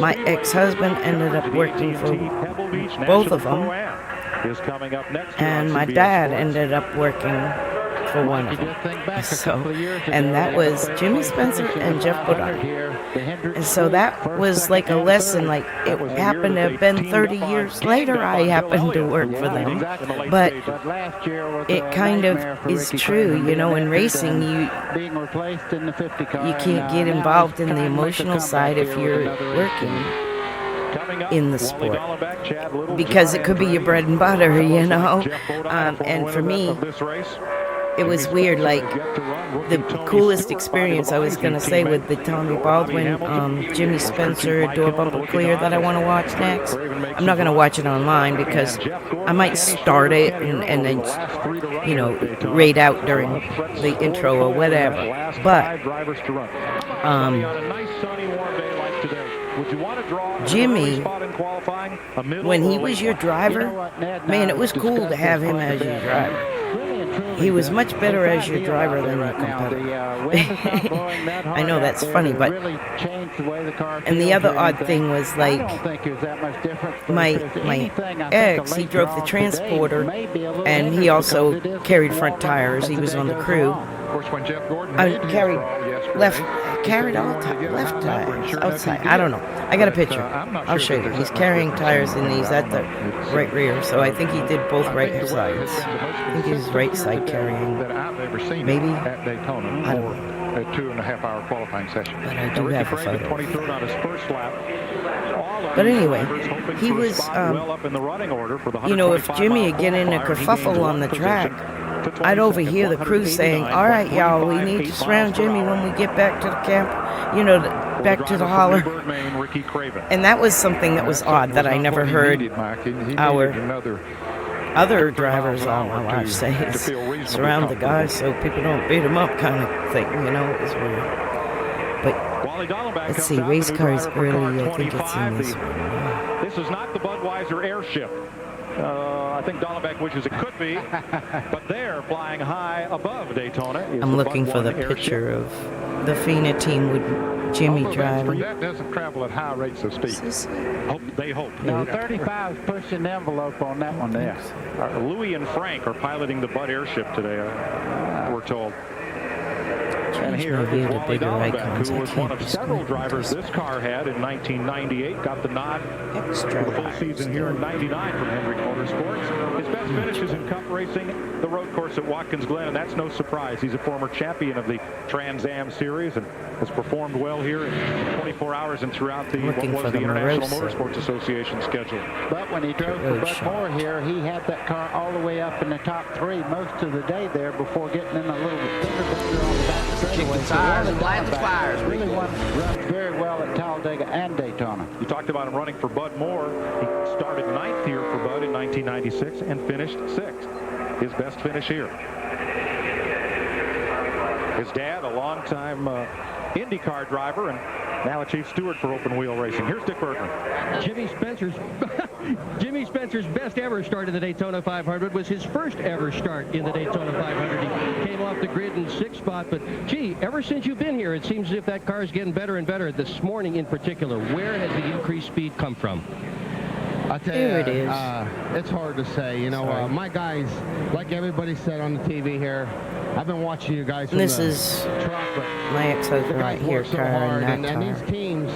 My ex-husband ended up working for both of them. And my dad ended up working for one of them. So, and that was Jimmy Spencer and Jeff Bodine. And so that was like a lesson. Like, it happened to have been 30 years later I happened to work for them. But it kind of is true, you know, in racing you can't get involved in the emotional side if you're working in the sport, because it could be your bread and butter, you know. And for me, it was weird. Like, the coolest experience, I was going to say, with the Tommy Baldwin, Jimmy Spencer, Door Bumper Clear that I want to watch next. I'm not going to watch it online because I might start it and then, you know, raid out during the intro or whatever. But, Jimmy, when he was your driver, man, it was cool to have him as your driver. He was much better as your driver than your competitor. I know that's funny, but... And the other odd thing was, like, my ex, he drove the transporter, and he also carried front tires. He was on the crew. Carried all left tires outside. I don't know. I got a picture. I'll show you. He's carrying tires in these at the right rear, so I think he did both right sides. I think he was right side carrying. Maybe. At Daytona. I don't know. A 2.5-hour qualifying session. But I do have a photo. 23rd on his first lap. But anyway, he was, you know, if Jimmy had get in a kerfuffle on the track, I'd overhear the crew saying, all right, y'all, we need to surround Jimmy when we get back to the camp, you know, back to the holler. And that was something that was odd that I never heard our other drivers all my life say. Surround the guys so people don't beat them up kind of thing, you know, it was weird. But let's see, race cars early, I think it's in this one. This is not the Budweiser airship. I think Dahlbeck wishes it could be, but they're flying high above Daytona. I'm looking for the picture of the FINA team with Jimmy driving. That doesn't travel at high rates of speed. They hope. No, 35 is pushing the envelope on that one there. Louis and Frank are piloting the Bud airship today, we're told. And here is Wally Dahlbeck, who was one of several drivers this car had in 1998. Got the nod for the full season here in 99 from Hendrick Motorsports. His best finishes in Cup racing, the road course at Watkins Glen, and that's no surprise. He's a former champion of the Trans Am Series and has performed well here in 24 hours and throughout the what was the International Motorsports Association schedule. But when he drove for Bud Moore here, he had that car all the way up in the top 3 most of the day there before getting in a little bit bigger on the back straightaway. Kick the tires and light the fires. Really runs very well at Talladega and Daytona. You talked about him running for Bud Moore. He started 9th here for Bud in 1996 and finished 6th. His best finish here. His dad, a longtime IndyCar driver, and now a chief steward for open wheel racing. Here's Dick Bergman. Jimmy Spencer's best ever start in the Daytona 500 was his first ever start in the Daytona 500. He came off the grid in 6th spot, but gee, ever since you've been here, it seems as if that car is getting better and better. This morning in particular, where has the increased speed come from? I tell you, it's hard to say. You know, my guys, like everybody said on the TV here, I've been watching you guys. This is my ex-husband right here, car and that and these teams,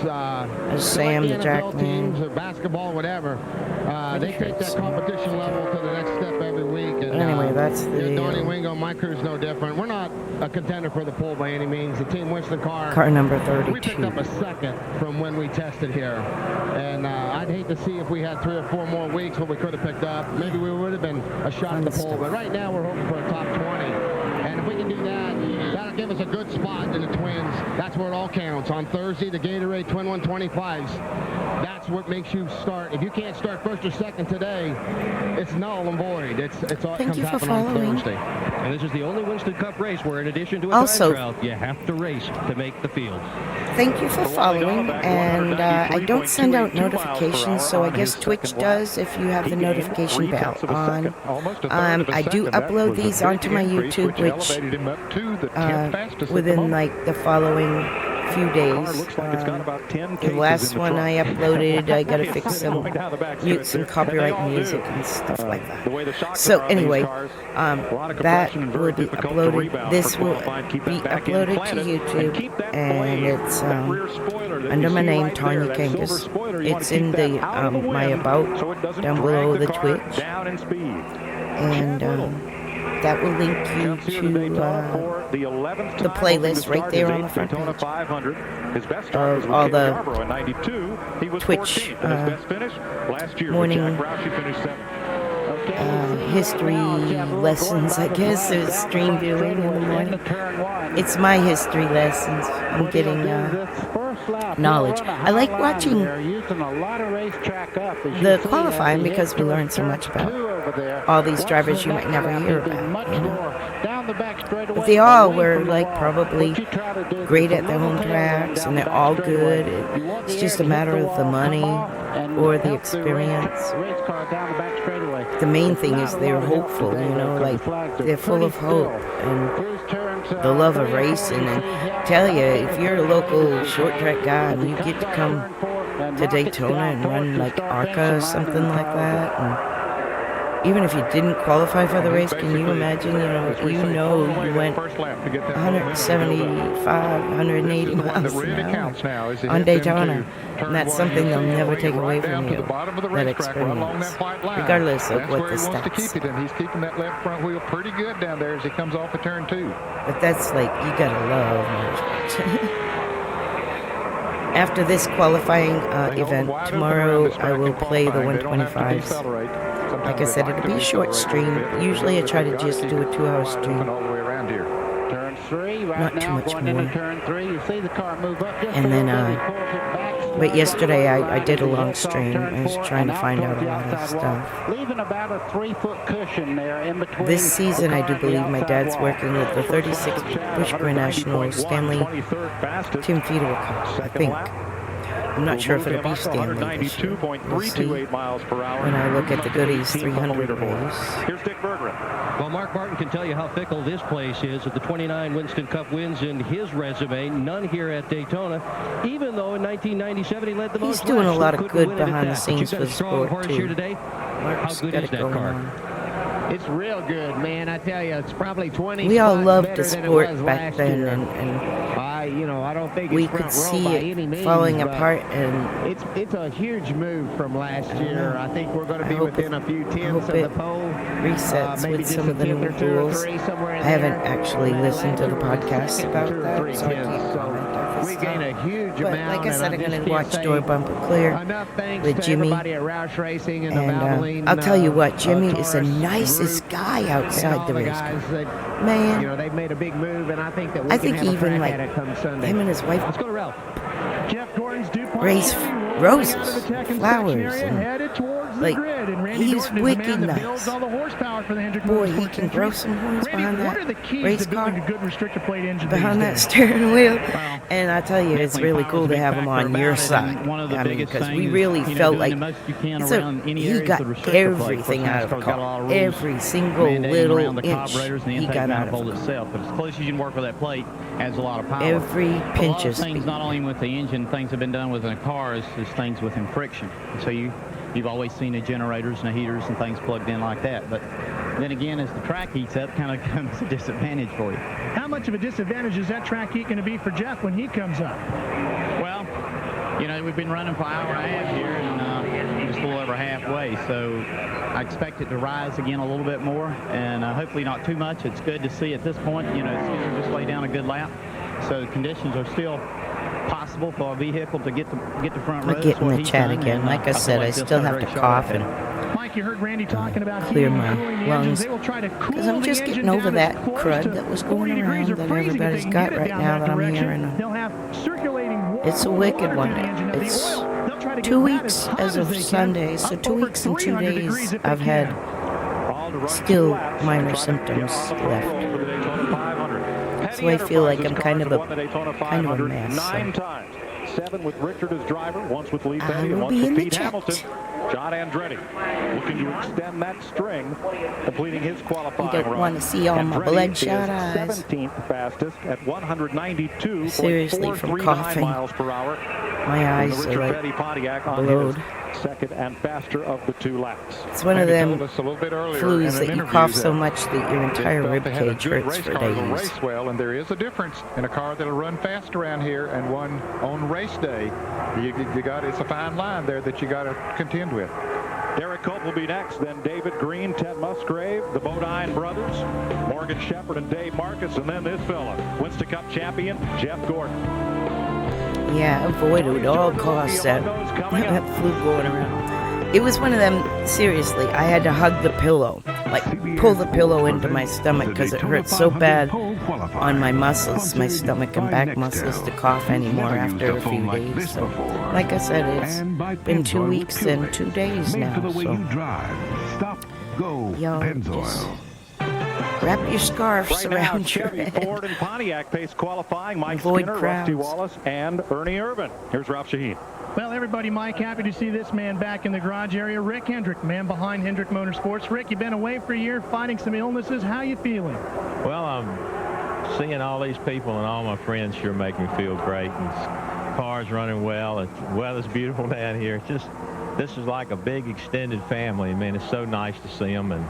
Sam, the NFL Jackman. teams or basketball, whatever, they take that competition level to the next step every week. And anyway, that's the Donnie Wingo. My crew's no different. We're not a contender for the pole by any means. The team Winston car number 32. We picked up a second from when we tested here, and I'd hate to see if we had 3 or 4 more weeks what we could have picked up. Maybe we would have been a shot at the pole, but right now we're hoping for a top 20. And if we can do that, that'll give us a good spot in the Twins. That's where it all counts. On Thursday, the Gatorade Twin 125s. That's what makes you start. If you can't start first or second today, it's null and void. It's all Thank comes you for happen on following. Thursday. And this is the only Winston Cup race where, in addition to a Also, time trial, you have to race to make the field. Thank you for following, and I don't send out notifications, so I guess Twitch does if you have the notification bell on. I do upload these onto my YouTube, which within like the following few days. The last one I uploaded, I gotta fix some mute some copyright music and stuff like that. So anyway, that will be uploaded. This will be uploaded to YouTube, and it's under my name, Tanya Kangas. It's in the my about down below the Twitch, and that will link you to the playlist right there on the front page of all the Twitch morning history lessons, I guess, is stream viewing in the morning. It's my history lessons. I'm getting knowledge. I like watching the qualifying because we learn so much about all these drivers you might never hear about. You know? But they all were like probably great at their home tracks, and they're all good. It's just a matter of the money or the experience. The main thing is they're hopeful, you know, like they're full of hope and the love of racing. And tell you, if you're a local short track guy and you get to come to Daytona and run like ARCA or something like that, and even if you didn't qualify for the race, can you imagine, you went 175, 180 miles an hour on Daytona, and that's something they'll never take away from you, that experience, regardless of what the stats. He's keeping that left front wheel pretty good down there as he comes off of turn 2. But that's like, you gotta love motorsports. After this qualifying event, tomorrow I will play the 125s. Like I said, it'll be a short stream. Usually I try to just do a 2-hour stream. Turn 3, right Not too now much going more. into turn 3. You see the car move up just And then, a little bit. He pulls it back. but yesterday I did a long stream. I was trying to find out a lot of stuff. Leaving about a 3-foot cushion there in between. This season, I do believe my dad's working with the 36 Busch Grand National Stanley Tim Fiedler Cup, I think. I'm not sure if it'll be Stanley this year. We'll see when I look at the Goodies 300 race. Here's Dick Berggren. Well, Mark Martin can tell you how fickle this place is. At the 29 Winston Cup wins in his resume, none here at Daytona, even though in 1997 he led the most. He's doing a laps, lot so of couldn't good win it at behind the that. scenes But for you've the got a strong sport, horse too. here today. Mark's How good got is it that going car? on. It's real good, man. I tell you, it's probably 20 We all spots loved better the than it sport was back last then, year. and you know, I don't think we it's could front row see by it any means, falling but apart, and it's a huge move from last year. I think we're going to be hope within a few tenths of it the pole. resets Maybe with just some a of the new tenth or 2 or rules. 3 somewhere in I haven't there. actually listened to the podcast about Two or that, three so I tenths. can't So comment at this we gain time. a huge But amount. like I and said, I'm just going to can't watch say Door Bumper Clear enough thanks with to Jimmy. everybody at Roush Racing and the And Valvoline. I'll tell you what, Jimmy is the Taurus nicest group guy outside and all the race guys car. that, Man. you know, they've made a big move, and I think that we I can think have a even crack like at it come Sunday. him and his wife Let's go to Ralph. Jeff Gordon's DuPont raise Chevy rolling roses, out of the tech inspection flowers, area, and headed towards the like grid. And Randy he's Norton is the wicked man that nice. builds all the horsepower for the Hendrick Boy, he Motorsports can grow engine. some horns Randy, behind what that are the keys race to building car, a good restrictor plate engine behind these that days? steering wheel. And I tell you, it's really cool to have him on your side. One of the I mean, biggest because we things, really you know, felt doing like the most you can it's around any he areas got of the restrictor plate. Of course, everything out of the NASCAR's got a lot car. of rules Every single mandating little around the inch carburetors and the he intake got out of manifold it. itself. But as close as you can work with that plate adds a lot of power. Every A pinch lot of of things, speed. not only with the engine, things have been done within a car is things within friction. And so you've always seen the generators and the heaters and things plugged in like that. But then again, as the track heats up, kind of becomes a disadvantage for you. How much of a disadvantage is that track heat going to be for Jeff when he comes up? Well, you know, we've been running for an hour and a half here, and just a little over halfway. So I expect it to rise again a little bit more, and hopefully not too much. It's good to see at this point, you know, it's just lay down a good lap. So the conditions are still possible for a vehicle to get the front row. I get in the chat again. Like I said, I still have to cough and Mike, you heard Randy talking about clear heating my and cooling the lungs, engines. They will try to cool because I'm just the getting engine over down that its course crud to that was 40 going degrees around or that freezing if they everybody's can got get it right down now that that I'm direction. hearing. They'll have circulating It's a wicked one. It's 2 weeks as of Sunday, so 2 weeks and 2 days I've had still minor symptoms left. So I feel like I'm kind of a mess. 9 times. 7 with Richard as driver, once with Lee Petty, and will once be with in the Pete chat. Hamilton. John Andretti looking to extend that string, completing his qualifying I don't run. want to see all my Andretti bloodshot is eyes. 17th fastest at 192.439 Seriously, from coughing, miles per hour. my eyes The are Richard like Petty Pontiac on blowed. his second and faster of the 2 laps. It's one of them told us a little bit earlier in flus an that you interview cough so that much that your entire they rib felt they had a cage good hurts race for car that'll days. race well, and there is a difference in a car that'll run fast around here and one on race day. You got it's a fine line there that you got to contend with. Derek Cope will be next, then David Green, Ted Musgrave, the Bodine brothers, Morgan Shepherd and Dave Marcus, and then this fella, Winston Cup champion, Jeff Gordon. Yeah, avoid it at all costs that flu going around. It was one of them, seriously, I had to hug the pillow, like pull the pillow into my stomach because it hurt so bad on my muscles, my stomach and back muscles to cough anymore after a few days. So, like I said, it's been 2 weeks and 2 days now, so y'all just wrap your scarves Right now, around your Chevy, head. Ford, and Pontiac pace qualifying. Mike Avoid Skinner, crowds. Rusty Wallace, and Ernie Irvan. Here's Ralph Shaheen. Well, everybody, Mike, happy to see this man back in the garage area. Rick Hendrick, man behind Hendrick Motorsports. Rick, you've been away for a year fighting some illnesses. How you feeling? Well, seeing all these people and all my friends sure make me feel great. And cars running well. The weather's beautiful down here. It's just, this is like a big extended family. I mean, it's so nice to see them, and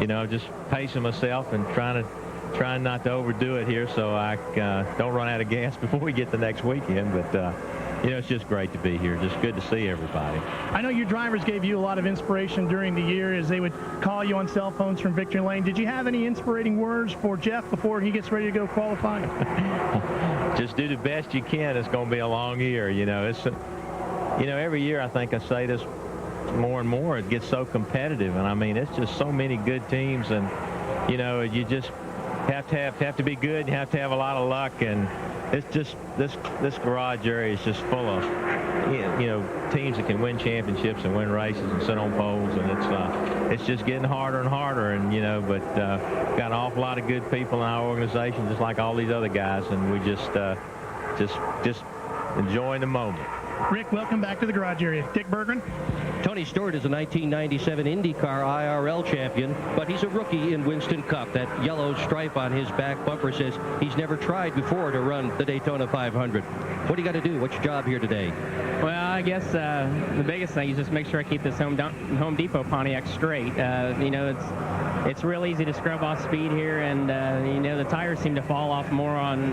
you know, just pacing myself and trying not to overdo it here so I don't run out of gas before we get the next weekend. But you know, it's just great to be here. Just good to see everybody. I know your drivers gave you a lot of inspiration during the year as they would call you on cell phones from Victory Lane. Did you have any inspirating words for Jeff before he gets ready to go qualifying? just do the best you can. It's going to be a long year. You know, every year I think I say this more and more. It gets so competitive, and I mean, it's just so many good teams, and you know, you just have to be good. You have to have a lot of luck, and it's just this garage area is just full of teams that can win championships and win races and sit on poles, and it's just getting harder and harder, and but got an awful lot of good people in our organization, just like all these other guys, and we just enjoying the moment. Rick, welcome back to the garage area. Dick Berggren. Tony Stewart is a 1997 IndyCar IRL champion, but he's a rookie in Winston Cup. That yellow stripe on his back bumper says he's never tried before to run the Daytona 500. What do you got to do? What's your job here today? Well, I guess the biggest thing is just make sure I keep this Home Depot Pontiac straight. It's real easy to scrub off speed here, and the tires seem to fall off more on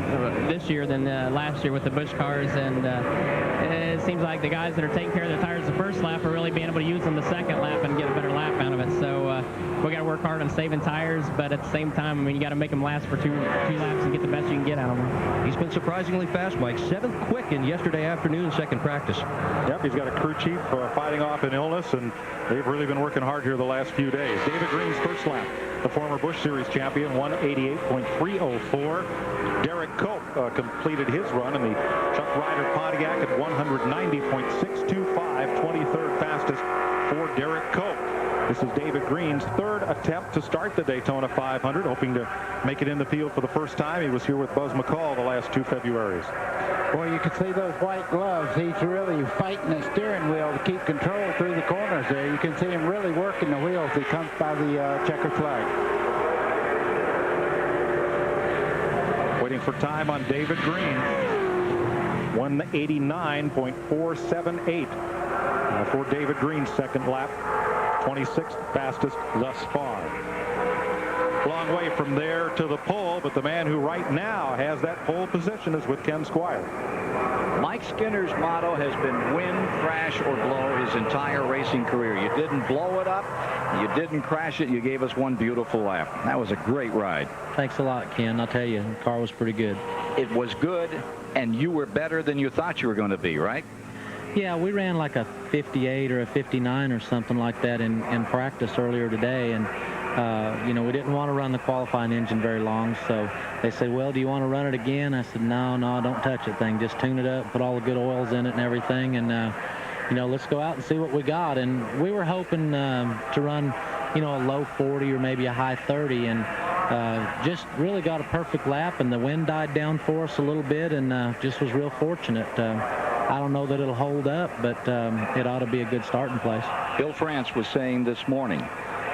this year than last year with the Busch cars, and it seems like the guys that are taking care of the tires the first lap are really being able to use them the second lap and get a better lap out of it. So we got to work hard on saving tires, but at the same time, I mean, you got to make them last for two laps and get the best you can get out of them. He's been surprisingly fast, Mike. 7th quick in yesterday afternoon, second practice. Yep, he's got a crew chief fighting off an illness, and they've really been working hard here the last few days. David Green's first lap, the former Busch Series champion, 188.304. Derek Cope completed his run in the Chuck Ryder Pontiac at 190.625, 23rd fastest for Derek Cope. This is David Green's third attempt to start the Daytona 500, hoping to make it in the field for the first time. He was here with Buzz McCall the last 2 Februaries. Boy, you can see those white gloves. He's really fighting the steering wheel to keep control through the corners there. You can see him really working the wheels. He comes by the checkered flag. Waiting for time on David Green. 189.478 for David Green's second lap. 26th fastest thus far. Long way from there to the pole, but the man who right now has that pole position is with Ken Squire. Mike Skinner's motto has been win, crash, or blow his entire racing career. You didn't blow it up. You didn't crash it. You gave us one beautiful lap. That was a great ride. Thanks a lot, Ken. I'll tell you, the car was pretty good. It was good, and you were better than you thought you were going to be, right? Yeah, we ran like a 58 or a 59 or something like that in practice earlier today, and we didn't want to run the qualifying engine very long, so they said, well, do you want to run it again? I said, no, don't touch it thing. Just tune it up, put all the good oils in it and everything, and let's go out and see what we got. And we were hoping to run a low 40 or maybe a high 30, and just really got a perfect lap, and the wind died down for us a little bit, and just was real fortunate. I don't know that it'll hold up, but it ought to be a good starting place. Bill France was saying this morning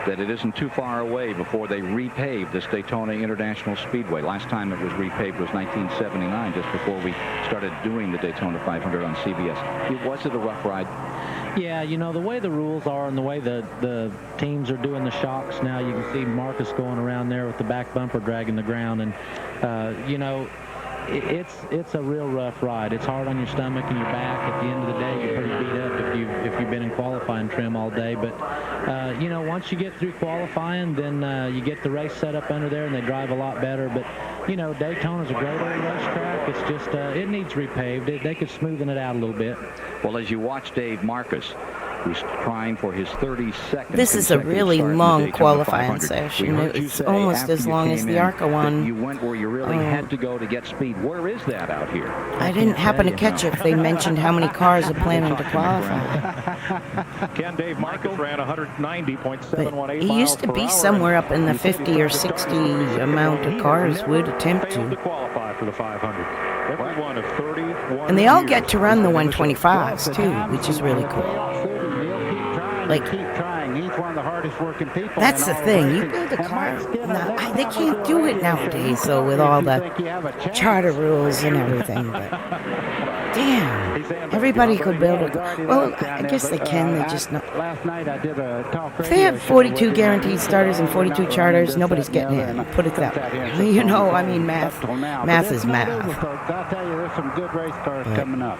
that it isn't too far away before they repave this Daytona International Speedway. Last time it was repaved was 1979, just before we started doing the Daytona 500 on CBS. Was it a rough ride? Yeah, the way the rules are and the way the teams are doing the shocks now, you can see Marcus going around there with the back bumper dragging the ground, and it's a real rough ride. It's hard on your stomach and your back. At the end of the day, you're pretty beat up if you've been in qualifying trim all day. But once you get through qualifying, then you get the race set up under there, and they drive a lot better. But Daytona's a great old racetrack. It's just it needs repaved. They could smoothen it out a little bit. Well, as you watch Dave Marcus, who's trying for his 32nd. This is a really long qualifying session. It's almost as long as the ARCA one. You went where you really had to go to get speed. Where is that out here? I didn't happen to catch it if they mentioned how many cars are planning to qualify. Ken, Dave Marcus ran 190.718 He used to be somewhere up in the 50 or 60 amount of cars would attempt to qualify for the 500. Every one of 31. And they all get to run the 125s too, which is really cool. Keep trying. He's one of the hardest working people. That's the thing. You build a car. They can't do it nowadays, though, with all the charter rules and everything. But damn, everybody could build a car. Well, I guess they can. They just not. Last night I did a talk. If they have 42 guaranteed starters and 42 charters, nobody's getting in. Put it that way. I mean, math. Math is math. I'll tell you, there's some good race cars coming up.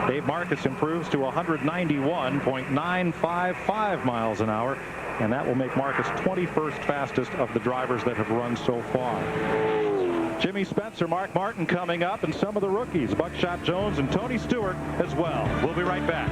Dave Marcus improves to 191.955 miles an hour, and that will make Marcus 21st fastest of the drivers that have run so far. Jimmy Spencer, Mark Martin coming up, and some of the rookies, Buckshot Jones and Tony Stewart as well. We'll be right back.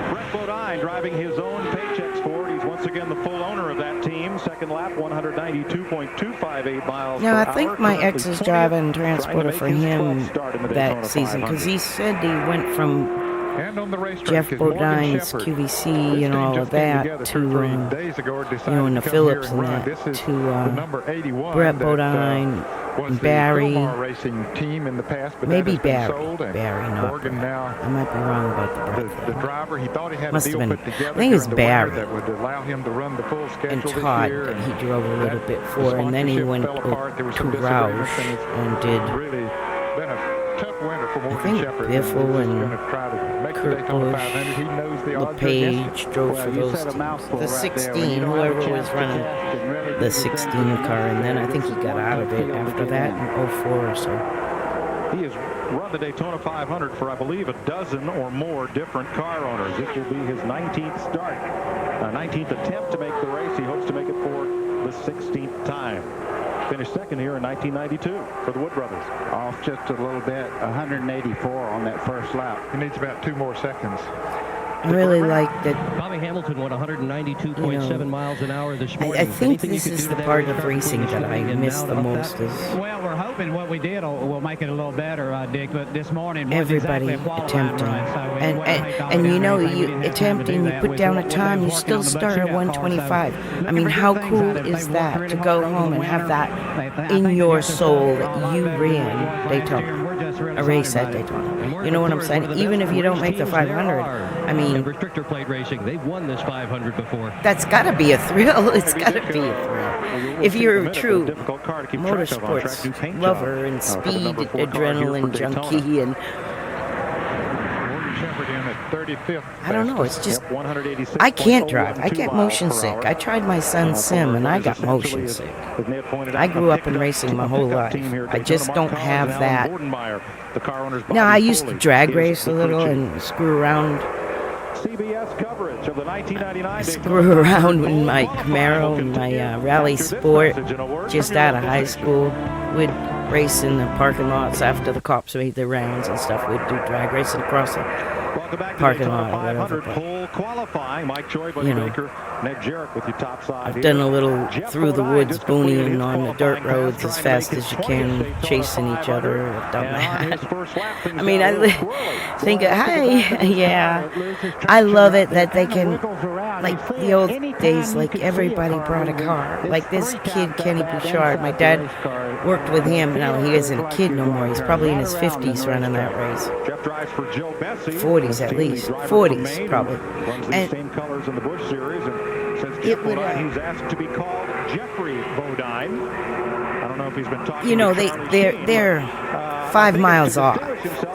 Brett Bodine driving his own Paychex Ford. He's once again the full owner of that team. Second lap, 192.258 miles Now, I per think hour. my Currently ex is 20th, driving trying transporter to for make his him 12th start in the that Daytona season, because 500. he said he went from And on the racetrack Jeff is Morgan Bodine's Shepherd. QVC and all of that to, in the Phillips and that, to Brett Bodine, was Barry, the Racing team in the past, but maybe that has been Barry, sold, and not Morgan now, I might be wrong about the driver, he thought he had Must a have deal been, put together I think it's during the Barry winter that would allow him to run the full schedule and this Todd year, that and he drove a little bit for, the and then he sponsorship went fell apart. There was to some disagreements, Roush it's and did, really been a tough winter for I Morgan think Shepherd. Biffle He's and going to try to make the Kurt Daytona Busch, 500. He knows the odds LePage drove well, for you those said a teams. mouthful The right there. 16, whoever was running the 16 car, and then I think he got out of it after that in 04 or so. He has run the Daytona 500 for, I believe, a dozen or more different car owners. This will be his 19th start, 19th attempt to make the race. He hopes to make it for the 16th time. Finished second here in 1992 for the Wood brothers. Off just a little bit, 184 on that first lap. He needs about 2 more seconds. I really like that. Bobby Hamilton went 192.7 miles an hour this morning. I think this is the part of racing that I miss the most. Is Well, we're hoping what we did will make it a little better, Dick. But this morning, everybody attempting, and you know, you attempting, you put down a time, you still start at 125. I mean, how cool is that to go home and have that in your soul that you ran Daytona, a race at Daytona. You know what I'm saying? Even if you don't make the 500, I mean, restrictor plate racing, they've won this 500 before. that's got to be a thrill. It's got to be a thrill. If you're a true motorsports lover and speed adrenaline junkie, and I don't know, it's just, I can't drive. I get motion sick. I tried my son's sim and I got motion sick. I grew up in racing my whole life. I just don't have that. Now, I used to drag race a little and screw around. CBS coverage of the 1999 Screw around with my Camaro and my Rally Sport just out of high school. We'd race in the parking lots after the cops made their rounds and stuff. We'd do drag racing across the parking lot or whatever. Qualifying, Mike Joy, Buddy You know, Baker, Ned Jarrett with your top side. I've done a little through the woods booneying on the dirt roads as fast as you can, chasing each other. I've done that. I mean, I think, hi, yeah. I love it that they can, like the old days, like everybody brought a car. Like this kid, Kenny Bouchard, my dad worked with him. Now he isn't a kid no more. He's probably in his 50s running that race. 40s at least. 40s probably. And same colors in the Busch series, and since Jeff Bodine, he's asked to be called Jeffrey Bodine. I don't know if he's been talking. You know, to they're 5 miles off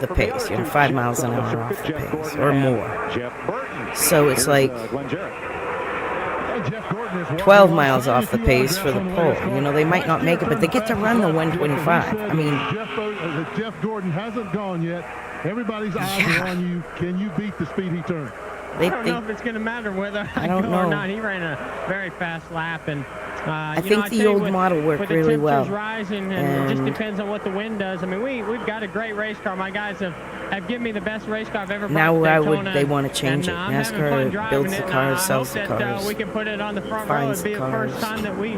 the pace. You know, 5 miles an hour off the pace or more. So it's like 12 miles off the pace for the pole. You know, they might not make it, but they get to run the 125. I mean, Jeff Gordon hasn't gone yet. Everybody's eyes are on you. Can you beat the speed he turned? I don't know if it's going to matter whether I go or not. He ran a very fast lap, and I think the old model worked really well. Rising, and it just depends on what the wind does. I mean, we've got a great race car. My guys have given me the best race car I've ever brought now to why Daytona, would they want to change it? NASCAR builds the cars, sells the cars, we can put it on the front row. It'd be the first time that we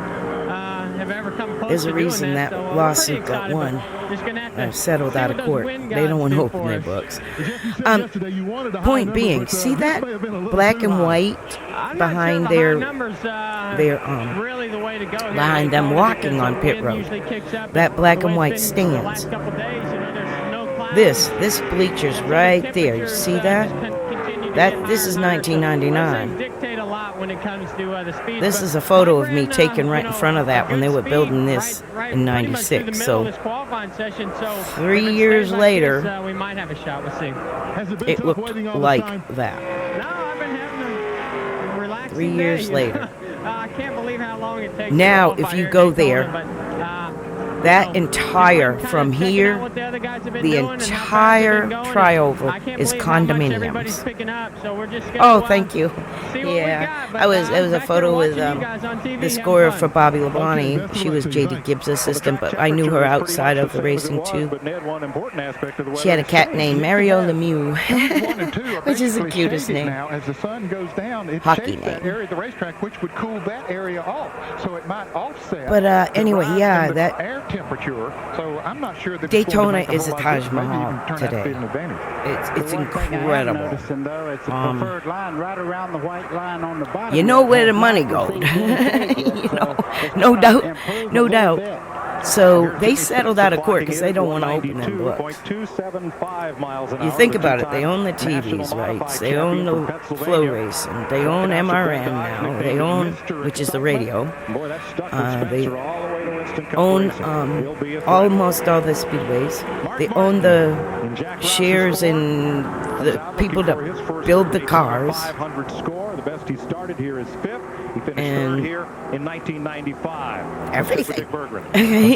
have ever come close There's to a reason doing that so, lawsuit got won. Settled out of court. They don't want to open their books. Point being, see that black and white behind behind them walking on pit road. That black and white stands. This bleacher's right there. You see that? This is 1999. This is a photo of me taken right in front of that when they were building this in 96. So 3 years later, it looked like that. 3 years later. I can't believe how long it takes. Now, if you go there, That entire, from here, the entire trioval is condominiums. Oh, thank you. Yeah, it was a photo with the scorer for Bobby Labonte. She was J.D. Gibbs' assistant, but I knew her outside of the racing too. She had a cat named Mario Lemieux, which is the cutest name. Now, as the sun goes down, it Hockey shapes that name. area of the racetrack, which would cool that area off, so it might offset. But the anyway, rise yeah, in the that air temperature. So I'm not sure that Daytona it's going to make is a whole lot Taj of difference. Maybe Mahal even turn out to be today. an advantage. It's The one thing I am incredible. noticing, though, it's the preferred line right around the white line on the bottom. You know where the money goes. No doubt, no doubt. So they settled out of court because they don't want to open them books. You think about it, they own the TV's rights, they own the flow racing, they own MRN now, they own, which is the radio, they own almost all the speedways, they own the shares in the people that build the cars, The best he started here is fifth. He finished and third here in 1995. everything.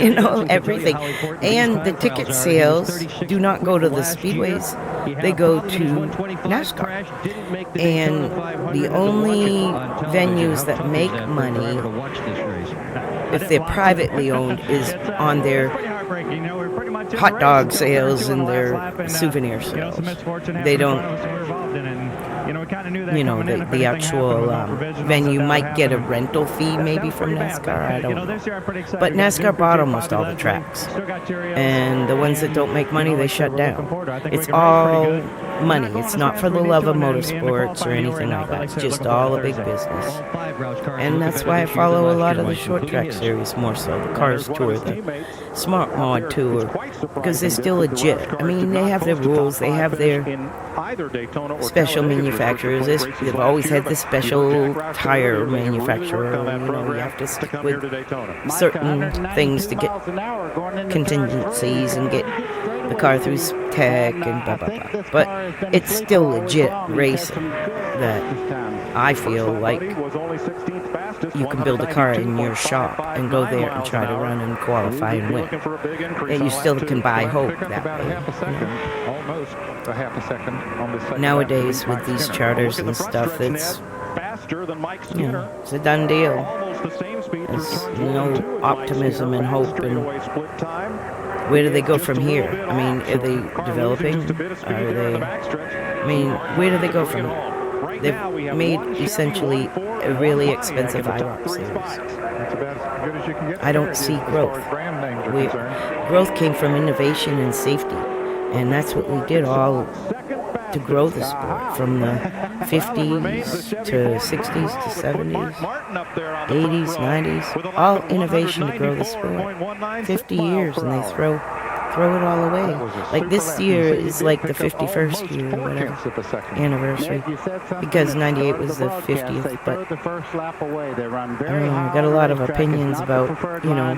You know, everything. And the ticket sales do not go to the speedways, they go to NASCAR. And the only venues that make money, if they're privately owned, is on their hot dog sales and their souvenir sales. They don't, you know, the actual venue might get a rental fee maybe from NASCAR, I don't know. But NASCAR bought almost all the tracks. And the ones that don't make money, they shut down. It's all money. It's not for the love of motorsports or anything like that. It's just all a big business. And that's why I follow a lot of the short track series more so. The Cars Tour, the Smart Mod Tour, because they're still legit. I mean, they have their rules. They have their special manufacturers. They've always had the special tire manufacturer. You know, you have to stick with certain things to get contingencies and get the car through tech and blah, blah, blah. But it's still legit racing that I feel like you can build a car in your shop and go there and try to run and qualify and win. And you still can buy hope that way. Almost a half a second on this second Nowadays, lap. with these charters and stuff, it's, you know, it's a done deal. There's no optimism and hope. And where do they go from here? I mean, are they developing? Are they? I mean, where do they go from here? They've made essentially a really expensive IROC series. I don't see growth. Growth came from innovation and safety, and that's what we did all to grow the sport from the 50s to 60s to 70s, 80s, 90s, all innovation to grow the sport. 50 years and they throw it all away. Like this year is like the 51st year or whatever anniversary, because 98 was the 50th. But I mean, I got a lot of opinions about, you know,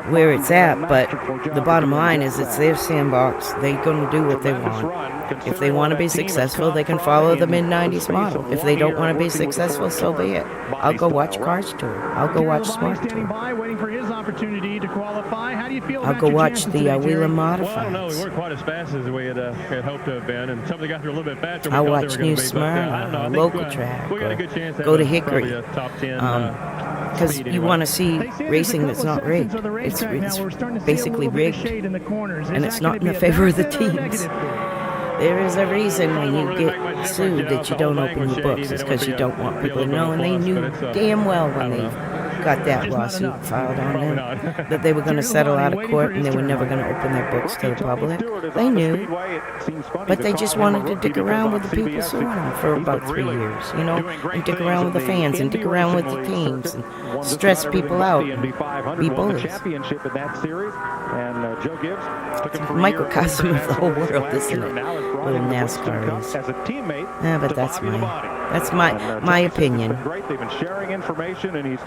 where it's at, but the bottom line is it's their sandbox. They're going to do what they want. If they want to be successful, they can follow the mid-90s model. If they don't want to be successful, so be it. I'll go watch Cars Tour. I'll go watch Smart Tour. I'll go watch the Wheeler Modifieds. Well, no, we weren't quite as fast as we had hoped to have been, and some of the guys were a little bit faster. I'll watch New Smyrna, local track, we got a good chance go to Hickory, top 10. because you want to see racing that's not rigged. It's basically rigged, and it's not in the favor of the teams. There is a reason when you get sued that you don't open your books. It's because you don't want people to know, and they knew damn well when they got that lawsuit filed on them that they were going to settle out of court and they were never going to open their books to the public. They knew, but they just wanted to dick around with the people suing them for about 3 years, you know, and dick around with the fans and dick around with the teams and stress people out and be bullies. It's a microcosm of the whole world, isn't it? Little NASCAR is. Yeah, but that's my opinion. They've been sharing information, and he's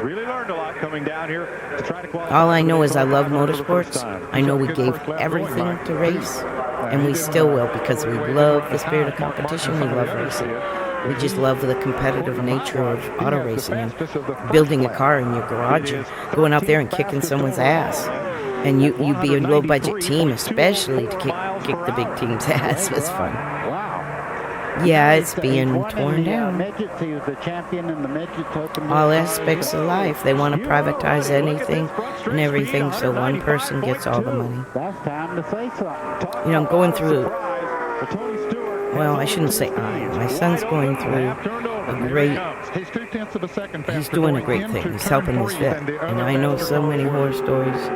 really learned a lot coming down here to try to qualify. All I know is I love motorsports. I know we gave everything to race, and we still will, because we love the spirit of competition. We love racing. We just love the competitive nature of auto racing and building a car in your garage and going out there and kicking someone's ass. And you be a low-budget team, especially to kick the big team's ass. Was fun. Yeah, it's being torn down. All aspects of life. They want to privatize anything and everything, so one person gets all the money. You know, I'm going through, well, I shouldn't say I. My son's going through a great, he's doing a great thing. He's helping his vet. And I know so many horror stories.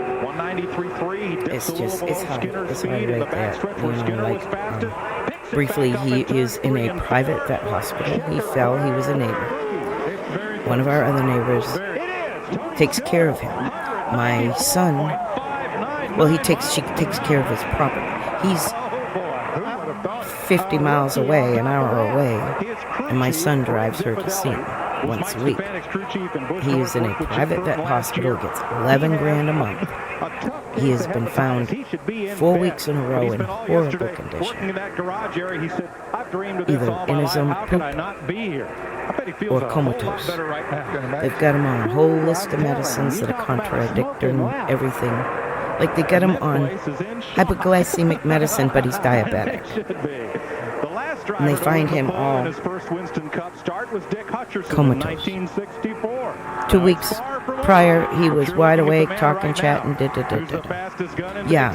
It's just, it's hard. It's hard right there. You know, like, briefly, he is in a private vet hospital. He fell. He was a neighbor. One of our other neighbors takes care of him. My son, well, she takes care of his property. He's 50 miles away, an hour away, and my son drives her to see him once a week. He is in a private vet hospital, gets $11,000 a month. He has been found 4 weeks in a row in horrible condition, either in his own poop or comatose. They've got him on a whole list of medicines that are contradictory and everything. Like, they got him on hypoglycemic medicine, but he's diabetic. And they find him all comatose. 2 weeks prior, he was wide awake, talking, chatting, Yeah.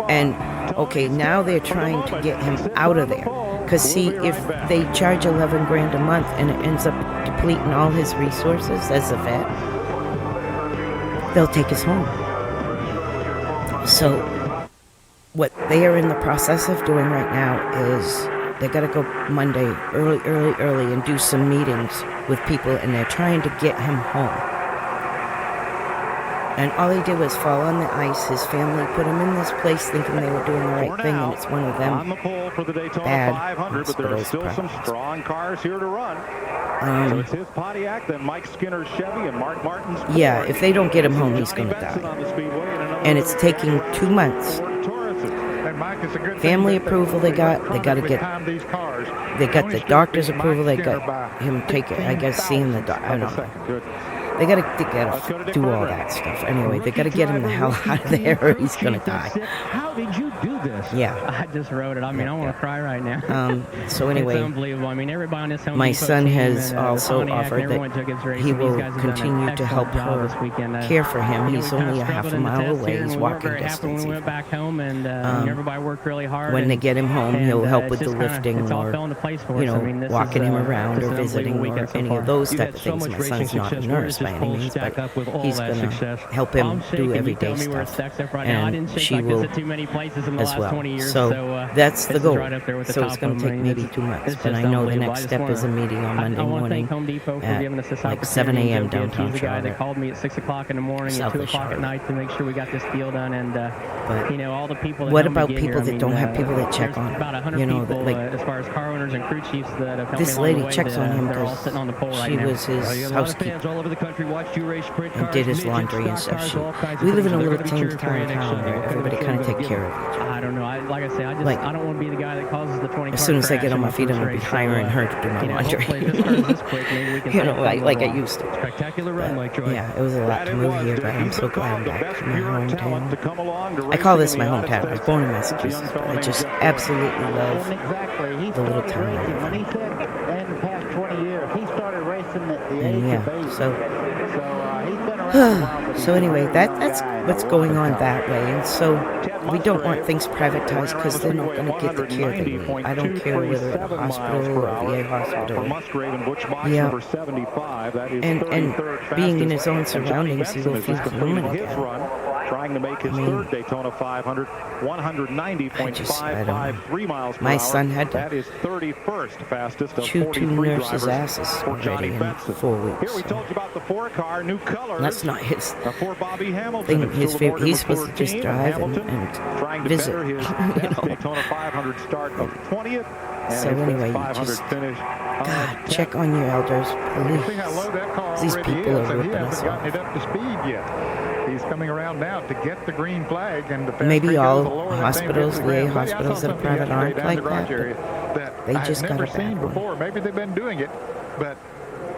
And, okay, now they're trying to get him out of there. Because, see, if they charge $11,000 a month and it ends up depleting all his resources as a vet, they'll take us home. So, what they are in the process of doing right now is they got to go Monday early and do some meetings with people, and they're trying to get him home. And all he did was fall on the ice. His family put him in this place thinking they were doing the right thing, and it's one of them bad hospitals. There are still some strong cars here to run. So it's his Pontiac, then Mike Skinner's Chevy, and Mark Martin's Ford. Yeah, if they don't get him home, he's going to die. And it's taking 2 months. Family approval they got to get, they got the doctor's approval, they got him take it, I guess, seeing the doctor, I don't know. They gotta do all that stuff. Anyway, they gotta get him the hell out of there or he's gonna die. How did you do this? Yeah. I just wrote it. I mean, I want to cry right now. So anyway, it's unbelievable. I mean, everybody on this Home my Depot son team has and, also Pontiac, offered that he will continue to help her care for him. He's only a half a mile away. He's walking distance. We went back home and everybody worked really hard. When they get him home, he'll help with the lifting or, you know, walking him around or visiting or any of those type of things. My son's not a nurse by any means, but he's going to help him do everyday stuff. And she will as well. So that's the goal. So it's going to take maybe 2 months. But I know the next step is a meeting on Monday morning at like 7 a.m. downtown Charlotte. They called me at 6 o'clock in the morning and 2 o'clock at night to make sure we got this deal done. And, you know, all the people that what about people that don't have people that check on about 100 him? You know, people, like as far as car owners and crew chiefs that have helped this lady checks on him because she was his housekeeper and did his laundry and stuff. We live in a little tiny town where everybody kind of take care of each other. I don't know. Like I say, I don't want to be the guy that causes the 20 as soon as I get on my feet, I'm going to be hiring her to do my laundry. You know, like I used to. Spectacular run, Mike Troy. Yeah, it was a lot to move here, but I'm so glad I'm back in my hometown. I call this my hometown. I was born in Massachusetts, but I just absolutely love the little town I live in. He said in the past 20 years, he started racing at the age of 8. So anyway, that's what's going on that way, and so we don't want things privatized because they're not going to get the care they need. I don't care whether it's a hospital or VA hospital. Yeah, and being in his own surroundings, he will feel human again. Trying to make his third Daytona 500, 190.55 3 miles per hour. My son had to that is 31st fastest of chew 2 nurses' asses for Johnny Benson. 4 weeks. Here we told you about the 4-car, new colors. That's not his for Bobby Hamilton. thing. His favorite. He's supposed to just drive and visit. His you know. Daytona 500 start of 20th. So anyway, you just, God, check on your elders, please. These people are ripping us off. He's coming around now to get the green flag, and the maybe all hospitals, VA hospitals that are private aren't like that. that They I've just got never a bad seen one. before. Maybe they've been doing it, but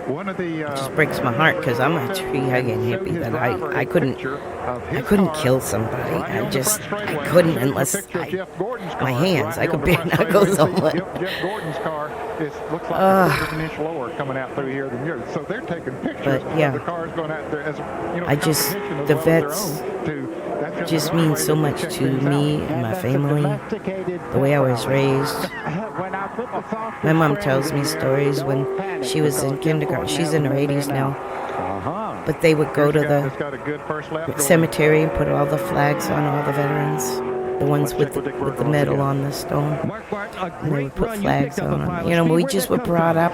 one of the It just breaks my heart because I'm a tree-hugging hippie that I couldn't kill somebody. I couldn't unless my hands. I could bare knuckle someone. Jeff Gordon's car looks like it's an inch lower coming out through here than yours. So they're taking pictures But, yeah. of the cars going out there as The vets just mean so much to me and my family, the way I was raised. My mom tells me stories when she was in kindergarten. She's in her 80s now. But they would go to the cemetery and put all the flags on all the veterans, the ones with the medal on the stone. And they would put flags on them. You know, we just were brought up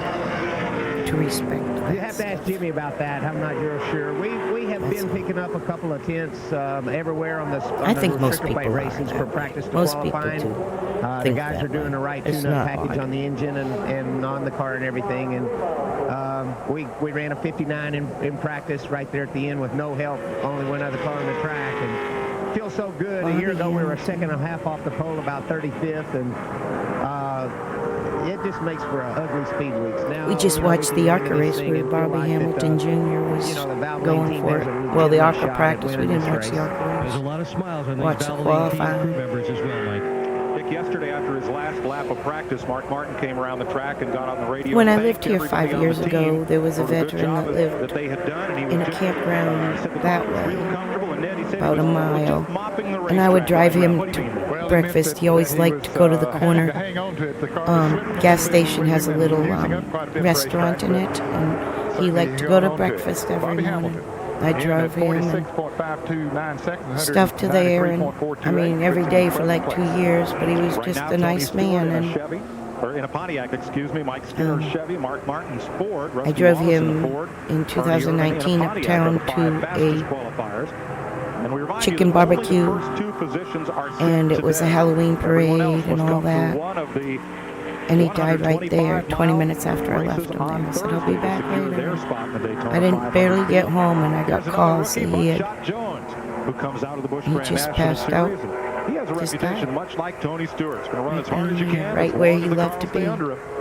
to respect that. You have to ask Jimmy about that. I'm not real sure. We have been picking up a couple of tents everywhere on the I think most people are races for practice to most qualifying. people do. The guys are doing the right tune-up package on the engine and on the car and everything. And we ran a 59 in practice right there at the end with no help, only one other car on the track. And feels so good. A year ago we were a second and a half off the pole, about 35th, and it just makes for a ugly Speedweeks. Now We just watched the ARCA race where Bobby Hamilton Jr. was going for it. Well, the ARCA practice, we didn't watch the ARCA race. There's a lot of smiles on these Watch the qualifying. crew members as well, Mike. Yesterday, after his last lap of practice, Mark Martin came around the track and got on the radio. When I lived here 5 years ago, there was a veteran that lived in a campground that way, about a mile, and I would drive him to breakfast. He always liked to go to the corner gas station, has a little restaurant in it, and he liked to go to breakfast every morning. I drove him and stuff to there, and I mean every day for like 2 years, but he was just a nice man. And in a Pontiac, excuse me, Mike Skinner's Chevy, Mark Martin's Ford. I drove him in 2019 uptown to a chicken barbecue, and it was a Halloween parade and all that. And he died right there 20 minutes after I left him there. I said, I'll be back later. I didn't barely get home, and I got calls that he just passed out. He has a reputation much like Tony Stewart's. Going to run as hard as you can. Right where he loved to be.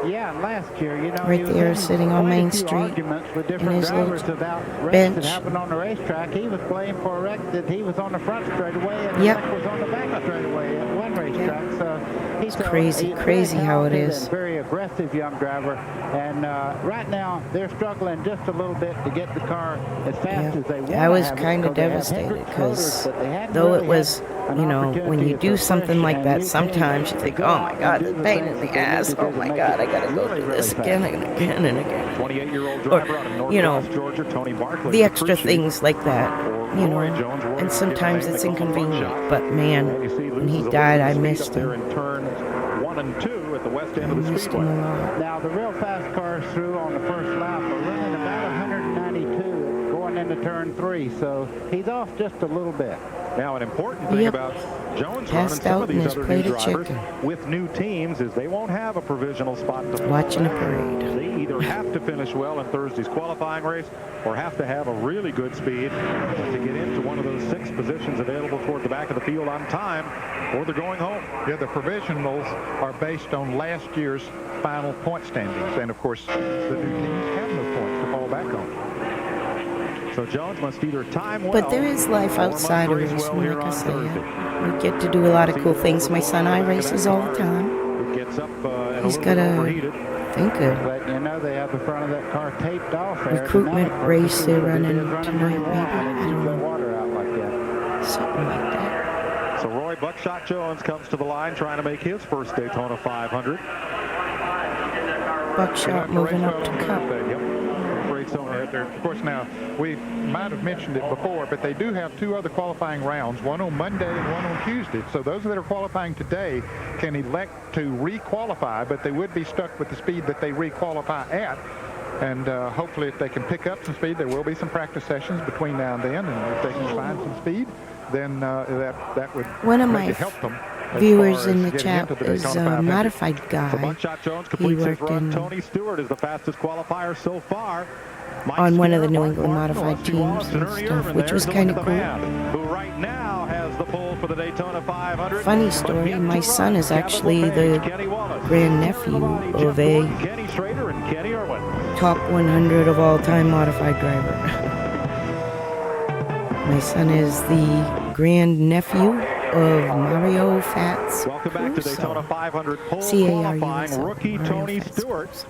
Yeah, last year, you know, Right there, sitting on Main Street in his little bench. Happened on the racetrack. He was blamed for a wreck that he was on the front straightaway and Yep. the wreck was on the back straightaway at one racetrack. So It's crazy how it is. Very aggressive young driver, and right now they're struggling just a little bit to get the car as fast as they want. I was kind of devastated because though it was, you know, when you do something like that, sometimes you think, oh my God, it's a pain in the ass. Oh my God, I gotta go through this again and again and again. 28-year-old driver out of Or, you know, Northwest Georgia, Tony Barkley. the extra things like that, you know, and sometimes it's inconvenient. But man, when he died, I missed him. In turns 1 and 2 at the west end of the missed him a speedway. lot. Now the real fast cars through on the first lap are running about 192 going into turn 3, so he's off just a little bit. Now, an important thing about Jones running some of these other new drivers with new teams is they won't have a provisional spot to Watching a parade. They either have to finish well in Thursday's qualifying race or have to have a really good speed to get into one of those 6 positions available toward the back of the field on time, or they're going home. Yeah, the provisionals are based on last year's final point standings, and of course the new teams have no points to fall back on. So Jones must either time well. But there is life outside of racing, like I said. We get to do a lot of cool things. My son I races all the time. He's got a, I think But you know they have the front of that car taped off there. recruitment race they're running tonight, maybe. I don't know. Water out like that. Something like that. So Roy Buckshot Jones comes to the line trying to make his first Daytona 500. Buckshot moving up to Cup. Of course, now, we might have mentioned it before, but they do have 2 other qualifying rounds, one on Monday and one on Tuesday. So those that are qualifying today can elect to re-qualify, but they would be stuck with the speed that they re-qualify at. And hopefully if they can pick up some speed, there will be some practice sessions between now and then. And if they can find some speed, then that would One of my help them. viewers in the chat is a modified guy. He worked in Tony Stewart is the fastest qualifier so far. on one of the New England modified teams and stuff, which was kind of cool. Who right now has is the pole for the Daytona 500. Funny story, my son is actually the grandnephew of a Kenny Schrader and Kenny Irwin. top 100 of all-time modified driver. My son is the grandnephew of Mario Fats. Welcome back to Daytona 500 pole C-A-R-U-S-O. qualifying rookie Mario Tony Fats. Stewart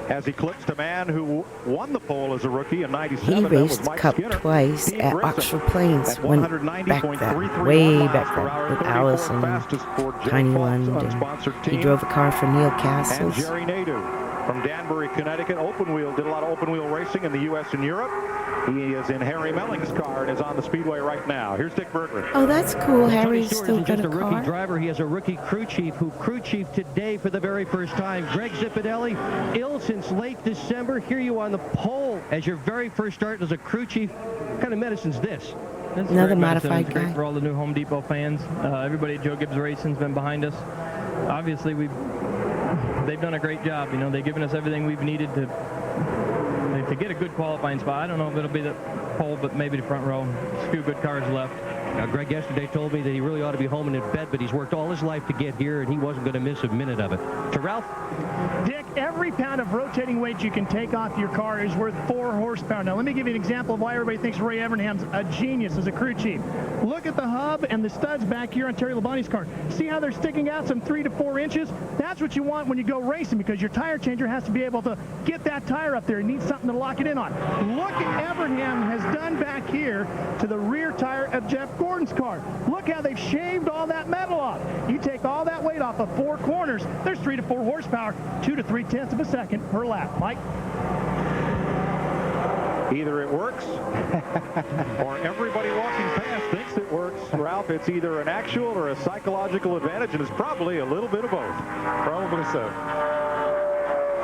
has eclipsed a man who won the pole as a rookie in '97. He That was raced Mike Cup Skinner. twice Steve at Grissom Oxford Plains. at Went back that way back then with Alice and Tiny Lund. He drove a car for Neil And Castles. Jerry Nadeau from Danbury, Connecticut. Open wheel, did a lot of open wheel racing in the U.S. and Europe. He is in Harry Melling's car and is on the speedway right now. Here's Dick Berggren. Oh, that's cool. Harry's Stewart still isn't got just a a rookie car. driver. He has a rookie crew chief who crew chief today for the very first time. Greg Zipadelli, ill since late December. Here you on the pole as your very first start as a crew chief. What kind of medicine's this? Another modified Great guy. for all the new Home Depot fans. Everybody at Joe Gibbs Racing's been behind us. Obviously, they've done a great job. You know, they've given us everything we've needed to get a good qualifying spot. I don't know if it'll be the pole, but maybe the front row. There's a few good cars left. Now, Greg yesterday told me that he really ought to be home and in bed, but he's worked all his life to get here, and he wasn't going to miss a minute of it. To Ralph? Dick, every pound of rotating weight you can take off your car is worth 4 horsepower. Now, let me give you an example of why everybody thinks Ray Evernham's a genius as a crew chief. Look at the hub and the studs back here on Terry Labonte's car. See how they're sticking out some 3 to 4 inches? That's what you want when you go racing, because your tire changer has to be able to get that tire up there. It needs something to lock it in on. Look at Evernham has done back here to the rear tire of Jeff Gordon's car. Look how they've shaved all that metal off. You take all that weight off of 4 corners, there's 3 to 4 horsepower, 2 to 3 tenths of a second per lap. Mike? Either it works or everybody walking past thinks it works. Ralph, it's either an actual or a psychological advantage, and it's probably a little bit of both. Probably so.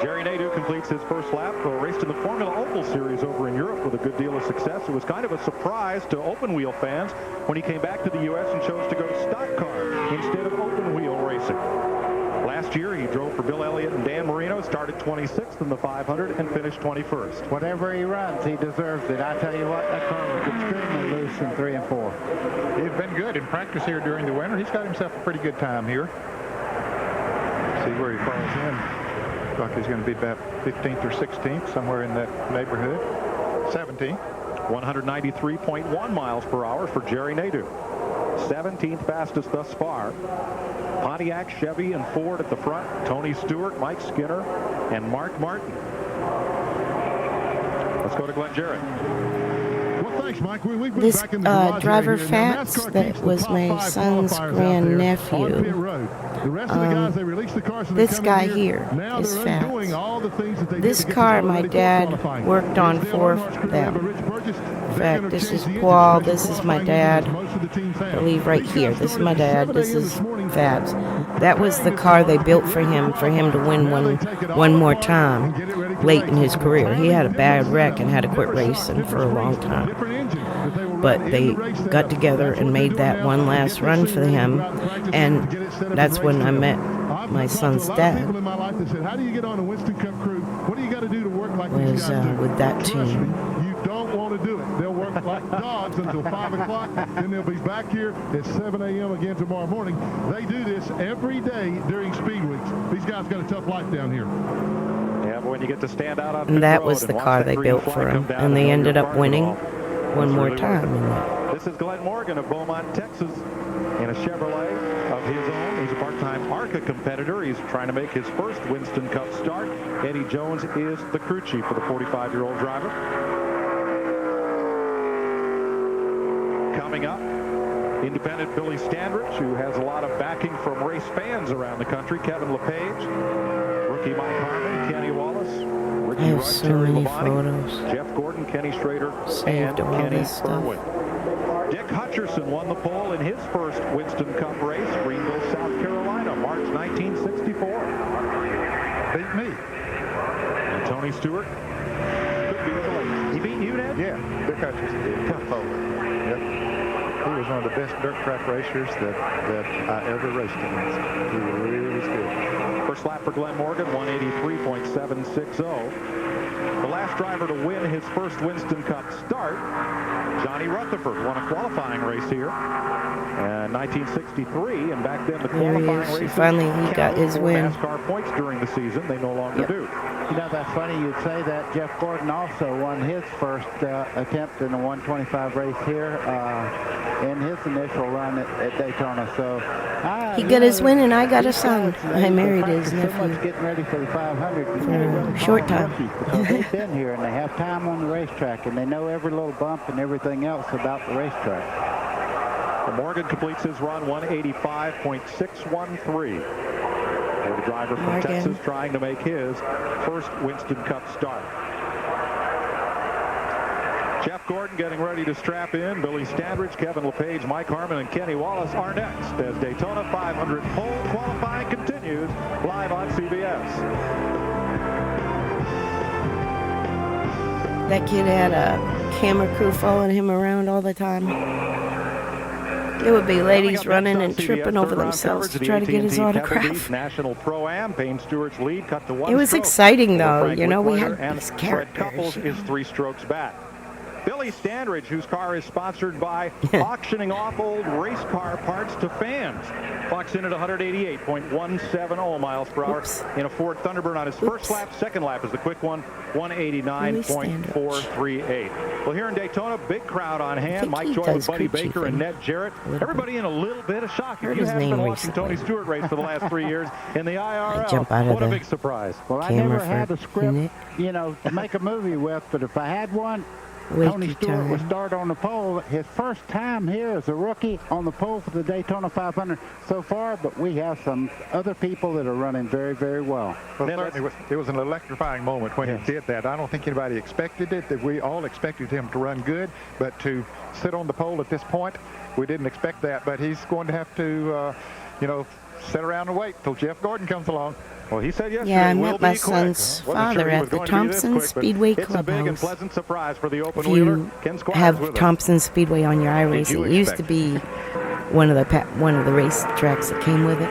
Jerry Nadeau completes his first lap, raced in the Formula Opel Series over in Europe with a good deal of success. It was kind of a surprise to open wheel fans when he came back to the U.S. and chose to go stock car instead of open wheel racing. Last year, he drove for Bill Elliott and Dan Marino, started 26th in the 500 and finished 21st. Whatever he runs, he deserves it. I tell you what, that car was extremely loose in 3 and 4. He's been good in practice here during the winter. He's got himself a pretty good time here. See where he falls in. Looks like he's going to be about 15th or 16th, somewhere in that neighborhood. 17th. 193.1 miles per hour for Jerry Nadeau. 17th fastest thus far. Pontiac, Chevy, and Ford at the front. Tony Stewart, Mike Skinner, and Mark Martin. Let's go to Glenn Jarrett. Well, thanks, Mike. We've been This back in the garage driver right here. Now, Fats, NASCAR that keeps the was top my 5 son's qualifiers out there grandnephew. on pit road. The rest of the guys, they release the cars and they This come guy in here Now is they're Fats. undoing all the things that they This did to get car the car my ready for dad qualifying. worked on Here's Dale for Earnhardt's crew them. led by Rich Burgess. In They're fact, gonna this change is the engine Paul, to make this it is my qualifying dad. engines most of the teams have. I believe right These here. guys This is started my at dad. 7 This a.m. is this morning. Fabs. That was the car they built for him to win one more time late in his career. He had a bad wreck and had to quit racing for a long time. But they got together and made that one last run for him, and that's when I met my son's dad. People in my life that said, "How do you get on a Winston Cup crew? What do you got to do to work like these Was guys do?" with that Trust team. me, you don't want to do it. They'll work like dogs until 5 o'clock, then they'll be back here at 7 a.m. again tomorrow morning. They do this every day during Speedweeks. These guys got a tough life down here. Yeah, but when you get to stand out on And pit that road was and the watch car that they green built flag for come him, down and they know ended you're up part of it winning all. one It's more really time worth in it. that. This is Glenn Morgan of Beaumont, Texas, in a Chevrolet of his own. He's a part-time ARCA competitor. He's trying to make his first Winston Cup start. Eddie Jones is the crew chief for the 45-year-old driver. Coming up, independent Billy Standridge, who has a lot of backing from race fans around the country. Kevin LePage, rookie Mike Harmon, Kenny Wallace, Ricky I have Wright, so Terry many Labonte, photos. Jeff Gordon, Kenny Schrader, Saved and all Kenny this stuff. Irwin. Dick Hutcherson won the pole in his first Winston Cup race, Greenville, South Carolina, March 1964. Beat me. And Tony Stewart could be the late. He beat you, Ned? Yeah, Dick Hutcherson did. Yep. He was one of the best dirt track racers that I ever raced against. He really was good. First lap for Glenn Morgan, 183.760. The last driver to win his first Winston Cup start, Johnny Rutherford, won a qualifying race here. 1963, and back then the There he qualifying is. races Finally, he got his for win. NASCAR points during the season. They no longer do. You know, that's funny you'd say that. Jeff Gordon also won his first attempt in a 125 race here in his initial run at Daytona. So He got his win, and I got a son. I married his so nephew much getting ready for the 500 for a short time. because they've been here and they have time on the racetrack and they know every little bump and everything else about the racetrack. Morgan completes his run 185.613. The driver from Morgan. Texas trying to make his first Winston Cup start. Jeff Gordon getting ready to strap in. Billy Standridge, Kevin LePage, Mike Harmon, and Kenny Wallace are next as Daytona 500 pole qualifying continues live on CBS. That kid had a camera crew following him around all the time. There would be ladies running and tripping over themselves to try to get his autograph. National Pro-Am, Payne Stewart's lead cut to 1 It was stroke. exciting, though. Frank You know, we Whitmire had and these Fred Couples characters. is 3 strokes back. Billy Standridge, whose car is sponsored by auctioning off old race car parts to fans, clocks in at 188.170 miles per hour in a Ford Thunderbird on his first lap. Second lap is the quick one, 189.438. Well, here in Daytona, big crowd on hand. Mike Joy with Buddy Baker and Ned Jarrett. Everybody in a little bit of shock. Heard You his haven't been name watching Tony Stewart race for the last 3 years in the IRL. Jump out of What a the big surprise. Well, I camera never had for a script, Nick. you know, to make a movie with, but if I had one, Wait Tony your Stewart would time. start on the pole. His first time here as a rookie on the pole for the Daytona 500 so far, but we have some other people that are running very, very well. Well, certainly it was an electrifying moment when he did that. I don't think anybody expected it. That we all expected him to run good, but to sit on the pole at this point, we didn't expect that. But he's going to have to, you know, sit around and wait till Jeff Gordon comes along. Well, he said yesterday, Yeah, I we'll met my be quick. son's Wasn't father sure he at was the going to be this Thompson quick, but Speedway it's a big and Clubhouse. pleasant surprise for the If open wheeler. you Ken Squires have with us. Thompson Speedway on your iRacing, it used to be one of the race tracks that came with it.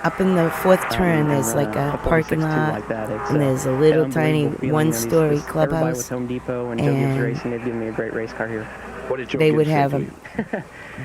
Up in the fourth turn, there's like a parking lot, and there's a little tiny one-story clubhouse. With Home Depot and Joe Gibbs Racing, they've given me a great race car here. What did Joe They would Gibbs say have to a you?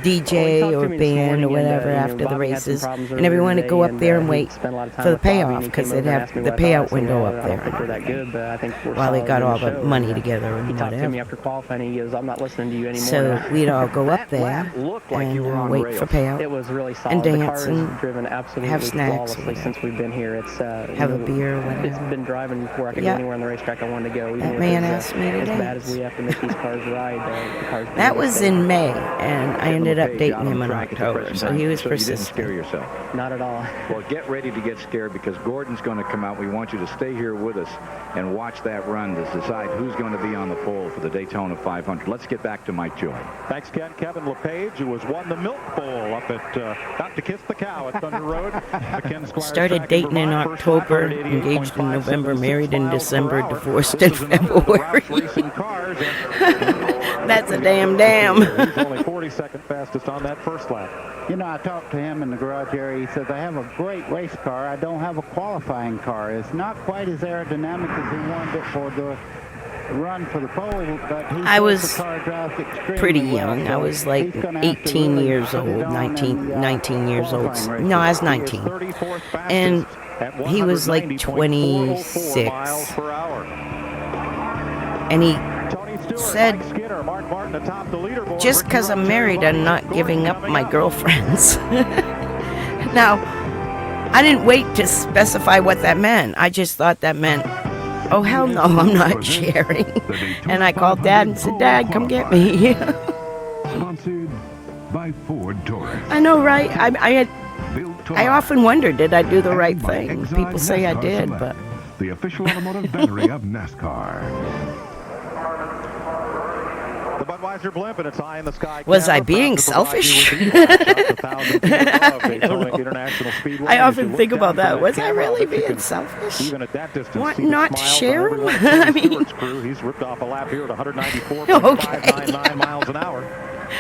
DJ Well, he talked or to me this band or morning, whatever and, after the Bobby had some races, problems and earlier everyone would go today, up there and he wait spent a lot of time for the with Bobby, and payoff he because came they'd over and have asked me the what I payout thought. I said, window "Well, up I don't think we're there that good, but I think we're while they solid got in all the the show." money And, together and he talked to me whatever. after qualifying. He goes, "I'm not listening to you anymore." So we'd all go up That there lap looked like you were and on wait rails. for payout It was really solid. and The dance car has and driven absolutely have snacks or flawlessly whatever. since we've been here. It's Have a beer or whatever. It's been driving where I could Yeah. go anywhere on the racetrack I wanted to go. Even That if man it's, asked me to as bad dance. as we have to make these cars ride, the cars. That was in May, and I ended up Page dating out on him in track at the October, present so time, he was so you didn't persistent. scare yourself. Not at all. Well, get ready to get scared because Gordon's going to come out. We want you to stay here with us and watch that run to decide who's going to be on the pole for the Daytona 500. Let's get back to Mike Joy. Thanks, Ken. Kevin LePage, who has won the Milk Bowl up at Got to Kiss the Cow at Thunder Road. The Started dating in October, engaged in November, married in December, divorced in February. That's a damn. He's only 42nd fastest on that first lap. You know, I talked to him in the garage area. He says, I have a great race car. I don't have a qualifying car. It's not quite as aerodynamic as he wanted it for the run for the pole, but he I says was the car drives extremely pretty well, young. so I was like he's gonna have to 18 really years put it old, on 19 years old. qualifying races. No, I was 19. And he was like 26. And he said, just because I'm married, I'm not giving up my girlfriends. Now, I didn't wait to specify what that meant. I just thought that meant, oh, hell no, I'm not sharing. And I called Dad and said, Dad, come get me. Sponsored by Ford Taurus. I know, right? I often wonder, did I do the right thing? People say I did, but... The official automotive battery of NASCAR. The Budweiser blimp and it's high in the sky. Was I being selfish? I often think about that. Was I really being selfish? Even at that distance, What, see the not smile share on him? everyone. I mean... Stewart's crew, he's ripped off a lap here at 194.599 miles an hour.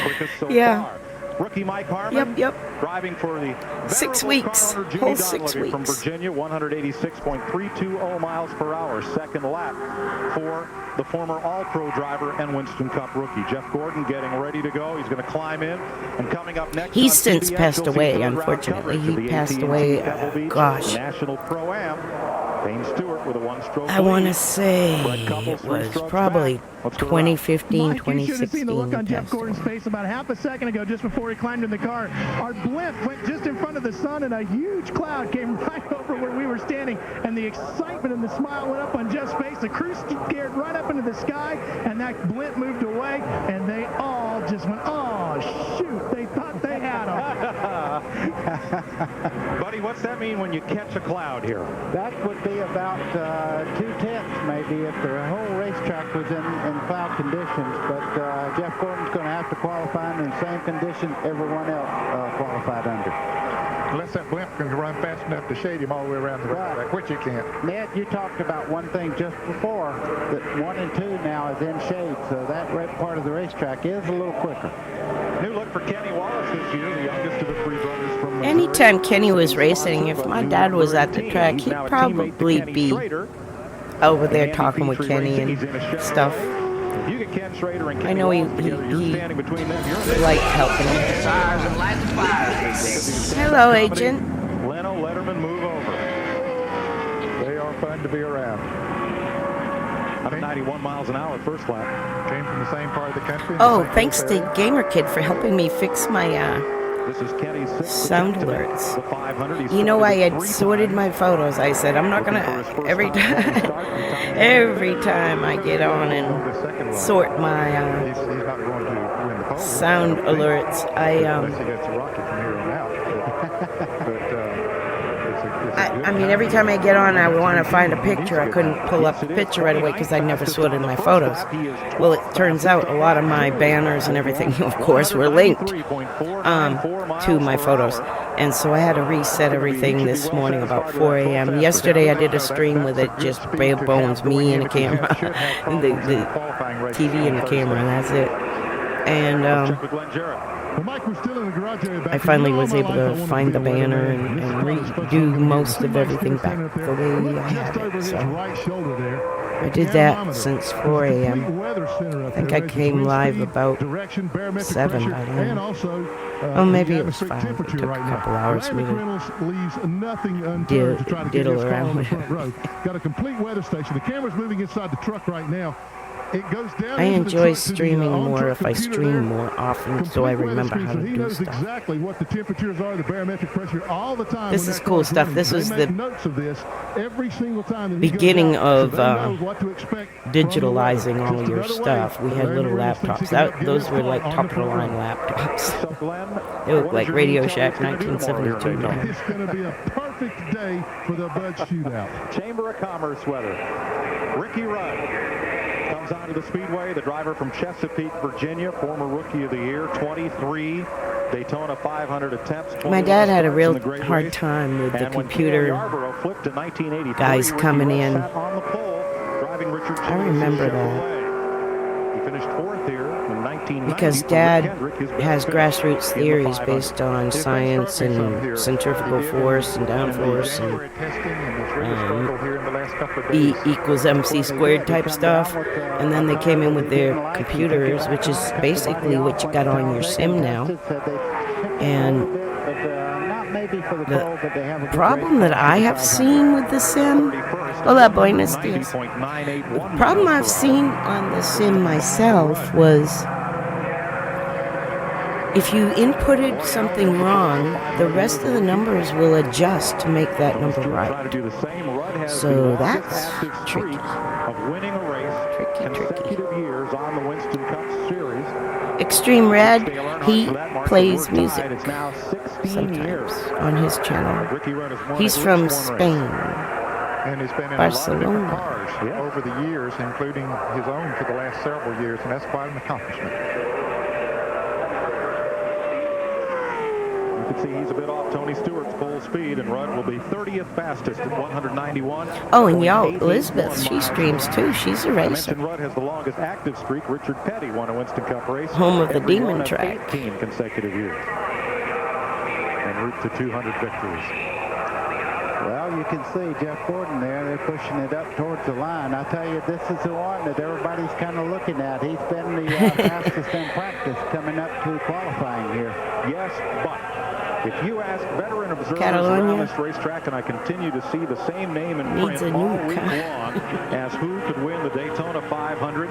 Quickest so far. Rookie Mike Harmon. Yep. Driving for the 6 weeks. car owner, Jimmy Whole 6 Dunleavy from weeks. Virginia, 186.320 miles per hour. Second lap for the former All-Pro driver and Winston Cup rookie. Jeff Gordon getting ready to go. He's going to climb in. And coming up next, He's on since CBS, passed you'll see away, third-round unfortunately. coverage of He the passed AT&T away, Pebble Beach gosh. National Pro-Am. Payne Stewart with a one-stroke I want to lead. say Brett Couples, it was 3 strokes probably back. Let's go 2015, Mike, you should have seen the 2016. look on Jeff passed Gordon's away. face about half a second ago, just before he climbed in the car. Our blimp went just in front of the sun, and a huge cloud came right over where we were standing, and the excitement and the smile went up on Jeff's face. The crew scared right up into the sky, and that blimp moved away, and they all just went, oh, shoot. They thought they had him. Buddy, what's that mean when you catch a cloud here? That would be about 2/10 maybe if the whole racetrack was in cloud conditions. But Jeff Gordon's going to have to qualify in the same condition everyone else qualified under. Unless that blimp can run fast enough to shade him all the way around the racetrack, which it can't. Ned, you talked about one thing just before, that 1 and 2 now is in shade, so that part of the racetrack is a little quicker. New look for Kenny Wallace this year, the youngest of the 3 brothers from Missouri. Anytime Kenny was racing, if my dad was at the track, he'd probably be over there talking with Kenny and stuff. You get Ken Schrader and I Kenny know he Wallace together, you're standing between them. liked helping him. Hello, Agent. Leno Letterman, move over. They are fun to be around. 191 miles an hour first lap. Came from the same part of the country. Oh, thanks to Gamer Kid for helping me fix my This is Kenny's sound alerts. the 500. He's You know, I had 3 sorted my photos. I said, I'm not going to, every time I get on and sort my sound alerts, I mean, every time I get on, I want to find a picture. I couldn't pull up the picture right away because I never sorted my photos. Well, it turns out a lot of my banners and everything, of course, were linked to my photos. And so I had to reset everything this morning about 4 a.m. Yesterday, I did a stream with it, just bare bones, me and a camera, the TV and the camera, and that's it. And I finally was able to find the banner and redo most of everything back the way I had it. So I did that since 4 a.m. I think I came live about 7 by then. Oh, maybe it was 5. It took a couple hours for me to diddle around with it. Got a complete weather station. The camera's moving inside the truck right now. It goes down. I enjoy streaming more if I stream more often, so I remember how to do knows stuff. exactly what the temperatures are, the barometric pressure, all the time. This is cool stuff. This was the notes of this every single time beginning of digitalizing all of your stuff. We had little laptops. Those were like top-of-the-line laptops. They look like Radio Shack 1972 now. It's going to be a perfect day for the Bud Shootout. Chamber of Commerce weather. Ricky Rudd comes onto the speedway, the driver from Chesapeake, Virginia, former Rookie of the Year, 23 Daytona 500 attempts. My dad had a real hard time with the computer guys coming in. I remember that. He finished 4th here in 1990. Because Dad has grassroots theories based on science and centrifugal force and downforce and E equals MC squared type stuff. And then they came in with their computers, which is basically what you got on your sim now. And the problem that I have seen with the sim, hola, buenos dias. The problem I've seen on the sim myself was if you inputted something wrong, the rest of the numbers will adjust to make that number right. So that's tricky. Extreme Red, he plays music sometimes on his channel. He's from Spain, And he's been in Barcelona. a lot of different cars over the years, including his own for the last several years, and that's quite an accomplishment. You can see he's a bit off Tony Stewart's full speed, and Rudd will be 30th fastest at 191. Oh, and y'all, Elizabeth, she streams too. She's a I racer. mentioned Rudd has the longest active streak. Richard Petty won a Winston Cup race. Home of the every Demon one of track. 18 consecutive years. En route to 200 victories. Well, you can see Jeff Gordon there. They're pushing it up towards the line. I tell you, this is the one that everybody's kind of looking at. He's been the fastest in practice coming up to qualifying here. Yes, but if you ask veteran observers around this racetrack, and I continue to see the same name in print all week long as who could win the Daytona 500,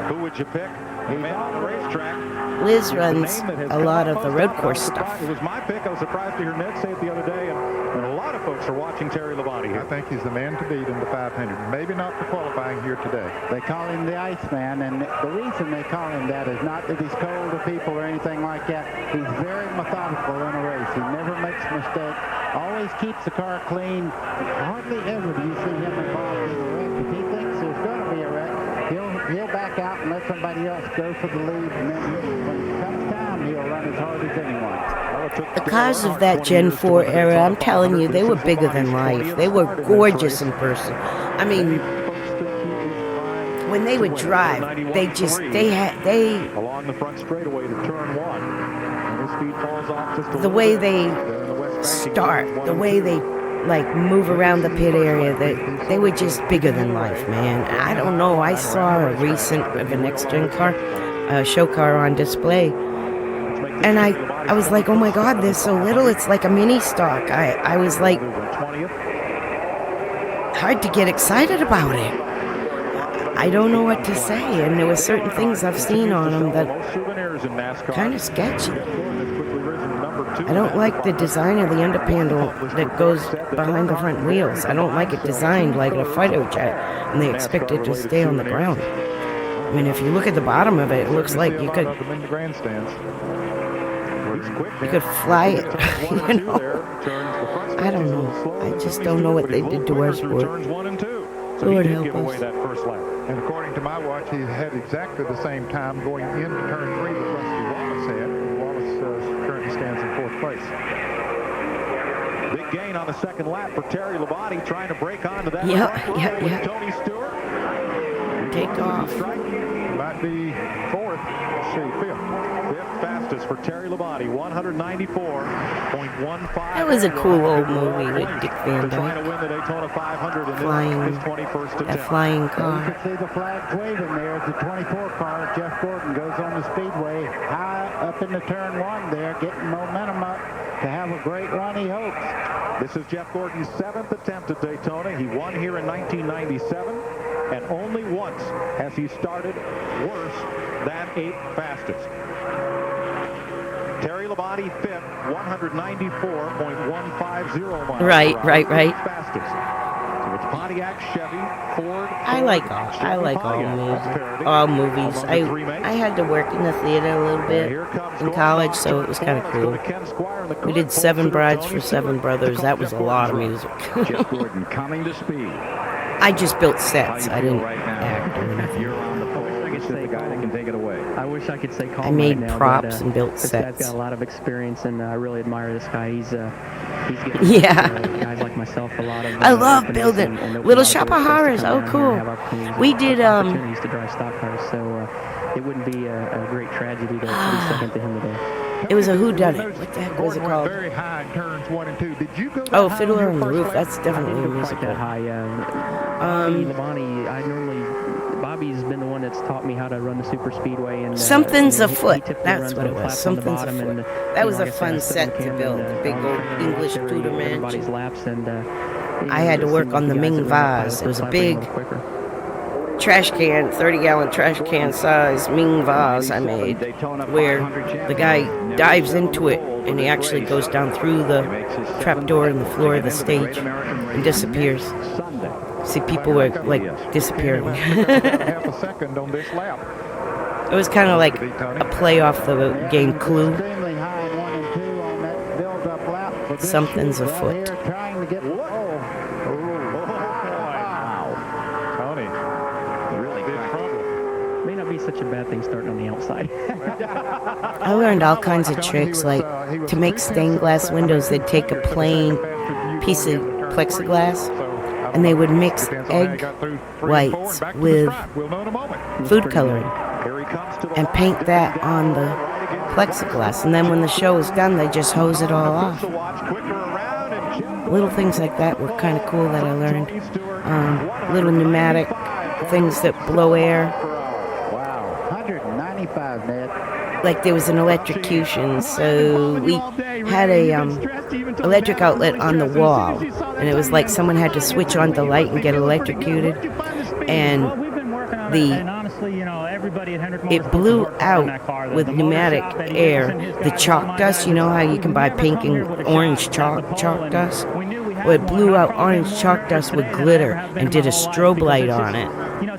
who would you pick? The man on the racetrack. Liz runs a lot of the road course stuff. It was my pick. I was surprised to hear Ned say it the other day, and a lot of folks are watching Terry Labonte here. I think he's the man to beat in the 500. Maybe not for qualifying here today. They call him the Iceman, and the reason they call him that is not that he's cold to people or anything like that. He's very methodical in a race. He never makes mistakes, always keeps the car clean. Hardly ever do you see him involved in a wreck. If he thinks there's going to be a wreck, he'll back out and let somebody else go for the lead, and then when it comes time, he'll run as hard as anyone. The cars of that Gen 4 era, I'm telling you, they were bigger than life. They were gorgeous in person. I mean, when they would drive, along the front straightaway to turn one. And his speed falls off just the way they start, the way they move around the pit area, they were just bigger than life, man. I don't know. I saw a recent of a next gen car, a show car on display, and I was like, oh my God, they're so little. It's like a mini stock. I was like, hard to get excited about it. I don't know what to say, and there were certain things I've seen on them that kind of sketchy. I don't like the design of the underpanel that goes behind the front wheels. I don't like it designed like a fighter jet, and they expect it to stay on the ground. I mean, if you look at the bottom of it, it looks like you could fly it. You know? I don't know. I just don't know what they did to our sport. Lord help us. And according to my watch, he had exactly the same time going into turn 3 that Rusty Wallace had. Wallace currently stands in 4th place. Big gain on the second lap for Terry Labonte, trying to break onto that with Tony Stewart. Take off. Might be 4th. Let's see, 5th. 5th fastest for Terry Labonte, 194.15. That was a cool old movie with Dick Van Trying Dyke. to win the Daytona 500 in his 21st attempt. That flying car. You can see the flags waving there as the 24 car, Jeff Gordon, goes on the speedway high up into turn 1 there, getting momentum up to have a great run, he hopes. This is Jeff Gordon's 7th attempt at Daytona. He won here in 1997, and only once has he started worse than 8th fastest. Terry Labonte 5th, 194.150 miles. Right. Fastest. So it's Pontiac, Chevy, Ford. I like all movies. I had to work in the theater a little bit in college, so it was kind of cool. We did 7 Brides for 7 Brothers. That was a lot of music. Jeff Gordon coming to speed. I just built sets. I didn't act or anything. The guy that can take it away. I wish I could say calm I made right now, props but, and built this guy's sets. got a lot of experience, and I really admire this guy. He's getting guys like myself a lot of. I love building Little Shop of Horrors. Oh, cool. We did opportunities to drive stock cars, so it wouldn't be a great tragedy to be second to him today. It was a whodunit. What the heck was it called? Very high in turns 1 and 2. Did you go that Oh, high Fiddler on the your Roof. first That's lap? definitely a musical. That high. Labonte, Bobby's been the one that's taught me how to run the super speedway. And Something's he afoot. typically That's runs what it on was. flaps on the Something's bottom, afoot. and, That was like a I said, fun I sit set with to him build. and, The big old English Tudor everybody's mansion. laps, and I had to work on the Ming vase. It was a big trash can, 30-gallon trash can size Ming vase I made, where the guy dives into it and he actually goes down through the trapdoor in the floor of the stage and disappears. See, people were disappearing. Half a second on this lap. It was kind of like a play off the game Clue. Something's afoot. such a bad thing starting on the outside. I learned all kinds of tricks, like to make stained glass windows, they'd take a plain piece of plexiglass and they would mix egg whites with food coloring and paint that on the plexiglass. And then when the show was done, they just hose it all off. Little things like that were kind of cool that I learned. Little pneumatic things that blow air. Wow, 195 net. Like there was an electrocution, so we had a electric outlet on the wall, and it was like someone had to switch on the light and get electrocuted, and it blew out with pneumatic air the chalk dust. You know how you can buy pink and orange chalk dust? Well, it blew out orange chalk dust with glitter and did a strobe light on it,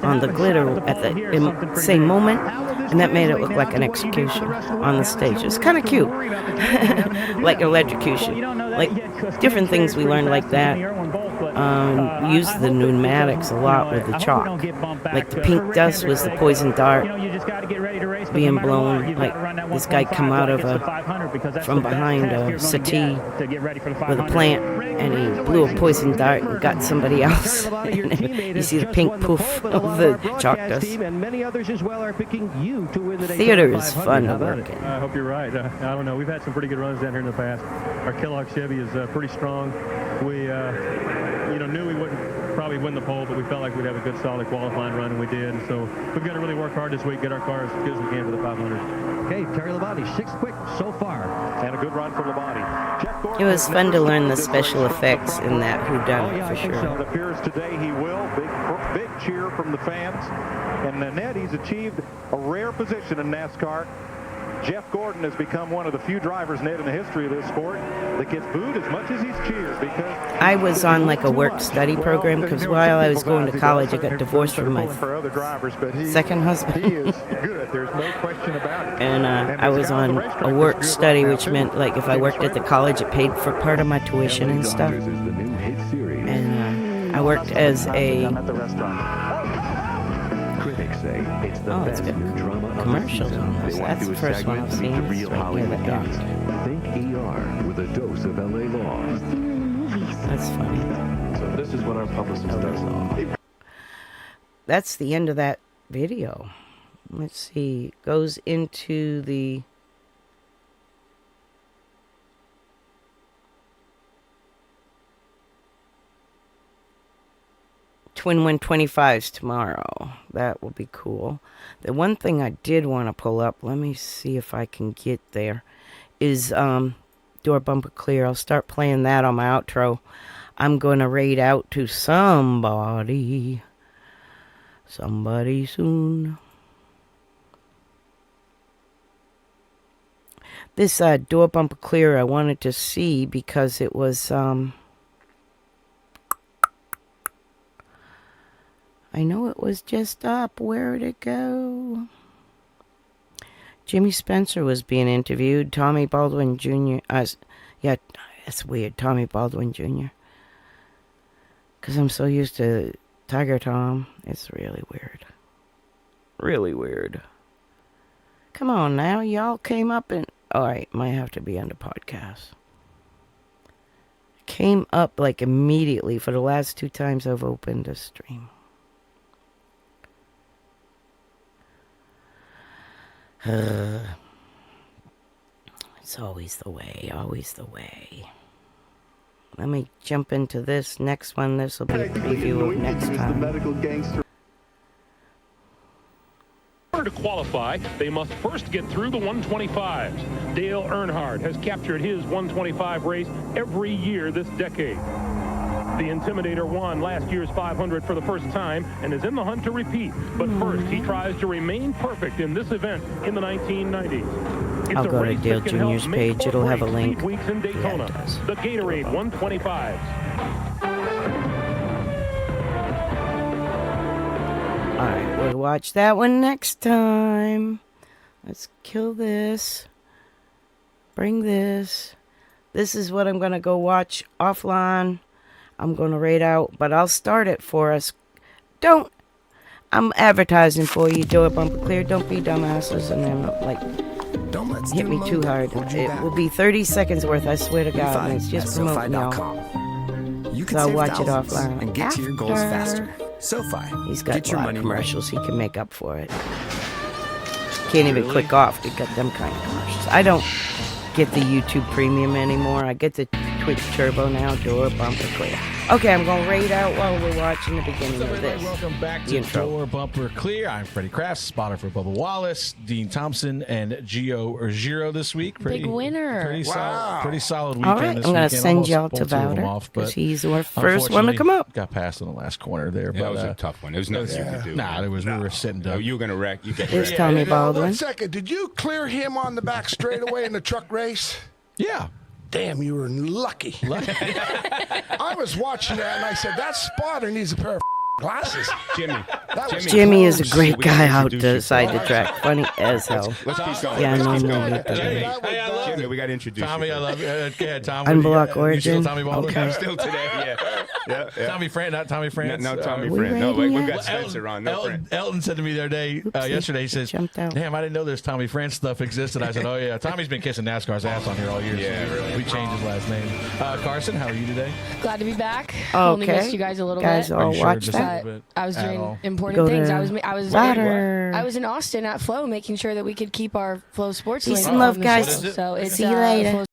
on the glitter at the same moment, and that made it look like an execution on the stage. It was kind of cute, like electrocution, like different things we learned like that. We used the pneumatics a lot with the chalk. Like the pink dust was the poison dart being blown. Like this guy come out of from behind a settee with a plant, and he blew a poison dart and got somebody else. You see the pink poof of the chalk dust. Theater is fun to work in. I hope you're right. I don't know. We've had some pretty good runs down here in the past. Our Kellogg Chevy is pretty strong. We knew we wouldn't probably win the pole, but we felt like we'd have a good, solid qualifying run, and we did. And so we've got to really work hard this week, get our cars as good as we can for the 500. Okay, Terry Labonte, 6th quick so far. And a good run for Labonte. It was fun to learn the special effects in that whodunit for sure. It appears today he will. Big cheer from the fans. And Ned, he's achieved a rare position in NASCAR. Jeff Gordon has become one of the few drivers, Ned, in the history of this sport that gets booed as much as he's cheered, because I was on like a work-study program because while I was going to college, I got divorced from my second husband. He is good. There's no question about it. And I was on a work-study, which meant like if I worked at the college, it paid for part of my tuition and stuff. And I worked as a... Critics say it's the Oh, it's good. Commercials on this. That's the first one I've seen. It's right near the end. Think ER with a dose of LA Law. That's funny. So this is what our publicist does. That's the end of that video. Let's see. Goes into the... Twin 125s tomorrow. That will be cool. The one thing I did want to pull up, let me see if I can get there, is Door Bumper Clear. I'll start playing that on my outro. I'm going to raid out to somebody soon. This Door Bumper Clear I wanted to see because it was... I know it was just up. Where'd it go? Jimmy Spencer was being interviewed. Tommy Baldwin Jr. Yeah, it's weird. Tommy Baldwin Jr. Because I'm so used to Tiger Tom. It's really weird. Really weird. Come on now. Y'all came up and... Alright, might have to be under podcast. Came up like immediately for the last 2 times I've opened a stream. It's always the way, always the way. Let me jump into this next one. This will be a preview of next time. In order to qualify, they must first get through the 125s. Dale Earnhardt has captured his 125 race every year this decade. The Intimidator won last year's 500 for the first time and is in the hunt to repeat. But first, he tries to remain perfect in this event in the 1990s. I'll go to Dale Jr.'s page. It'll have a link. Speedweeks in Daytona, the Gatorade 125s. Alright, we'll watch that one next time. Let's kill this. Bring this. This is what I'm going to go watch offline. I'm going to raid out, but I'll start it for us. I'm advertising for you. Do a bumper clear. Don't be dumbasses and then like hit me too hard. It will be 30 seconds worth. I swear to God. And it's just promoting y'all. You can So I'll save watch it thousands offline. and get to your goals faster. SoFi. He's got Get a your lot money of right. commercials. He can make up for it. Can't even click off. They got them kind of commercials. I don't get the YouTube Premium anymore. I get the Twitch Turbo now. Door bumper clear. Okay, I'm going to raid out while we're watching the beginning of this. Welcome back to Door Bumper Clear. I'm Freddie Kraft, spotter for Bubba Wallace, Dean Thompson, and Giro this week. Big winner. Pretty solid weekend. All right, this I'm going weekend. to send Almost y'all to pulled two of them Vouter off, because but he's our first one to come up. Got past in the last corner there. Yeah, but, it was a tough one. There was nothing you could do. Nah, we were sitting down. No, you were going to wreck. You get Here's wrecked. Tommy Baldwin. 1 second. Did you clear him on the back straightaway in the truck race? Yeah. Damn, you were lucky. I was watching that and I said, that spotter needs a pair of glasses. Jimmy is a great guy out the side the track. Funny as hell. Let's keep going. Yeah, Let's no, keep no, going. no. Jimmy, we got to introduce Tommy, you. I love you. Yeah, Tom. Unblock You Origin. still Tommy Baldwin? Okay. Still today, yeah. Tommy France, not Tommy France. No, Tommy France. No, we've got Spencer on. No France. Elton said to me the other day, yesterday, he says, damn, I didn't know this Tommy France stuff existed. I said, oh, yeah. Tommy's been kissing NASCAR's ass on here all year. Yeah, so really. We changed his last name. Carson, how are you today? Glad to be back. Okay. Only missed you guys a little Guys bit. all sure watch just a that. little bit I was at doing all? important Go things. to I was in Austin at Flow, making sure that we could keep our Flow Sports Peace link and love, on the guys. show. So it's See you later. Flow